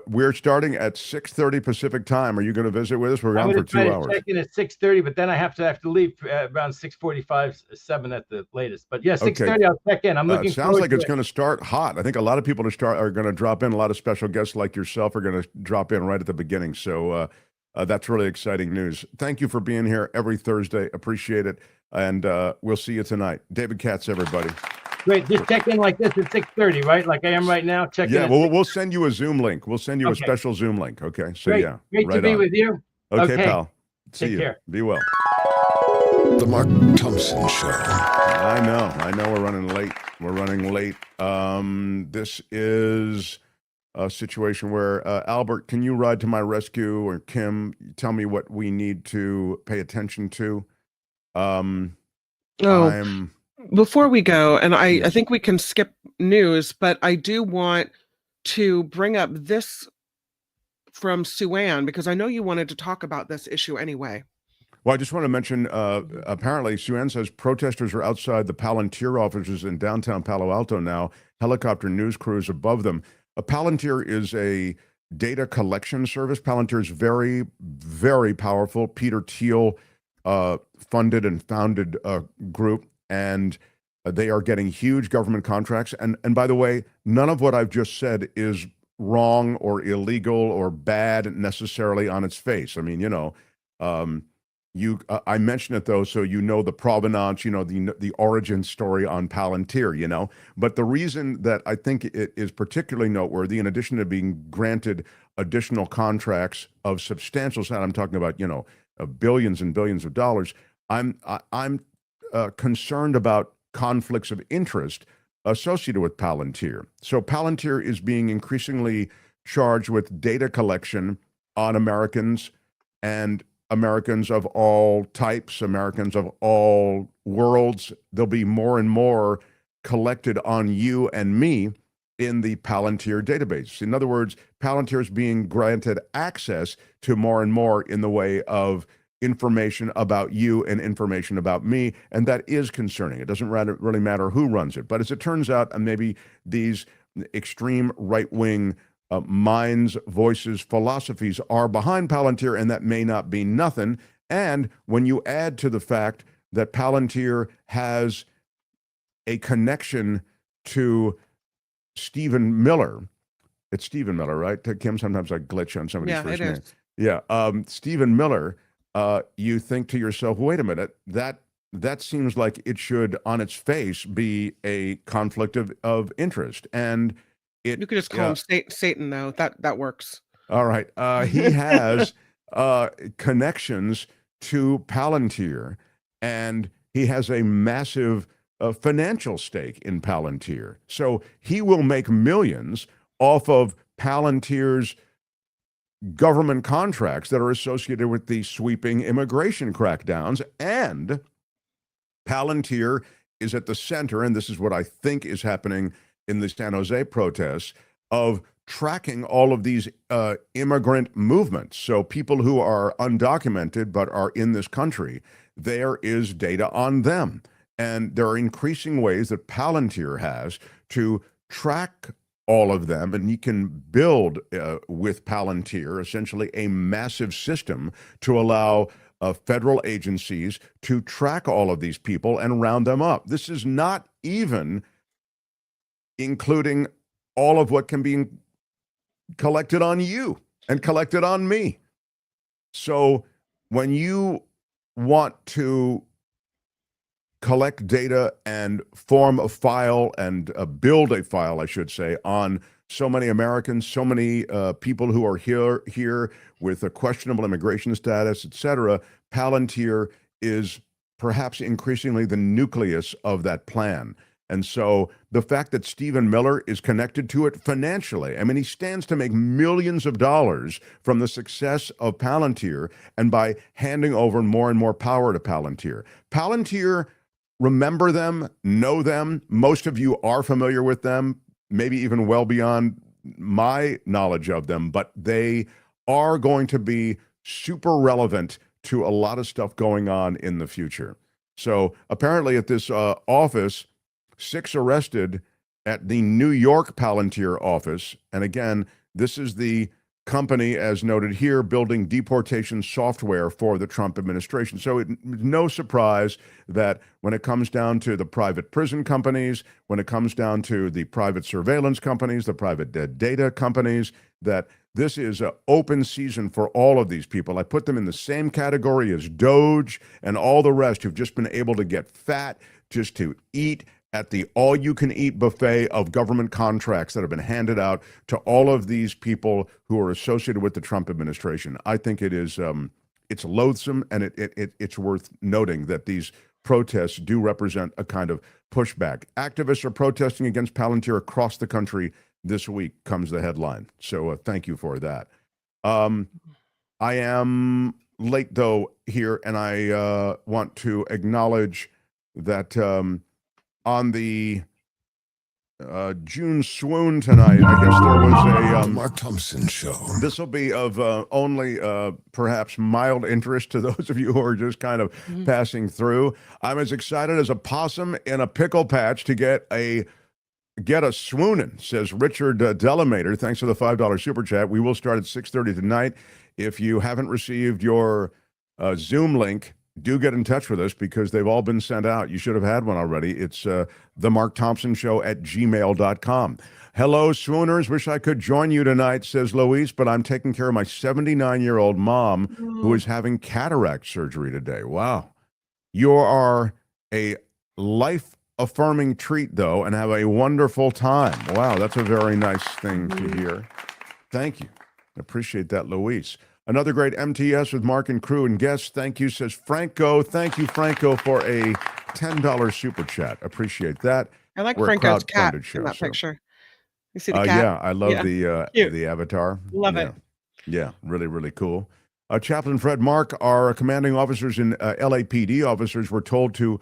We're starting at 6:30 Pacific time. Are you going to visit with us? We're on for 2 hours. I'm going to check in at 6:30, but then I have to leave around 6:45, 7 at the latest. But yeah, 6:30, I'll check in. I'm looking. Sounds like it's going to start hot. I think a lot of people are going to drop in. A lot of special guests like yourself are going to drop in right at the beginning. So that's really exciting news. Thank you for being here every Thursday. Appreciate it. And we'll see you tonight. David Katz, everybody. Great. Just check in like this at 6:30, right? Like I am right now. Check in. Yeah, we'll send you a Zoom link. We'll send you a special Zoom link. Okay. So great. Yeah. Great to be with you. Okay, pal. See Take you. care. Be well. The Mark Thompson Show. I know we're running late. This is a situation where Albert, can you ride to my rescue, or Kim, tell me what we need to pay attention to? Before we go, and I think we can skip news, but I do want to bring up this from Sue-Ann, because I know you wanted to talk about this issue anyway. Well, I just want to mention, apparently, Sue-Ann says protesters are outside the Palantir offices in downtown Palo Alto now, helicopter news crews above them. Palantir is a data collection service. Palantir is very, very powerful. Peter Thiel funded and founded a group, and they are getting huge government contracts. And by the way, none of what I've just said is wrong or illegal or bad necessarily on its face. I mean, I mentioned it though, so you know the provenance, the origin story on Palantir, But the reason that I think it is particularly noteworthy, in addition to being granted additional contracts of substantial size. I'm talking about, billions and billions of dollars. I'm concerned about conflicts of interest associated with Palantir. So Palantir is being increasingly charged with data collection on Americans, and Americans of all types, Americans of all worlds. There'll be more and more collected on you and me in the Palantir database. In other words, Palantir is being granted access to more and more in the way of information about you and information about me, and that is concerning. It doesn't really matter who runs it. But as it turns out, and maybe these extreme right-wing minds, voices, philosophies are behind Palantir, and that may not be nothing. And when you add to the fact that Palantir has a connection to Stephen Miller, it's Stephen Miller, right? Kim, sometimes I glitch on somebody's first name. Yeah, Stephen Miller, you think to yourself, wait a minute, that seems like it should, on its face, be a conflict of interest. And you could just call him Satan, though. That works. All right. He has connections to Palantir, and he has a massive financial stake in Palantir. So he will make millions off of Palantir's government contracts that are associated with the sweeping immigration crackdowns. And Palantir is at the center, and this is what I think is happening in the San Jose protests, of tracking all of these immigrant movements. So people who are undocumented but are in this country, there is data on them. And there are increasing ways that Palantir has to track all of them, and you can build with Palantir essentially a massive system to allow federal agencies to track all of these people and round them up. This is not even including all of what can be collected on you and collected on me. So when you want to collect data and form a file and build a file, I should say, on so many Americans, so many people who are here with a questionable immigration status, etc., Palantir is perhaps increasingly the nucleus of that plan. And so the fact that Stephen Miller is connected to it financially, I mean, he stands to make millions of dollars from the success of Palantir and by handing over more and more power to Palantir. Palantir, remember them, know them. Most of you are familiar with them, maybe even well beyond my knowledge of them, but they are going to be super relevant to a lot of stuff going on in the future. So apparently at this office, 6 arrested at the New York Palantir office. And again, this is the company, as noted here, building deportation software for the Trump administration. So it's no surprise that when it comes down to the private prison companies, when it comes down to the private surveillance companies, the private data companies, that this is an open season for all of these people. I put them in the same category as Doge and all the rest who've just been able to get fat just to eat at the all-you-can-eat buffet of government contracts that have been handed out to all of these people who are associated with the Trump administration. I think it is it's loathsome, and it's worth noting that these protests do represent a kind of pushback. Activists are protesting against Palantir across the country this week, comes the headline. So thank you for that. I am late, though, here, and I want to acknowledge that on the June swoon tonight, I guess there was a Mark Thompson show. This will be of only perhaps mild interest to those of you who are just kind of passing through. I'm as excited as a possum in a pickle patch to get a swoonin', says Richard Delamater. Thanks for the $5 super chat. We will start at 6:30 tonight. If you haven't received your Zoom link, do get in touch with us because they've all been sent out. You should have had one already. It's themarkthompsonshow@gmail.com. Hello, swooners. Wish I could join you tonight, says Louise, but I'm taking care of my 79-year-old mom who is having cataract surgery today. Wow. You are a life-affirming treat, though, and have a wonderful time. Wow, that's a very nice thing to hear. Thank you. Appreciate that, Luis. Another great MTS with Mark and crew and guests. Thank you, says Franco. Thank you, Franco, for a $10 super chat. Appreciate that. I like We're a Franco's cat crowd-funded show, in that so- picture. You see the cat? Yeah, I love Cute. the avatar. Love yeah. it. Yeah, really, really cool. Chaplain Fred Mark, our commanding officers and LAPD officers were told to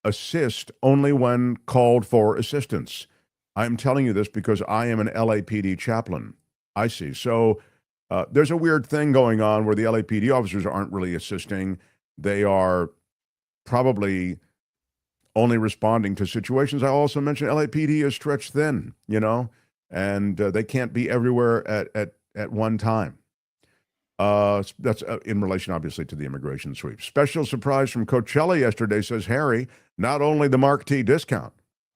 assist only when called for assistance. I'm telling you this because I am an LAPD chaplain. I see. So there's a weird thing going on where the LAPD officers aren't really assisting. They are probably only responding to situations. I also mentioned LAPD is stretched thin, and they can't be everywhere at one time. That's in relation, obviously, to the immigration sweep. Special surprise from Coachella yesterday, says Harry. Not only the Mark T discount,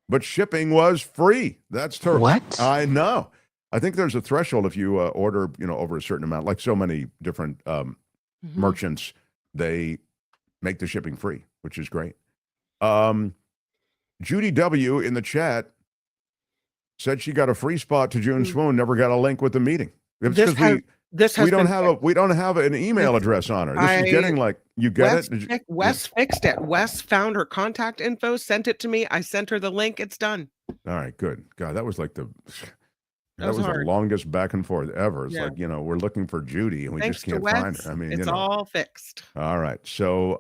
but shipping was free. That's terrible. What? I know. I think there's a threshold if you order, over a certain amount. Like so many different merchants, they make the shipping free, which is great. Judy W. in the chat said she got a free spot to June Swoon, never got a link with the meeting. It's because we don't have an email address on her. This is getting like, you get it? Wes fixed it. Wes found her contact info, sent it to me. I sent her the link. It's done. All right, good. God, that was like that was hard. the longest back and forth ever. It's Yeah. like, we're looking for Judy and we Thanks just to can't Wes, find her. I mean, it's all fixed. All right. So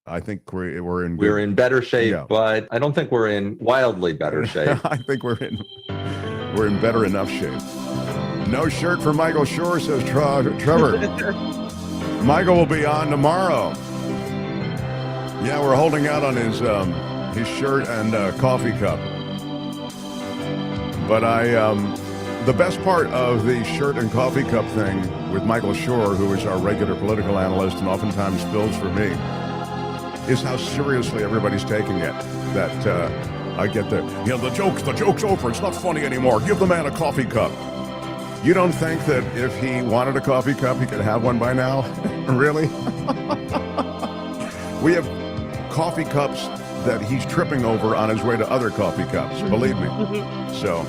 I think we're in We're in better shape, Yeah. but I don't think we're in wildly better shape. I think we're in better enough shape. No shirt for Michael Shore, says Trevor. Michael will be on tomorrow. Yeah, we're holding out on his shirt and coffee cup. But the best part of the shirt and coffee cup thing with Michael Shore, who is our regular political analyst and oftentimes spills for me, is how seriously everybody's taking it. That I get the joke's over. It's not funny anymore. Give the man a coffee cup. You don't think that if he wanted a coffee cup, he could have one by now? Really? We have coffee cups that he's tripping over on his way to other coffee cups, believe me. So,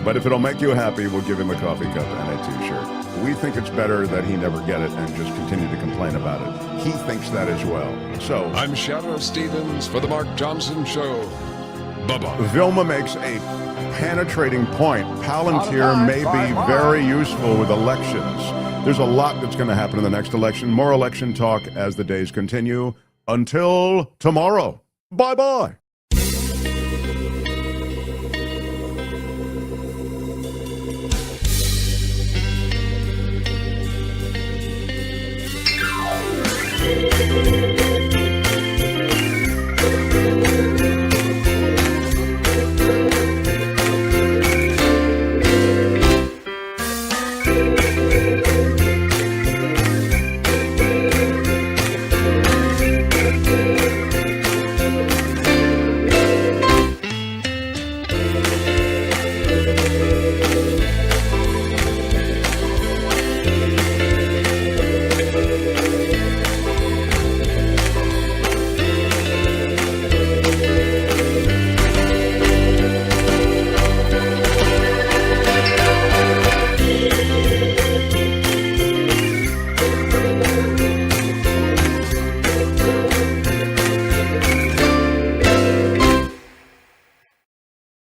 but if it'll make you happy, we'll give him a coffee cup and a t-shirt. We think it's better that he never get it and just continue to complain about it. He thinks that as well. So, I'm Shadow Stevens for the Mark Thompson Show. Bye-bye. Vilma makes a penetrating point. Palantir may be very useful with elections. There's a lot that's going to happen in the next election. More election talk as the days continue. Until tomorrow. Bye-bye. Thank you.